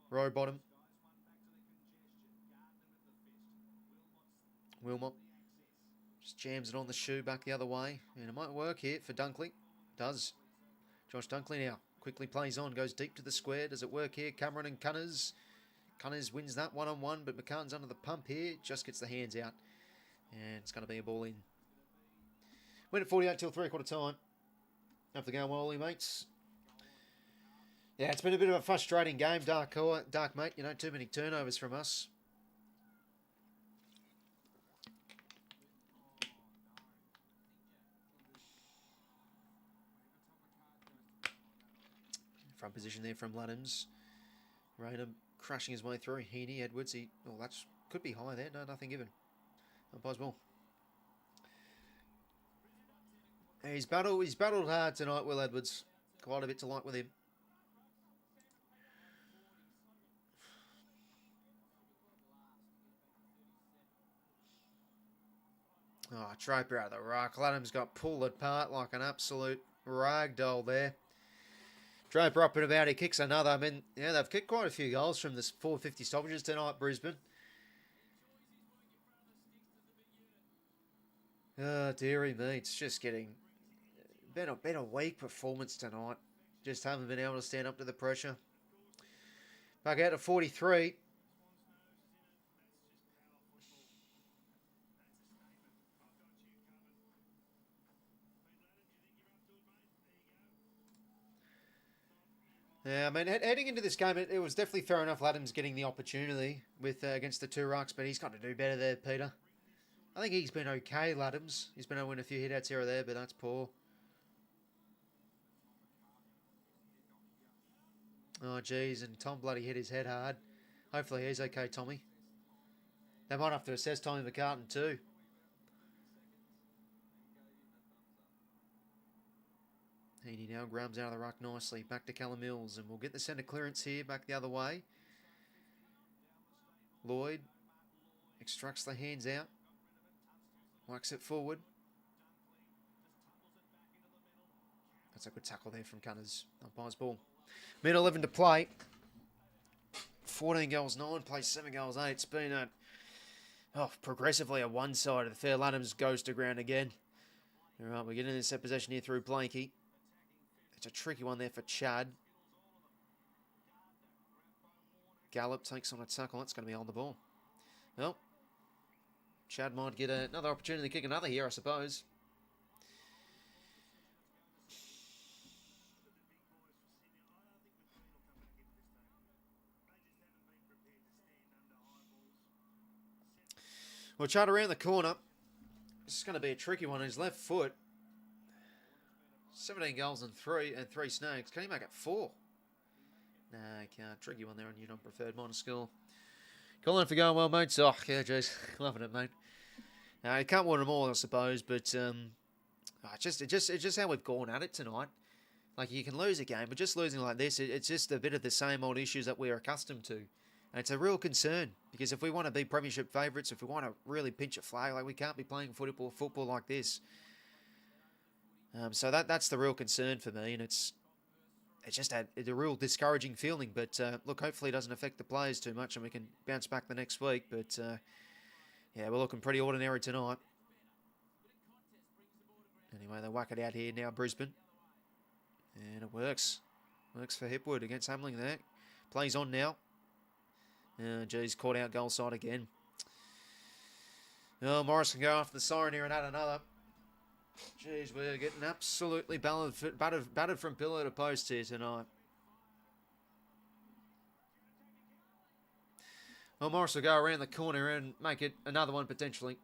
Row bottom. 𝐓𝐴𝐿𝐴. Just jams it on the shoe back the other way. And it might work here for Dunkley. Does. Josh Dunkley now quickly plays on. Goes deep to the square. Does it work here? Cameron and Cunners. Cunners wins that one-on-one, but McCartan's under the pump here. Just gets the hands out. And it's going to be a ball in. Win at 48 till 3/4 time. After going well, mates. Yeah, it's been a bit of a frustrating game, Dark mate. You know, too many turnovers from us. Front position there from Laddams. Rayner crashing his way through. Heaney, Edwards. Oh, that could be high there. No, nothing given. Umpire's ball. He's battled hard tonight, Will Edwards. Quite a bit to like with him. Oh, Draper out of the ruck. Laddams got pulled apart like an absolute ragdoll there. Draper up and about, he kicks another. I mean, yeah, they've kicked quite a few goals from this 450 stoppages tonight, Brisbane. Oh, dearie me, it's just getting... Been a weak performance tonight. Just haven't been able to stand up to the pressure. Back out to 43. Yeah, I mean, heading into this game, it was definitely fair enough Laddams getting the opportunity with against the two rucks, but he's got to do better there, Peter. I think he's been okay, Laddams. He's been able to win a few hit-outs here or there, but that's poor. Oh, geez, and Tom bloody hit his head hard. Hopefully he's okay, Tommy. They might have to assess Tommy McCartan too. Heaney now grabs out of the ruck nicely. Back to Callum Mills, and we'll get the centre clearance here, back the other way. Lloyd extracts the hands out. Whacks it forward. That's a good tackle there from Cunners. Umpire's ball. Minute 11 to play. 14 goals 9, plays 7 goals 8. It's been progressively a one-sided affair. Laddams goes to ground again. All right, we're getting this set possession here through 𝐓𝐴𝐿𝐴. It's a tricky one there for Chad. Gallup takes on a tackle. That's going to be on the ball. Well, Chad might get another opportunity to kick another here, I suppose. Well, Chad around the corner. This is going to be a tricky one. His left foot. 17 goals and three snags. Can he make it 4? Nah, he can't. Tricky one there on your non-preferred minor score. Colin for going well, mates. Oh, yeah, jeez. Loving it, mate. You can't win them all, I suppose, but it's just how we've gone at it tonight. Like, you can lose a game, but just losing like this, it's just a bit of the same old issues that we're accustomed to. And it's a real concern, because if we want to be premiership favourites, if we want to really pinch a flag, like, we can't be playing football like this. So that's the real concern for me, and it's just a real discouraging feeling. But look, hopefully it doesn't affect the players too much, and we can bounce back the next week. But Yeah, we're looking pretty ordinary tonight. Anyway, they whack it out here now, Brisbane. And it works. Works for 𝐓𝐡𝐿 against Hamling there. Plays on now. Geez, caught out goal side again. Oh, Morris can go after the siren here and add another. Jeez, we're getting absolutely battered from pillar to post here tonight. Well, Morris will go around the corner and make it another one potentially.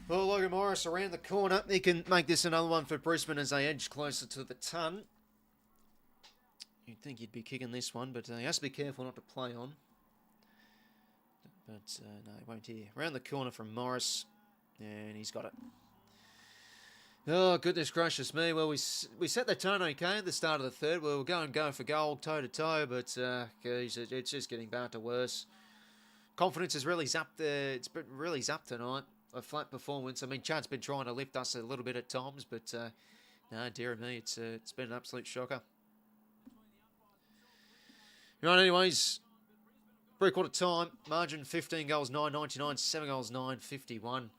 Well, Logan Morris around the corner. He can make this another one for Brisbane as they edge closer to the ton. You'd think he'd be kicking this one, but he has to be careful not to play on. But no, he won't here. Around the corner from Morris, and he's got it. Oh, goodness gracious me. Well, we set the tone okay at the start of the third. We were going for goal, toe-to-toe, but geez, it's just getting bad to worse. Confidence is really zapped. It's been really zapped tonight. A flat performance. I mean, Chad's been trying to lift us a little bit at times, but no, dear me, it's been an absolute shocker. Right, anyways, three-quarter time, margin 15 goals, 9.99, 7 goals, 9.51.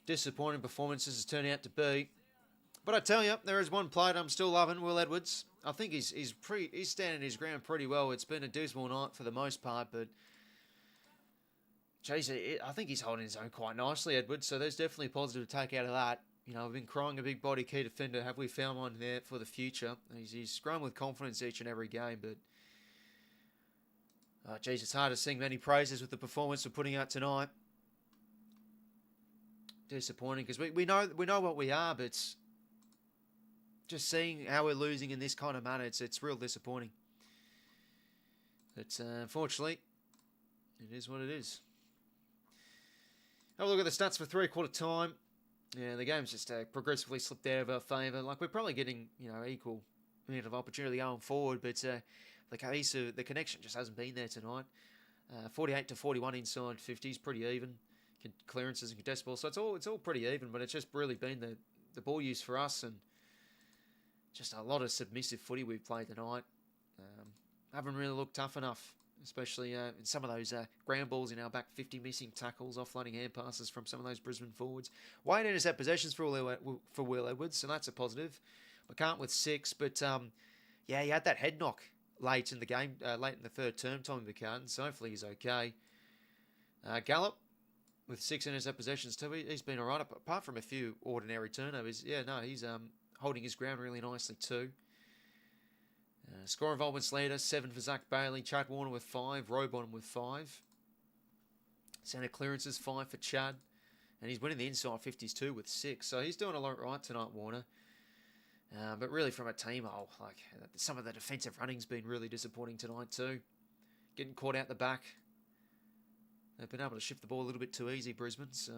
Disappointing performances has turned out to be. But I tell you, there is one player I'm still loving, Will Edwards. I think he's standing his ground pretty well. It's been a dismal night for the most part, but geez, I think he's holding his own quite nicely, Edwards. So there's definitely positive to take out of that. You know, I've been crying a big body key defender. Have we found one there for the future? He's grown with confidence each and every game, but geez, it's hard to sing many praises with the performance we're putting out tonight. Disappointing because we know what we are, but just seeing how we're losing in this kind of manner, it's real disappointing. But unfortunately, it is what it is. Have a look at the stats for three-quarter time. Yeah, the game's just progressively slipped out of our favour. Like, we're probably getting, you know, equal amount of opportunity going forward, but the connection just hasn't been there tonight. 48 to 41 inside 50s, pretty even. Clearances and contest balls, so it's all pretty even, but it's just really been the ball use for us and just a lot of submissive footy we've played tonight. Haven't really looked tough enough, especially in some of those ground balls in our back 50, missing tackles, offloading hand passes from some of those Brisbane forwards. Wayne intercept possessions for Will Edwards, so that's a positive. McCart with 6, but yeah, he had that head knock late in the game, late in the third term, Tommy McCartan, so hopefully he's okay. 𝐓𝐿𝐴 with 6 intercept possessions too. He's been all right, apart from a few ordinary turnovers. Yeah, no, he's holding his ground really nicely too. Score involvements leader, 7 for Zach Bailey. Chad Warner with 5. Robon with 5. Centre clearances, 5 for Chad. And he's winning the inside 50s too with 6. So he's doing a lot right tonight, Warner. But really from a team, like some of the defensive running's been really disappointing tonight too. Getting caught out the back. They've been able to shift the ball a little bit too easy, Brisbane. So,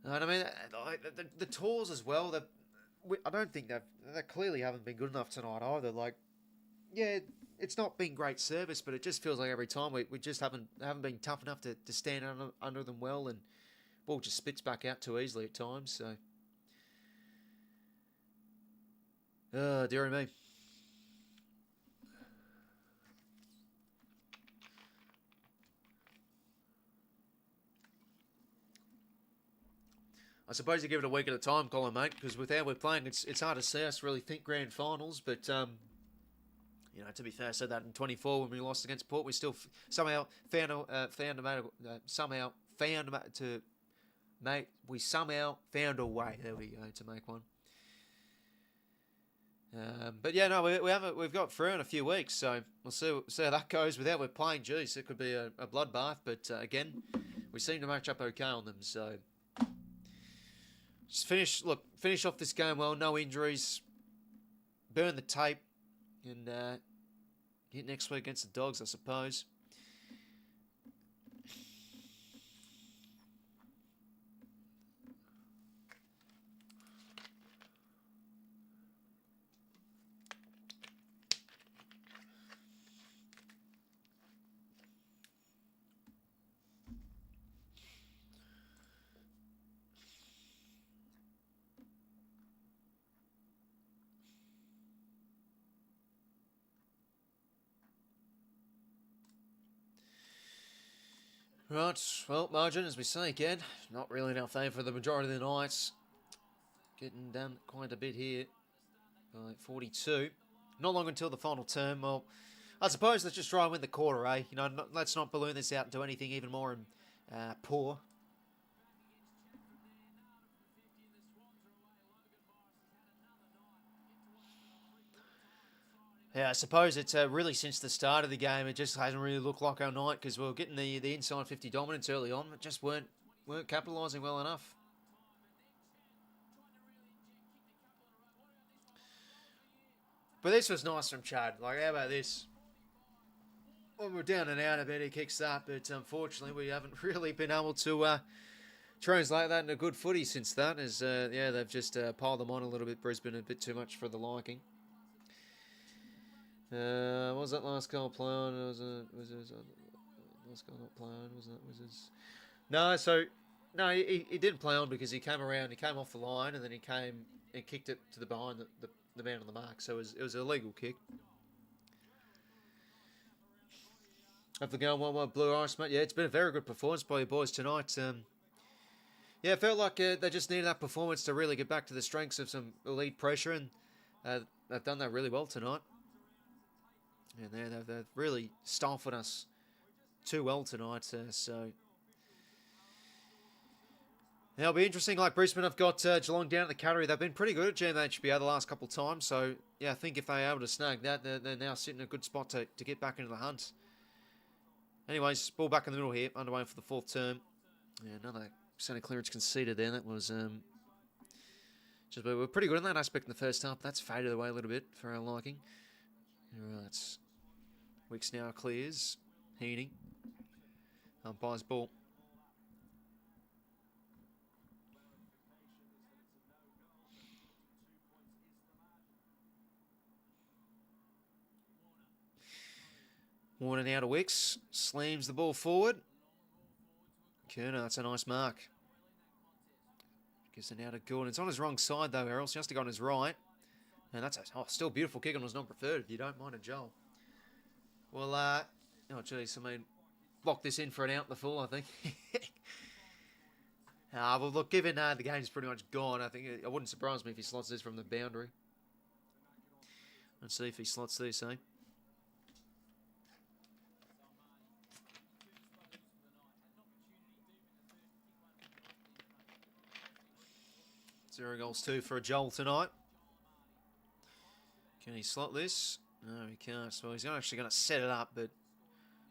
and I mean, the tours as well. I don't think they clearly haven't been good enough tonight either. Like, yeah, it's not been great service, but it just feels like every time we just haven't been tough enough to stand under them well, and ball just spits back out too easily at times. So, dearie me. I suppose you give it a week at a time, Colin, mate, because with how we're playing, it's hard to see us really think grand finals. But you know, to be fair, I said that in 24 when we lost against Port, we still somehow found a way. There we go to make one. But yeah, no, we've got through in a few weeks, so we'll see how that goes. With how we're playing, geez, it could be a bloodbath. But again, we seem to match up okay on them, so. Just finish off this game well, no injuries, burn the tape, and hit next week against the Dogs, I suppose. Right, well, margin, as we say again, not really in our favour for the majority of the nights. Getting down quite a bit here by 42. Not long until the final term. Well, I suppose let's just try and win the quarter, eh? You know, let's not balloon this out and do anything even more poor. Yeah, I suppose it's really since the start of the game, it just hasn't really looked like our night because we were getting the inside 50 dominance early on, but just weren't capitalising well enough. But this was nice from Chad. Like, how about this? When we're down and out a bit, he kicks that, but unfortunately we haven't really been able to translate that into good footy since that. As yeah, they've just piled them on a little bit, Brisbane, a bit too much for the liking. What was that last goal play on? Was last goal not play on? No, he didn't play on because he came around, he came off the line, and then he came and kicked it to the behind the man on the mark. So it was a legal kick. After going 1-1 Blue Ice, mate. Yeah, it's been a very good performance by your boys tonight. Yeah, it felt like they just needed that performance to really get back to the strengths of some elite pressure, and they've done that really well tonight. And they've really stifled us too well tonight. So it'll be interesting. Like Brisbane, I've got Geelong down at the Cattery. They've been pretty good at 𝐓𝐡𝐞 the last couple of times. So yeah, I think if they're able to snag that, they're now sitting in a good spot to get back into the hunt. Anyways, ball back in the middle here, underway for the fourth term. Yeah, another centre clearance conceded there. That was just we were pretty good in that aspect in the first half. That's faded away a little bit for our liking. Right, 𝐓𝐡𝐞 now clears. Heaney umpires ball. Warner now to 𝐓𝐡𝐞. Slams the ball forward. 𝐐𝐞, that's a nice mark. Gives it now to Gordon. It's on his wrong side though, Errol. So he has to go on his right. And that's still a beautiful kick on his non-preferred, if you don't mind it, Joel. Well, oh, geez, I mean, block this in for an out the full, I think. Well, look, given the game's pretty much gone, I think it wouldn't surprise me if he slots this from the boundary. Let's see if he slots this, eh? Zero goals, 2 for a Joel tonight. Can he slot this? No, he can't. So he's actually going to set it up, but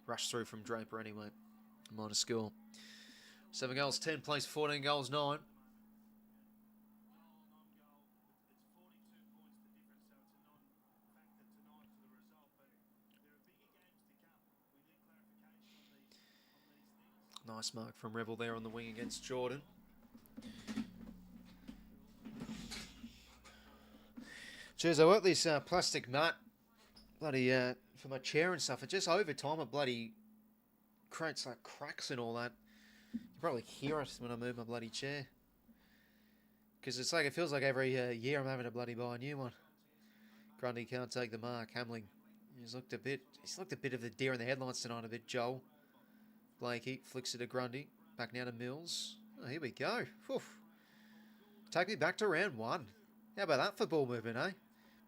rush through from Draper anyway. Minor score. 7 goals, 10 plays, 14 goals, 9. Nice mark from Rebel there on the wing against Jordan. Jeez, I worked this plastic mat bloody for my chair and stuff. It just over time it bloody creates like cracks and all that. You probably hear it when I move my bloody chair. Because it's like, it feels like every year I'm having to bloody buy a new one. Grundy can't take the mark. Hamling, he's looked a bit of the deer in the headlights tonight a bit, Joel. Blakey flicks it to Grundy. Back now to Mills. Oh, here we go. Whew. Take me back to round 1. How about that for ball movement, eh?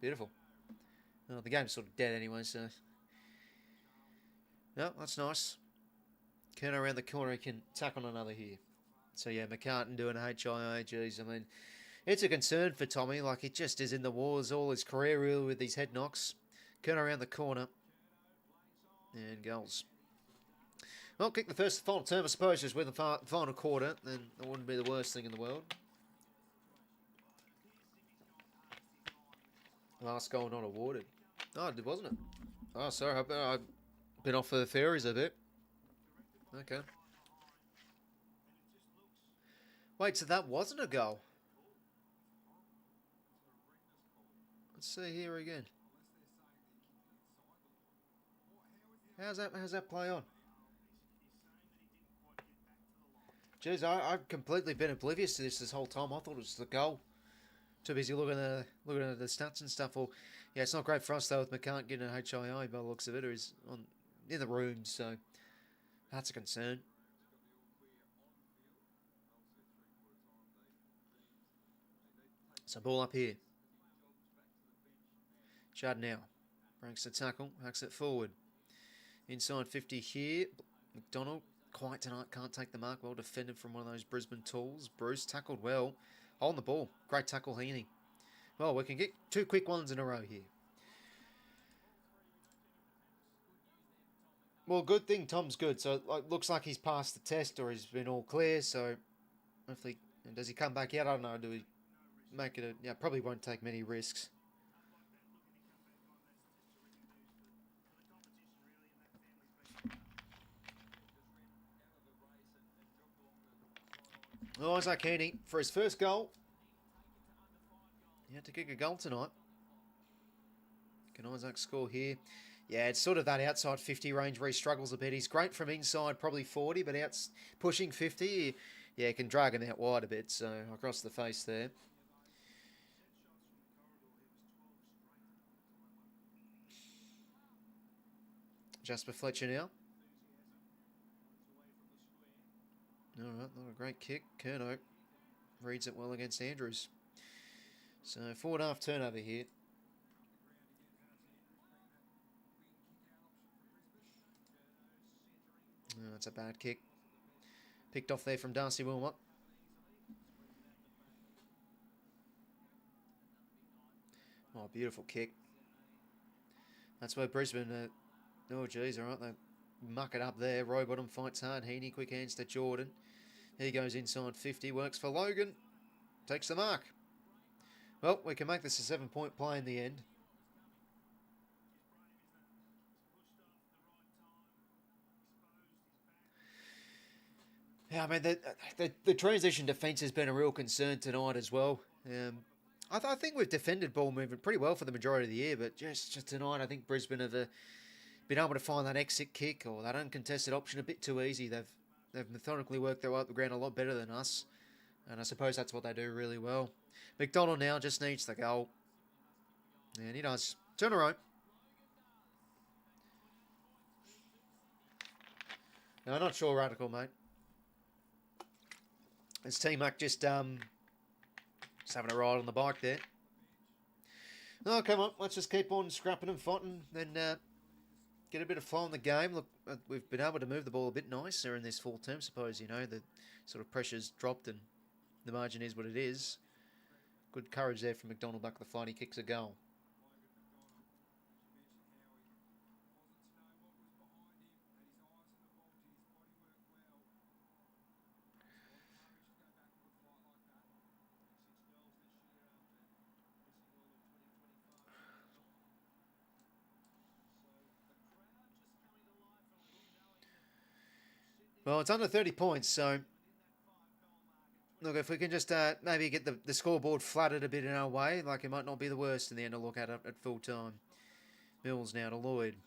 Beautiful. Oh, the game's sort of dead anyway, so... No, that's nice. 𝐶𝐞 around the corner, he can tack on another here. So yeah, McCartan doing 𝐻𝐼𝐴. Geez, I mean, it's a concern for Tommy. Like, he just is in the wars all his career, really, with these head knocks. 𝐶𝐞 around the corner. And goals. Well, kick the final term, I suppose, just with the final quarter. Then it wouldn't be the worst thing in the world. Last goal not awarded. Oh, wasn't it? Oh, sorry. I've been off for the theories a bit. Okay. Wait, so that wasn't a goal? Let's see here again. How's that play on? Jeez, I've completely been oblivious to this whole time. I thought it was the goal. Too busy looking at the stats and stuff. Or yeah, it's not great for us though with McCartan getting an 𝐻𝐼𝐴 by the looks of it, or he's in the room, so that's a concern. So ball up here. Judd now breaks the tackle, hacks it forward. Inside 50 here. McDonald, quiet tonight, can't take the mark. Well defended from one of those Brisbane tools. Bruce tackled well, holding the ball. Great tackle, Heaney. Well, we can get 2 quick ones in a row here. Well, good thing Tom's good. So it looks like he's passed the test or he's been all clear. So hopefully, does he come back out? I don't know. Do we make it a... Yeah, probably won't take many risks. Oh, 𝐓𝐴𝐿𝐴𝐻𝐸 for his first goal. He had to kick a goal tonight. Can 𝐼𝐴𝐿𝐴𝐻𝐸 score here? Yeah, it's sort of that outside 50 range where he struggles a bit. He's great from inside, probably 40, but pushing 50, yeah, he can drag him out wide a bit, so across the face there. Jasper Fletcher now. All right, not a great kick. 𝐴𝐿𝐴𝐻𝐸 reads it well against Andrews. So 4.5 turnover here. Oh, that's a bad kick. Picked off there from 𝘼𝐴𝐿𝐴𝐻𝐸. Oh, beautiful kick. That's where Brisbane, oh geez, all right, they muck it up there. Rowbottom fights hard. Heaney, quick hands to Jordan. He goes inside 50, works for Logan. Takes the mark. Well, we can make this a 7-point play in the end. Yeah, I mean, the transition defence has been a real concern tonight as well. I think we've defended ball movement pretty well for the majority of the year, but just tonight, I think Brisbane have been able to find that exit kick or that uncontested option a bit too easy. They've methodically worked their way up the ground a lot better than us, and I suppose that's what they do really well. McDonald now just needs the goal, and he does. Turn around. No, not sure, Radical, mate. It's 𝐴𝐴𝐸𝐻𝐸 just having a ride on the bike there. No, come on, let's just keep on scrapping and fighting, and get a bit of flow in the game. Look, we've been able to move the ball a bit nicer in this full term. Suppose, you know, the sort of pressure's dropped and the margin is what it is. Good courage there from McDonald back to the flight. He kicks a goal. Well, it's under 30 points, so look, if we can just maybe get the scoreboard flattered a bit in our way, like it might not be the worst in the end to look at full time. Mills now to Lloyd.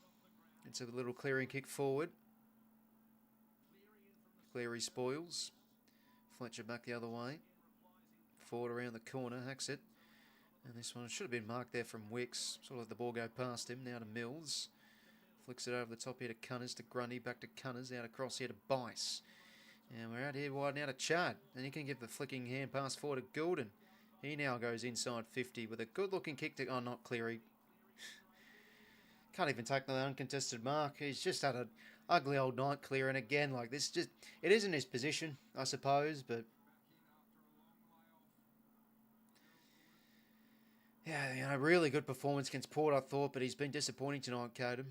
It's a little clearing kick forward. Cleary spoils. Fletcher back the other way. Forward around the corner, hacks it. And this one should have been marked there from Wicks. Sort of let the ball go past him. Now to Mills. Flicks it over the top here to Cunners, to Grundy, back to Cunners, out across here to Bice. And we're out here wide now to Chad. And he can give the flicking hand pass forward to Goulden. He now goes inside 50 with a good-looking kick to... Oh, not Cleary. Can't even take the uncontested mark. He's just had an ugly old night, Cleary. And again, like this, just it isn't his position, I suppose, but... Yeah, you know, really good performance against Port, I thought, but he's been disappointing tonight, 𝐴𝐴𝐸𝐻𝐸.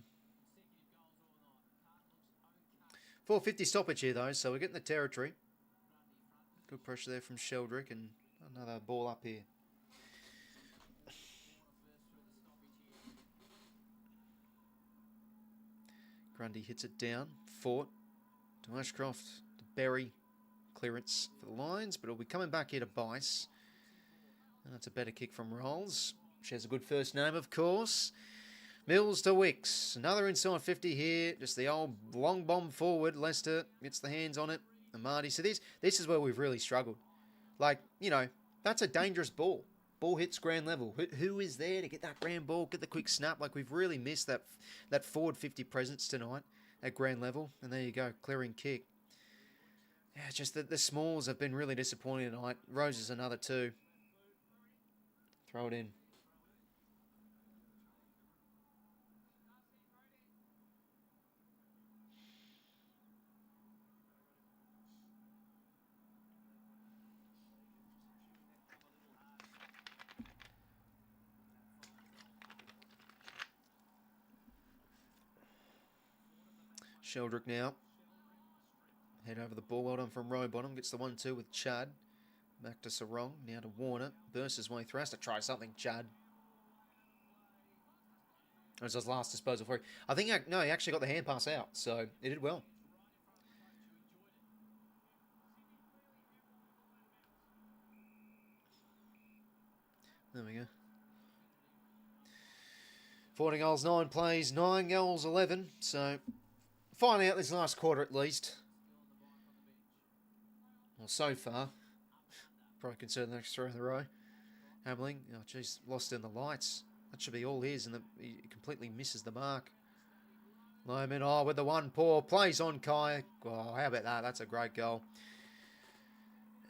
4:50 stoppage here, though, so we're getting the territory. Good pressure there from Sheldrick, and another ball up here. Grundy hits it down. Fort to Ashcroft, to Berry. Clearance for the Lions, but it'll be coming back here to Bice. And that's a better kick from Rolls. She has a good first name, of course. Mills to Wicks. Another inside 50 here. Just the old long bomb forward. Leicester gets the hands on it. Amadi. So this is where we've really struggled. Like, you know, that's a dangerous ball. Ball hits ground level. Who is there to get that ground ball, get the quick snap? Like, we've really missed that forward 50 presence tonight at ground level. And there you go, clearing kick. Yeah, just the smalls have been really disappointing tonight. Rose is another 2. Throw it in. 𝐴𝐿𝐷𝐪 now. Head over the ball. Well done from Rowbottom. Gets the 1-2 with Chad. Back to Sarong. Now to Warner. Bursts his way through. Has to try something, Chad. That was his last disposal for him. I think, no, he actually got the hand pass out. So, he did well. There we go. 14 goals, 9 plays, 9 goals, 11. So, finding out this last quarter at least. Well, so far. Probably concerned the next 3 in a row. Hamling, oh jeez, lost in the lights. That should be all his, and he completely misses the mark. Lohman, oh, with the 1 paw, plays on Kai. Oh, how about that? That's a great goal.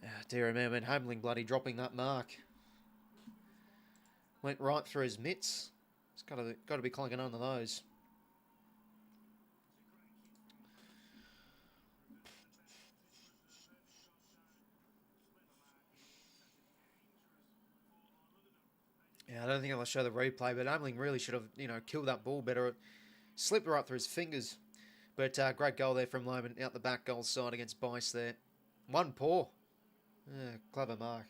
Oh, dear me, Hamling bloody dropping that mark. Went right through his mitts. It's got to be clanking under those. Yeah, I don't think I'll show the replay, but Hamling really should have, killed that ball better. It slipped right through his fingers. But great goal there from Lohman out the back goal side against Bice there. 1 paw. Yeah, clever mark.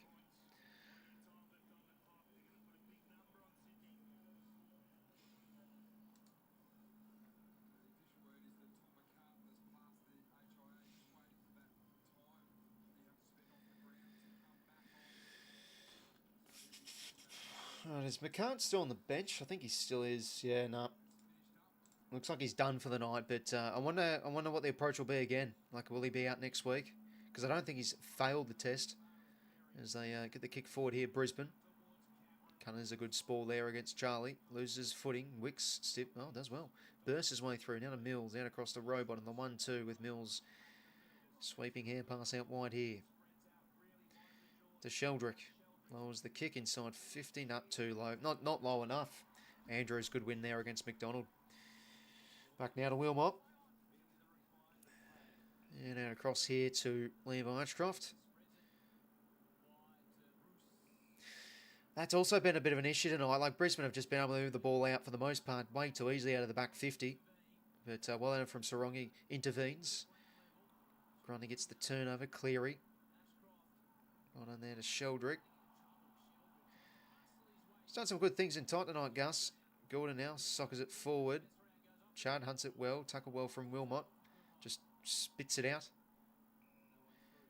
Right, is 𝐴𝐿𝐷𝐪 still on the bench? I think he still is. Yeah, no. Looks like he's done for the night, but I wonder what the approach will be again. Like, will he be out next week? Because I don't think he's failed the test. As they get the kick forward here, Brisbane. Cunner's a good spall there against Charlie. Loses footing. Wicks, step, oh, does well. Bursts his way through. Now to Mills, out across the robot, and the 1-2 with Mills. Sweeping hand pass out wide here. To 𝐴𝐿𝐷𝐪. Lowers the kick inside 50, not too low. Not low enough. Andrews, good win there against McDonald. Back now to 𝐼𝐿𝐴𝐿𝐷𝐪. And out across here to Liam Archcroft. That's also been a bit of an issue tonight. Like, Brisbane have just been able to move the ball out for the most part way too easily out of the back 50. But well done from Sarong. He intervenes. Grundy gets the turnover. Cleary. Well done there to 𝐴𝐿𝐷𝐪. He's done some good things in tight tonight, Gus. Gordon now soccers it forward. Chad hunts it well. Tackle well from Wilmot. Just spits it out.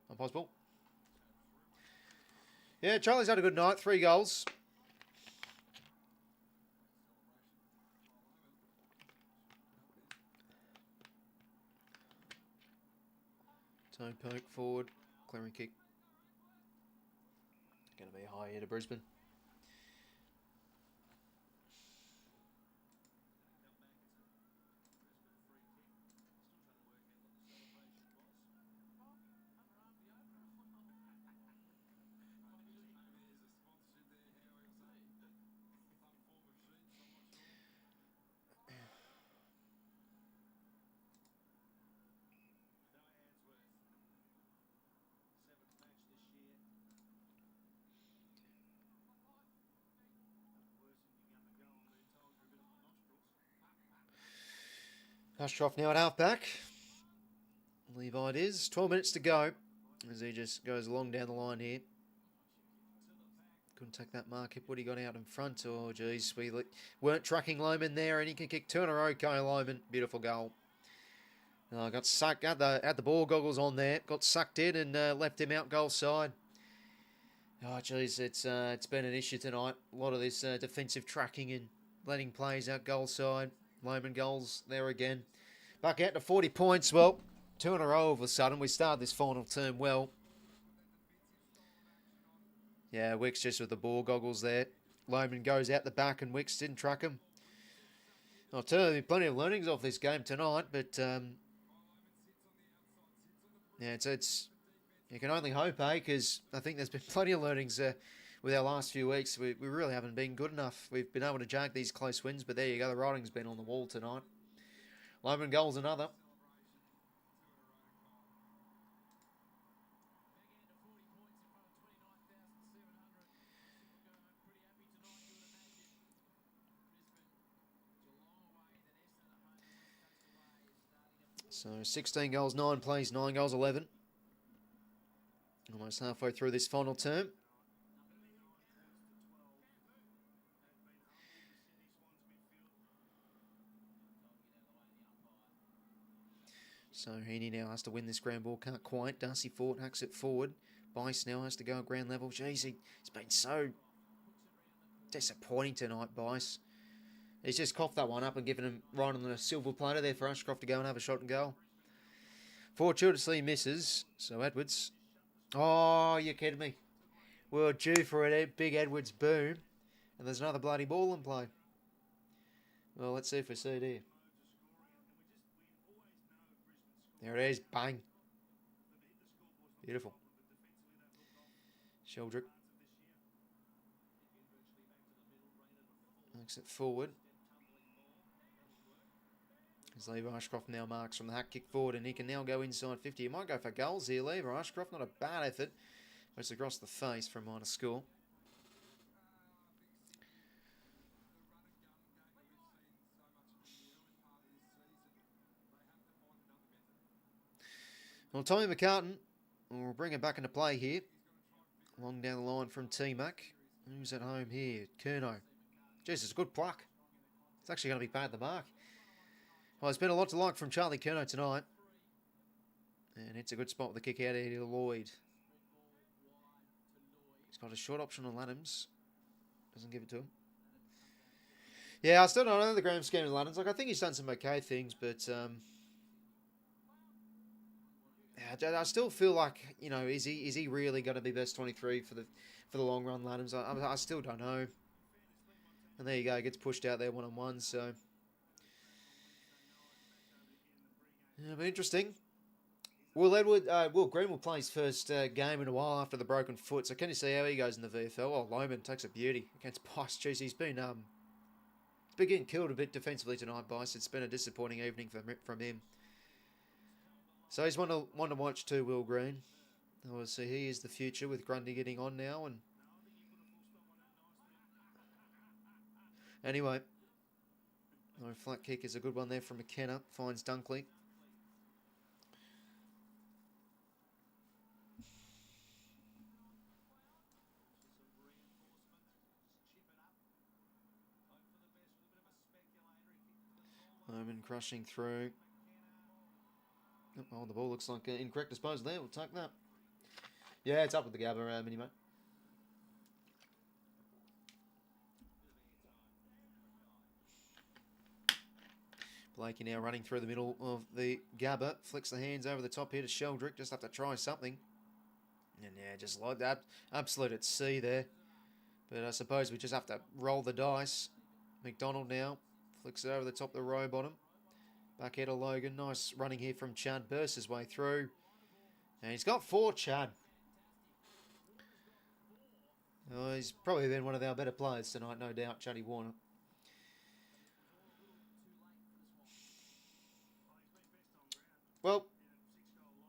Impossible. Yeah, Charlie's had a good night. 3 goals. Toe poke forward. Clearing kick. Going to be high here to Brisbane. Ashcroft now at halfback. Levi it is. 12 minutes to go as he just goes along down the line here. Couldn't take that mark. What he got out in front. Oh, geez. We weren't tracking Lohman there, and he can kick 2 in a row. Lohman. Beautiful goal. Got sucked at the ball goggles on there. Got sucked in and left him out goal side. Oh, geez. It's been an issue tonight. A lot of this defensive tracking and letting plays out goal side. Lohman goals there again. Back out to 40 points. Well, 2 in a row all of a sudden. We started this final term well. Yeah, Wicks just with the ball goggles there. Lohman goes out the back and Wicks didn't track him. I'll tell you, plenty of learnings off this game tonight, but yeah, it's you can only hope, because I think there's been plenty of learnings with our last few weeks, we really haven't been good enough. We've been able to jag these close wins, but there you go. The writing's been on the wall tonight. 𝐼𝐵N goals another. So 16 goals, 9 plays, 9 goals, 11. Almost halfway through this final term. So Heaney now has to win this ground ball. Can't quite. Darcy Fort hacks it forward. 𝐵ICE now has to go at ground level. Jeez, he's been so disappointing tonight, 𝐵ICE. He's just coughed that one up and given him right on the silver platter there for Ashcroft to go and have a shot and goal. Fortuitously misses. So Edwards. Oh, you're kidding me. We're due for a big Edwards boom. And there's another bloody ball in play. Well, let's see if we see it here. There it is. Bang. Beautiful. 𝐴𝐥𝐿 makes it forward. As Levi Ashcroft now marks from the hack kick forward, and he can now go inside 50. He might go for goals here, Levi Ashcroft. Not a bad effort. Goes across the face for a minor score. Well, Tommy McCartan will bring it back into play here. Long down the line from 𝐴𝐵𝐿. Who's at home here? 𝐴𝐵𝐿. Jesus, good pluck. It's actually going to be paid the mark. Well, there's been a lot to like from Charlie 𝐴𝐵𝐿 tonight. And it's a good spot with the kick out here to Lloyd. He's got a short option on Laddams. Doesn't give it to him. Yeah, I still don't know the grand scheme of Laddams. Like, I think he's done some okay things, but I still feel like, you know, is he really going to be best 23 for the long run, Laddams? I still don't know. And there you go, gets pushed out there one-on-one, so yeah, it'll be interesting. Will Green will play his first game in a while after the broken foot, so can you see how he goes in the VFL? Oh, 𝐼𝐵𝐿 takes a beauty against 𝐵ICE. Jeez, he's been getting killed a bit defensively tonight, 𝐵ICE. It's been a disappointing evening from him. So he's one to watch too, Will Green. Obviously, he is the future with Grundy getting on now. And anyway, no flat kick is a good one there from McKenna. Finds Dunkley. 𝐼𝐵𝐿 crushing through. Oh, the ball looks like an incorrect disposal there. We'll take that. Yeah, it's up with the Gabba mini, mate. Blakey now running through the middle of the Gabba. Flicks the hands over the top here to 𝐿𝐷RICK. Just have to try something. And yeah, just like that. Absolute at sea there. But I suppose we just have to roll the dice. McDonald now. Flicks it over the top of the row bottom. Back here to Logan. Nice running here from Chad. Bursts his way through. And he's got 4, Chad. Oh, he's probably been one of our better players tonight, no doubt, Chaddy Warner. Well,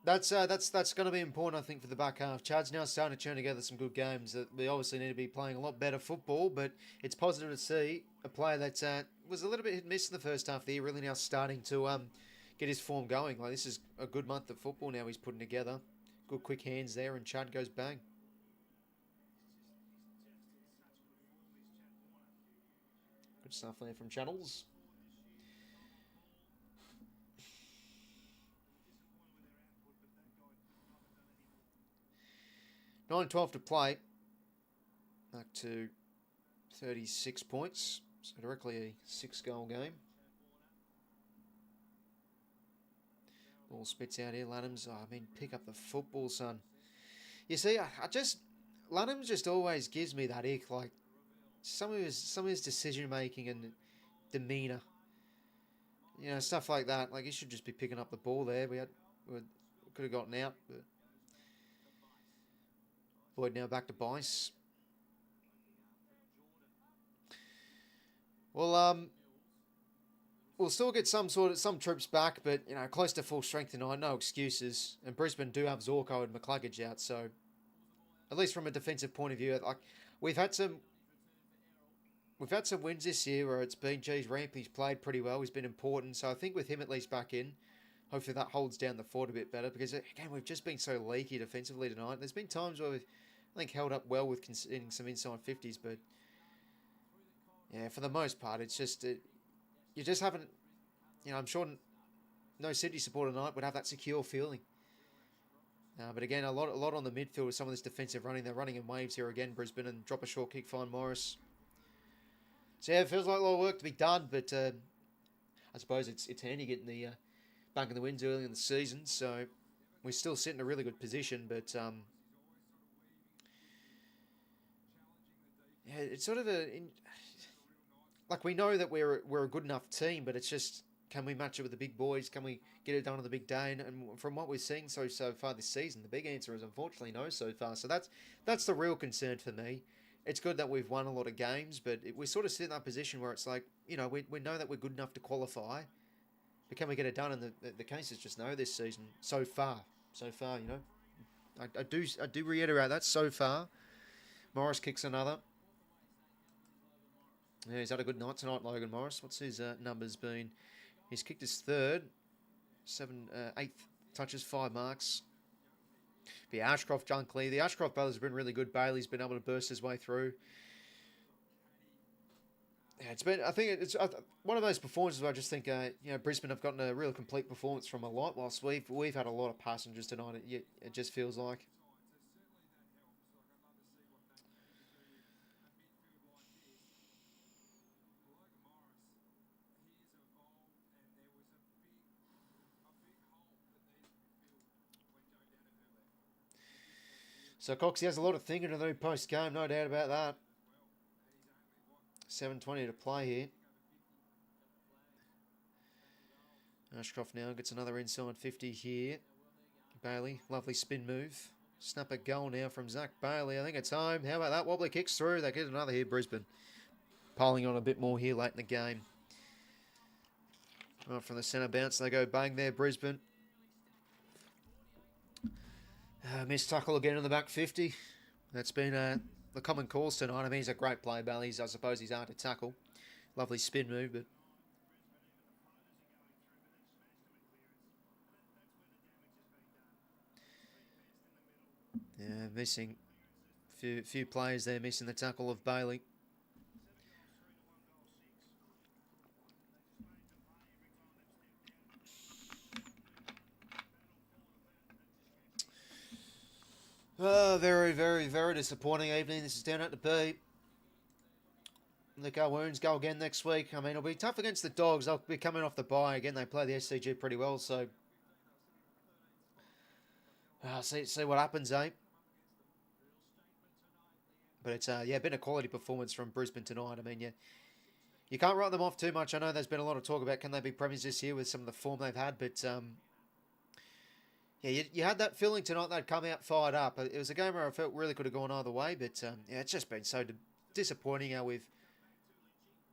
that's going to be important, I think, for the back half. Chad's now starting to turn together some good games. We obviously need to be playing a lot better football, but it's positive to see a player that was a little bit hit and miss in the first half of the year, really now starting to get his form going. Like, this is a good month of football now he's putting together. Good quick hands there, and Chad goes bang. Good stuff there from Channels. 9:12 to play. Back to 36 points. So directly a 6-goal game. Ball spits out here. Laddams, pick up the football, son. You see, Laddams just always gives me that ick. Like, some of his decision making and demeanour. You know, stuff like that. Like, he should just be picking up the ball there. We could have gotten out, but Boyd now back to 𝐵ICE. Well, we'll still get some troops back, but close to full strength tonight. No excuses. And Brisbane do have 𝐓𝐴𝐿𝐼 and 𝐚𝐭𝐤𝐿 out, so at least from a defensive point of view, like we've had some wins this year where it's been, geez, Rampy's played pretty well. He's been important, so I think with him at least back in, hopefully that holds down the fort a bit better. Because again, we've just been so leaky defensively tonight. There's been times where we've, I think, held up well with conceding some inside 50s, but yeah, for the most part, it's just you just haven't. I'm sure no Sydney supporter tonight would have that secure feeling. But again, a lot on the midfield with some of this defensive running. They're running in waves here again, Brisbane, and drop a short kick, find Morris. So yeah, it feels like a lot of work to be done, but I suppose it's handy getting the back in the wins early in the season. So we still sit in a really good position, but yeah, it's sort of like we know that we're a good enough team, but it's just, can we match it with the big boys? Can we get it done on the big day? And from what we're seeing so far this season, the big answer is unfortunately no so far. So that's the real concern for me. It's good that we've won a lot of games, but we sort of sit in that position where it's like, we know that we're good enough to qualify, but can we get it done? And the case is just no this season so far. I do reiterate that so far. Morris kicks another. Yeah, he's had a good night tonight, Logan Morris. What's his numbers been? He's kicked his third, 8 touches, 5 marks. But yeah, Ashcroft, Dunkley. The Ashcroft brothers have been really good. Bailey's been able to burst his way through. Yeah, I think it's one of those performances where I just think, Brisbane have gotten a real complete performance from a lot, whilst we've had a lot of passengers tonight. It just feels like. So 𝐴𝐿𝐼 has a lot of thinking to do post-game, no doubt about that. 7:20 to play here. Ashcroft now gets another inside 50 here. Bailey, lovely spin move. Snap a goal now from Zach Bailey. I think it's home. How about that? Wobbly kicks through. They get another here, Brisbane. Piling on a bit more here late in the game. Right from the centre bounce, they go bang there, Brisbane. Missed tackle again in the back 50. That's been the common cause tonight. I mean, he's a great player, Bailey. I suppose he's hard to tackle. Lovely spin move, but yeah, missing few players there, missing the tackle of Bailey. Oh, very, very, very disappointing evening. This is down at the B. The Wounds go again next week. I mean, it'll be tough against the Dogs. They'll be coming off the bye. Again, they play the SCG pretty well, so see what happens, eh? But it's been a quality performance from Brisbane tonight. I mean, you can't write them off too much. I know there's been a lot of talk about can they be premiers this year with some of the form they've had, but yeah, you had that feeling tonight they'd come out fired up. It was a game where I felt really could have gone either way, but yeah, it's just been so disappointing how we've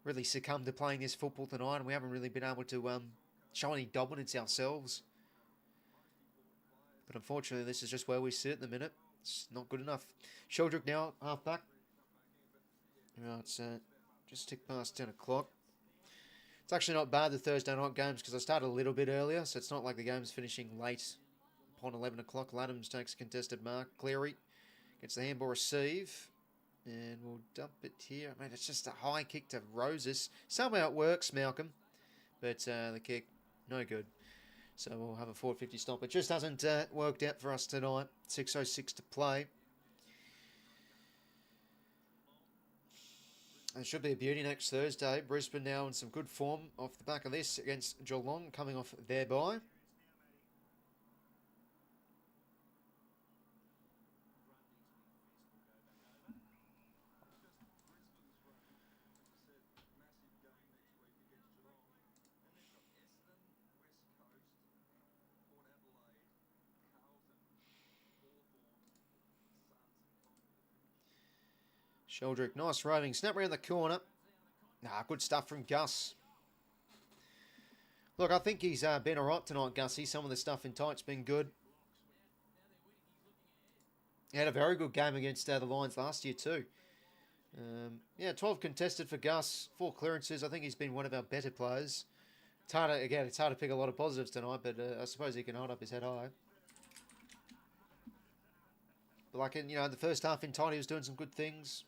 really succumbed to playing this football tonight, and we haven't really been able to show any dominance ourselves. But unfortunately, this is just where we sit at the minute. It's not good enough. 𝐓𝐿𝐼 now, half back. Right, it's just ticked past 10 o'clock. It's actually not bad, the Thursday night games, because I started a little bit earlier, so it's not like the game's finishing late. Upon 11 o'clock, Laddams takes a contested mark. Cleary gets the handball receive. And we'll dump it here. I mean, it's just a high kick to Roses. Somehow it works, Malcolm. But the kick, no good. So we'll have a 4:50 stop. It just hasn't worked out for us tonight. 6:06 to play. It should be a beauty next Thursday. Brisbane now in some good form off the back of this against Geelong, coming off their bye. 𝐓𝐿𝐼, nice roving snap around the corner. Good stuff from Gus. Look, I think he's been all right tonight, Gussie. Some of the stuff in tight's been good. He had a very good game against the Lions last year too. 12 contested for Gus, 4 clearances. I think he's been one of our better players. It's hard to pick a lot of positives tonight, but I suppose he can hold up his head high. But like in the first half in tight, he was doing some good things.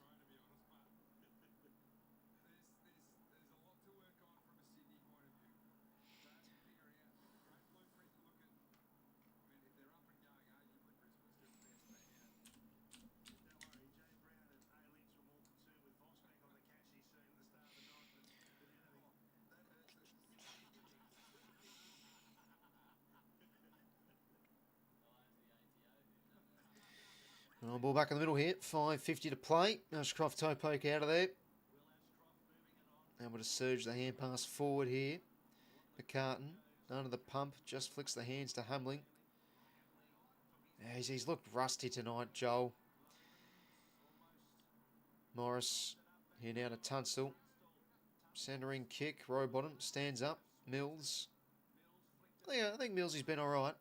Ball back in the middle here. 5:50 to play. 𝐓𝐡𝐞 𝐎𝐥𝐝 out of there. Able to surge the hand pass forward here. McCartan under the pump. Just flicks the hands to Hamling. He's looked rusty tonight, Joel. Morris here now to Tunstall. Centering kick. Row bottom. Stands up. Mills. I think Millsy's been alright.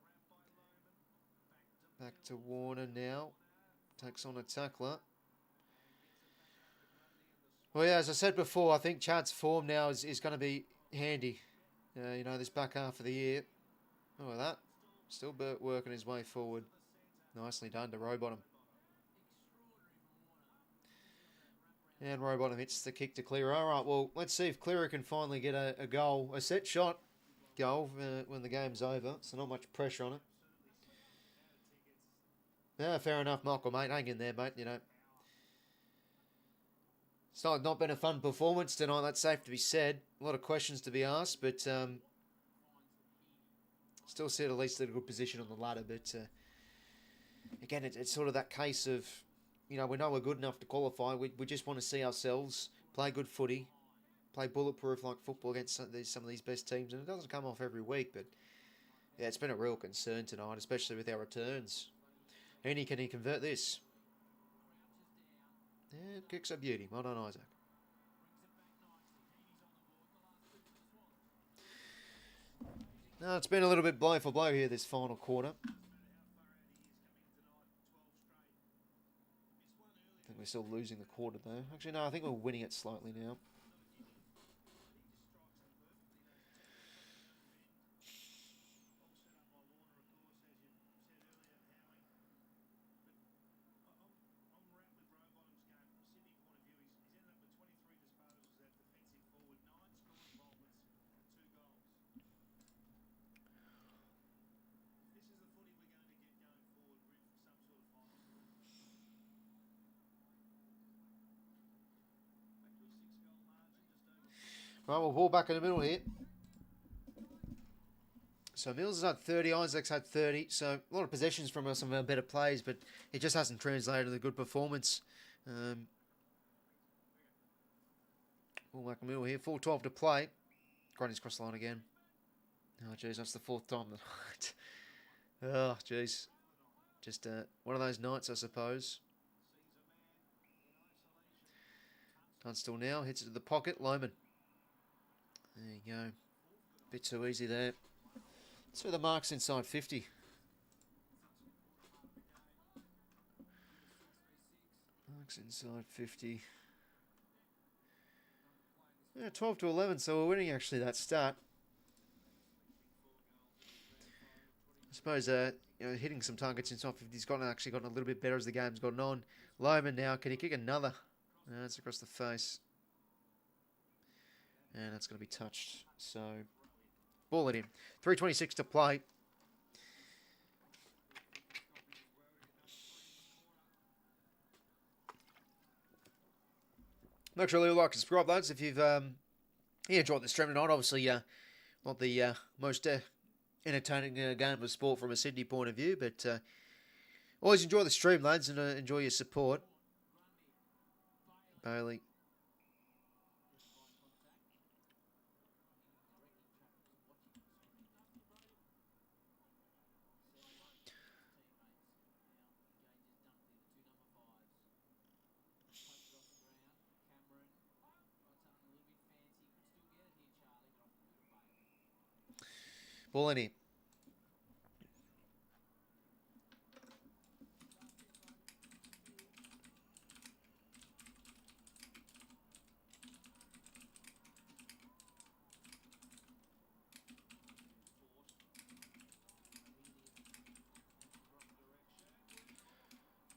Back to Warner now. Takes on a tackler. Well, yeah, as I said before, I think Chad's form now is going to be handy. This back half of the year. Look at that. Still Burt working his way forward. Nicely done to Rowbottom. And Rowbottom hits the kick to Cleary. All right, well, let's see if Cleary can finally get a goal, a set shot goal when the game's over. So not much pressure on it. Yeah, fair enough, Michael, mate. Hang in there, mate. It's not been a fun performance tonight. That's safe to be said. A lot of questions to be asked, but still sit at least at a good position on the ladder. But again, it's sort of that case of, we know we're good enough to qualify. We just want to see ourselves play good footy, play bulletproof like football against some of these best teams, and it doesn't come off every week. But yeah, it's been a real concern tonight, especially with our returns. And can he convert this? Yeah, kicks a beauty. Well done, Isaac. No, it's been a little bit blow for blow here this final quarter. I think we're still losing the quarter though. Actually, no, I think we're winning it slightly now. Right, we'll ball back in the middle here. So Mills has had 30, Isaac's had 30. So a lot of possessions from some of our better plays, but it just hasn't translated to a good performance. Ball back in the middle here. 4:12 to play. Grundy's cross the line again. Oh, jeez, that's the 4th time tonight. Oh, jeez. Just one of those nights, I suppose. Tunstall now. Hits it to the pocket. Lohman. There you go. Bit too easy there. So the mark's inside 50. Mark's inside 50. Yeah, 12 to 11, so we're winning actually that start. I suppose hitting some targets inside 50 has actually gotten a little bit better as the game's gotten on. Lohman now, can he kick another? No, it's across the face. And that's going to be touched. So, ball it in. 3:26 to play. Make sure you like and subscribe, lads, if you've enjoyed the stream tonight. Obviously, not the most entertaining game of sport from a Sydney point of view, but always enjoy the stream, lads, and enjoy your support. Bailey. Ball in here.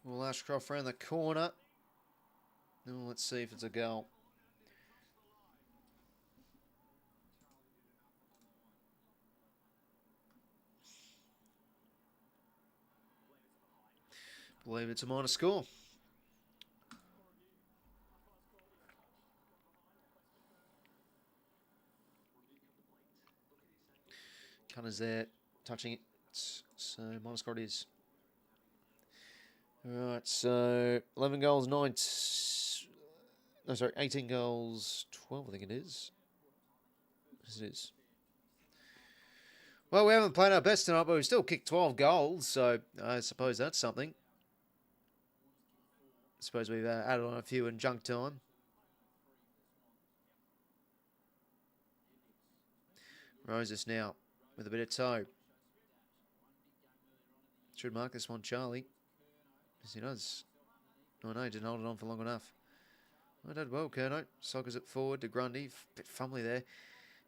Well, Ashcroft around the corner. Oh, let's see if it's a goal. Believe it's a minor score. Cunners there, touching it. So minor score it is. All right, so 11 goals, 18 goals, 12, I think it is. Yes, it is. Well, we haven't played our best tonight, but we've still kicked 12 goals, so I suppose that's something. I suppose we've added on a few in junk time. Roses now with a bit of toe. Should mark this one, Charlie. Yes, he does. Oh no, didn't hold it on for long enough. I did well, 𝐴𝐥𝐿. Sockers it forward to Grundy. Bit fumbly there.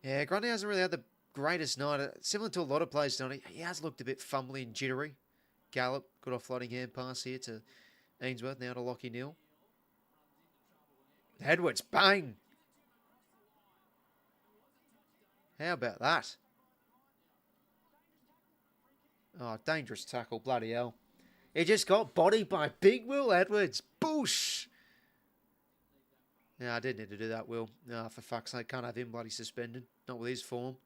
Yeah, Grundy hasn't really had the greatest night. Similar to a lot of players tonight, he has looked a bit fumbly and jittery. 𝐴𝐿𝐿, good offloading hand pass here to 𝐴insworth, now to 𝘼𝐼𝐞 𝐎𝐿. Edwards, bang! How about that? Oh, dangerous tackle, bloody hell. He just got bodied by big Will Edwards. Boosh! Yeah, I did need to do that, Will. No, for fuck's sake, can't have him bloody suspended. Not with his form.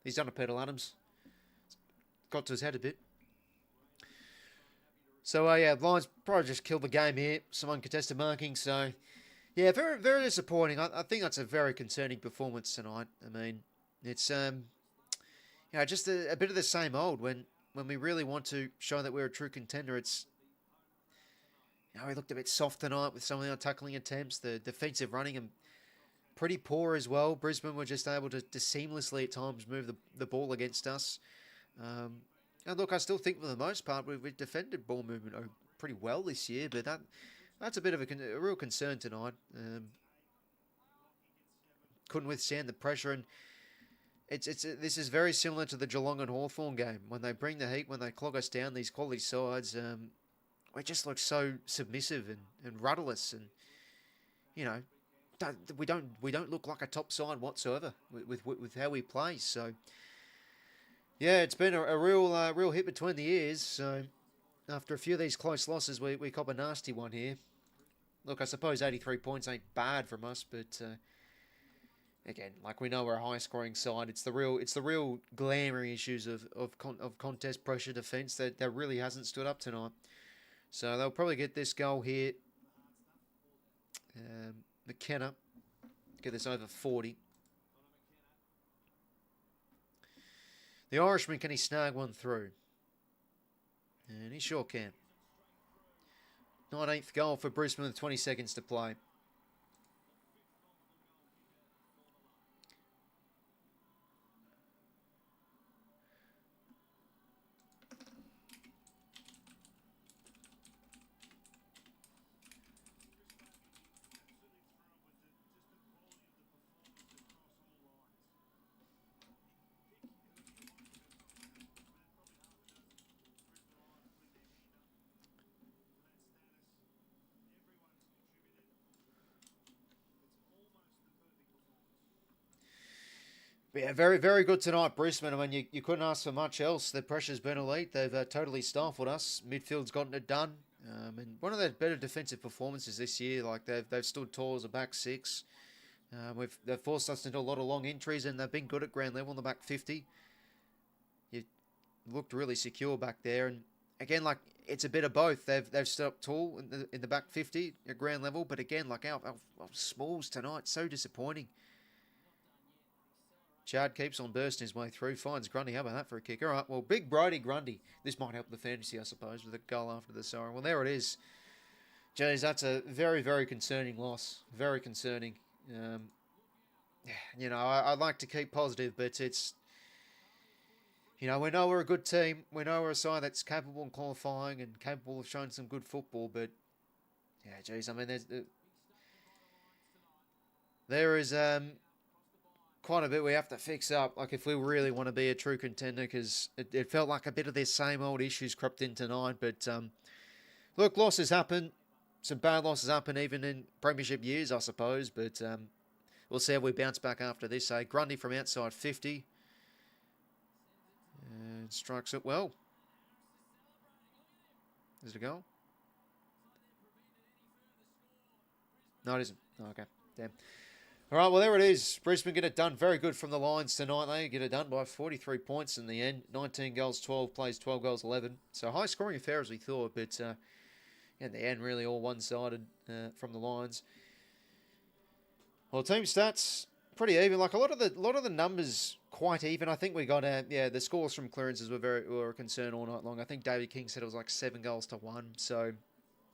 He's done a Peter Adams. Got to his head a bit. So, yeah, Lions probably just killed the game here. Some uncontested marking, so... Yeah, very, very disappointing. I think that's a very concerning performance tonight. I mean, it's... You know, just a bit of the same old. When we really want to show that we're a true contender, it's... You know, we looked a bit soft tonight with some of our tackling attempts. The defensive running and pretty poor as well. Brisbane were just able to seamlessly at times move the ball against us. And look, I still think for the most part we've defended ball movement pretty well this year, but that's a bit of a real concern tonight. Couldn't withstand the pressure, and this is very similar to the Geelong and Hawthorn game. When they bring the heat, when they clog us down, these quality sides, we just look so submissive and rudderless, and you know, we don't look like a top side whatsoever with how we play. So yeah, it's been a real hit between the ears. So after a few of these close losses, we cop a nasty one here. Look, I suppose 83 points ain't bad from us, but again, like we know we're a high-scoring side. It's the real glaring issues of contest pressure defence that really hasn't stood up tonight. So they'll probably get this goal here. McKenna get this over 40. The Irishman, can he snag one through? And he sure can. 19th goal for Brisbane with 20 seconds to play. Yeah, very, very good tonight, Brisbane. I mean, you couldn't ask for much else. The pressure's been elite. They've totally stifled us. Midfield's gotten it done. And one of their better defensive performances this year. Like they've stood tall as a back six. They've forced us into a lot of long entries, and they've been good at ground level in the back 50. You looked really secure back there, and again, like it's a bit of both. They've stood up tall in the back 50 at ground level, but again, like our smalls tonight, so disappointing. Chad keeps on bursting his way through, finds Grundy. How about that for a kick? All right, well, big Brodie Grundy. This might help the fantasy, I suppose, with a goal after the siren. Well, there it is. Jeez, that's a very, very concerning loss. Very concerning. you know, I'd like to keep positive, but it's, you know, we know we're a good team. We know we're a side that's capable of qualifying and capable of showing some good football. But, yeah, geez, I mean, there is quite a bit we have to fix up. Like, if we really want to be a true contender, because it felt like a bit of their same old issues crept in tonight. But, look, losses happen. Some bad losses happen even in premiership years, I suppose. But we'll see how we bounce back after this. Grundy from outside 50. And strikes it well. Is it a goal? No, it isn't. Oh, okay, damn. All right, well, there it is. Brisbane get it done. Very good from the Lions tonight. They get it done by 43 points in the end. 19 goals, 12 plays, 12 goals, 11. So high scoring affair as we thought, but in the end, really all one-sided from the Lions. Well, team stats, pretty even. Like a lot of the numbers quite even. I think we got the scores from clearances were a concern all night long. I think David King said it was like 7 goals to 1. So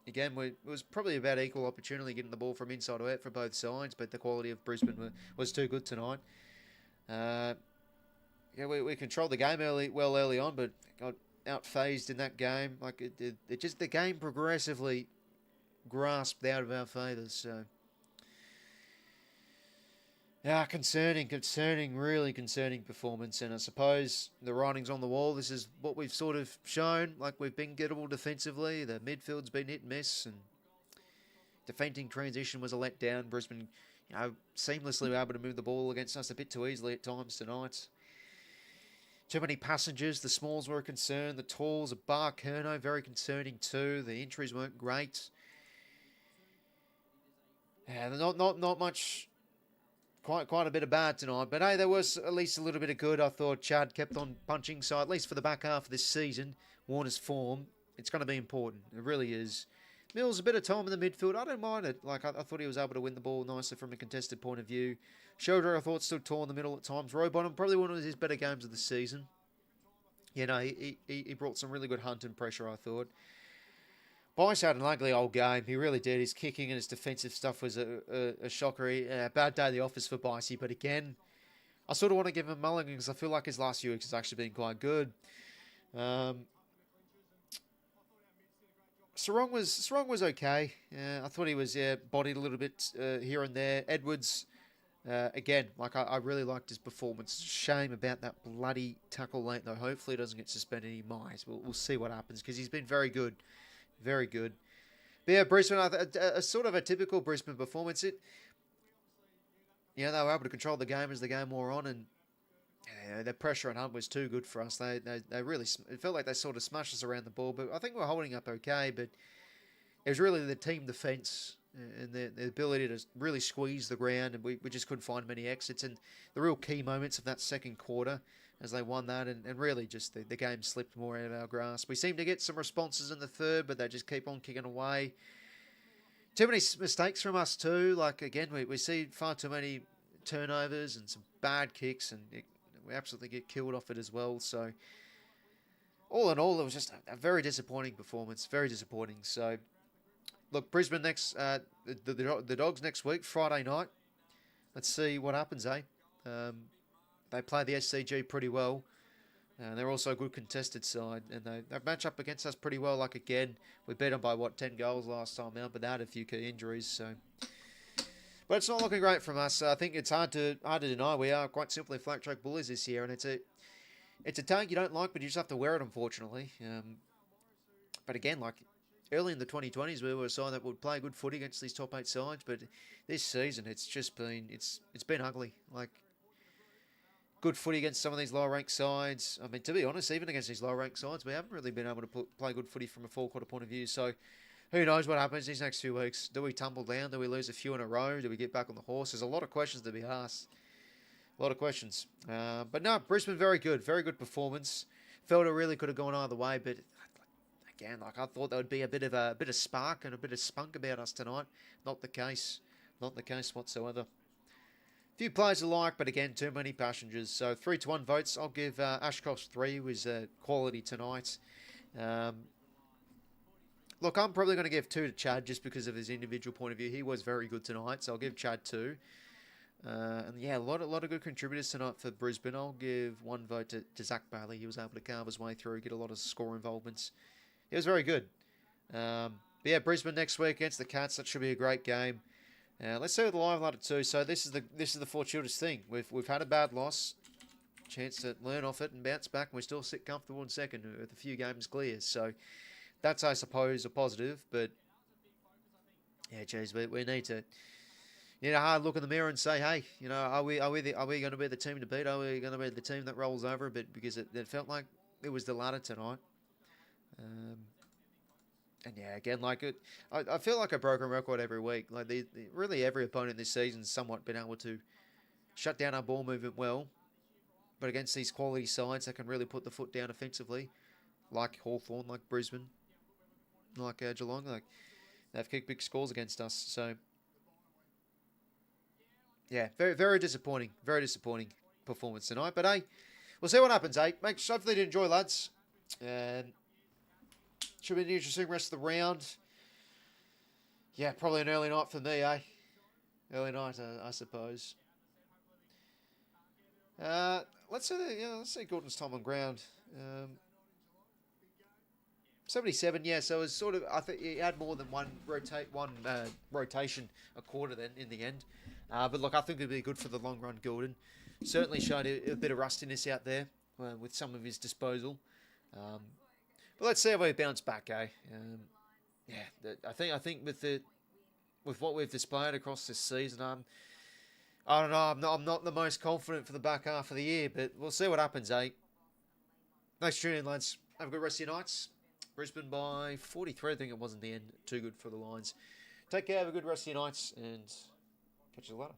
again, it was probably about equal opportunity getting the ball from inside to out for both sides, but the quality of Brisbane was too good tonight. We controlled the game early on, but got out-phased in that game. Like it just the game progressively grasped out of our favours. So. Yeah, really concerning performance. And I suppose the writing's on the wall. This is what we've sort of shown. Like, we've been gettable defensively. The midfield's been hit and miss. And defending transition was a letdown. Brisbane, you know, seamlessly were able to move the ball against us a bit too easily at times tonight. Too many passengers. The smalls were a concern. The talls of 𝐓𝐴𝐥𝐿 very concerning too. The injuries weren't great. Yeah, not much... Quite a bit of bad tonight, but hey, there was at least a little bit of good. I thought Chad kept on punching, so at least for the back half of this season, Warner's form, it's going to be important. It really is. Mills, a bit of time in the midfield. I don't mind it. Like, I thought he was able to win the ball nicely from a contested point of view. Shoulder, I thought, stood tall in the middle at times. Rowbottom, probably one of his better games of the season. You know, he brought some really good hunt and pressure, I thought. 𝐵𝐼𝐶 had an ugly old game. He really did. His kicking and his defensive stuff was a shocker. Bad day at the office for 𝐵𝐼𝐶. But again, I sort of want to give him Mulligan because I feel like his last few weeks has actually been quite good. Sarong was okay. I thought he was bodied a little bit here and there. Edwards, again, like I really liked his performance. Shame about that bloody tackle late though. Hopefully he doesn't get suspended. He might. We'll see what happens because he's been very good. Very good. But yeah, Brisbane, a sort of a typical Brisbane performance. They were able to control the game as the game wore on, and the pressure on Hunt was too good for us. They really, it felt like they sort of smashed us around the ball, but I think we're holding up okay. But it was really the team defence and the ability to really squeeze the ground, and we just couldn't find many exits. And the real key moments of that second quarter as they won that, and really just the game slipped more out of our grasp. We seem to get some responses in the third, but they just keep on kicking away. Too many mistakes from us too. Like, again, we see far too many turnovers and some bad kicks, and we absolutely get killed off it as well. So, all in all, it was just a very disappointing performance. Very disappointing. So, look, Brisbane next, the Dogs next week, Friday night. Let's see what happens, eh? They play the SCG pretty well. They're also a good contested side, and they match up against us pretty well. Like, again, we beat them by, 10 goals last time out, but they had a few key injuries. So, but it's not looking great from us. I think it's hard to deny we are quite simply flat track bullies this year, and it's a tag you don't like, but you just have to wear it, unfortunately. But again, like early in the 2020s, we were a side that would play good footy against these top 8 sides, but this season it's just been it's been ugly. Like, good footy against some of these lower-ranked sides. I mean, to be honest, even against these lower-ranked sides, we haven't really been able to play good footy from a four-quarter point of view. So, who knows what happens these next few weeks? Do we tumble down? Do we lose a few in a row? Do we get back on the horse? There's a lot of questions to be asked. A lot of questions. But no, Brisbane, very good. Very good performance. Felt it really could have gone either way, but again, like, I thought there would be a bit of spark and a bit of spunk about us tonight. Not the case. Not the case whatsoever. Few players alike, but again, too many passengers. So 3-1 votes. I'll give Ashcroft 3, who was quality tonight. Look, I'm probably going to give 2 to Chad just because of his individual point of view. He was very good tonight, so I'll give Chad 2. And yeah, a lot of good contributors tonight for Brisbane. I'll give one vote to Zach Bailey. He was able to carve his way through, get a lot of score involvements. It was very good. But yeah, Brisbane next week against the Cats. That should be a great game. Let's see what the live ladder too. So this is the fortuitous thing. We've had a bad loss, chance to learn off it and bounce back. And we still sit comfortable in second with a few games clear. So that's, I suppose, a positive. But yeah, geez, we need to. A hard look in the mirror and say, hey, are we going to be the team to beat? Are we going to be the team that rolls over a bit? Because it felt like it was the ladder tonight. And yeah, again, I feel like a broken record every week. Like really every opponent this season's somewhat been able to shut down our ball movement well, but against these quality sides that can really put the foot down offensively, like Hawthorn, like Brisbane, like Geelong, they've kicked big scores against us. So yeah, very, very disappointing performance tonight. But hey, we'll see what happens, eh? Hopefully you enjoy, lads. Should be an interesting rest of the round. Yeah, probably an early night for me, eh? Early night, I suppose. Let's see Gordon's time on ground. 77, yeah. So it was sort of. I think he had more than one rotation a quarter then in the end. But look, I think it'd be good for the long run. Gordon certainly showed a bit of rustiness out there with some of his disposal. But let's see how we bounce back, eh? Yeah, I think with what we've displayed across this season, I don't know. I'm not the most confident for the back half of the year, but we'll see what happens, eh? Thanks for tuning in, lads. Have a good rest of your nights. Brisbane by 43, I think it was in the end. Too good for the Lions. Take care. Have a good rest of your nights, and catch you later.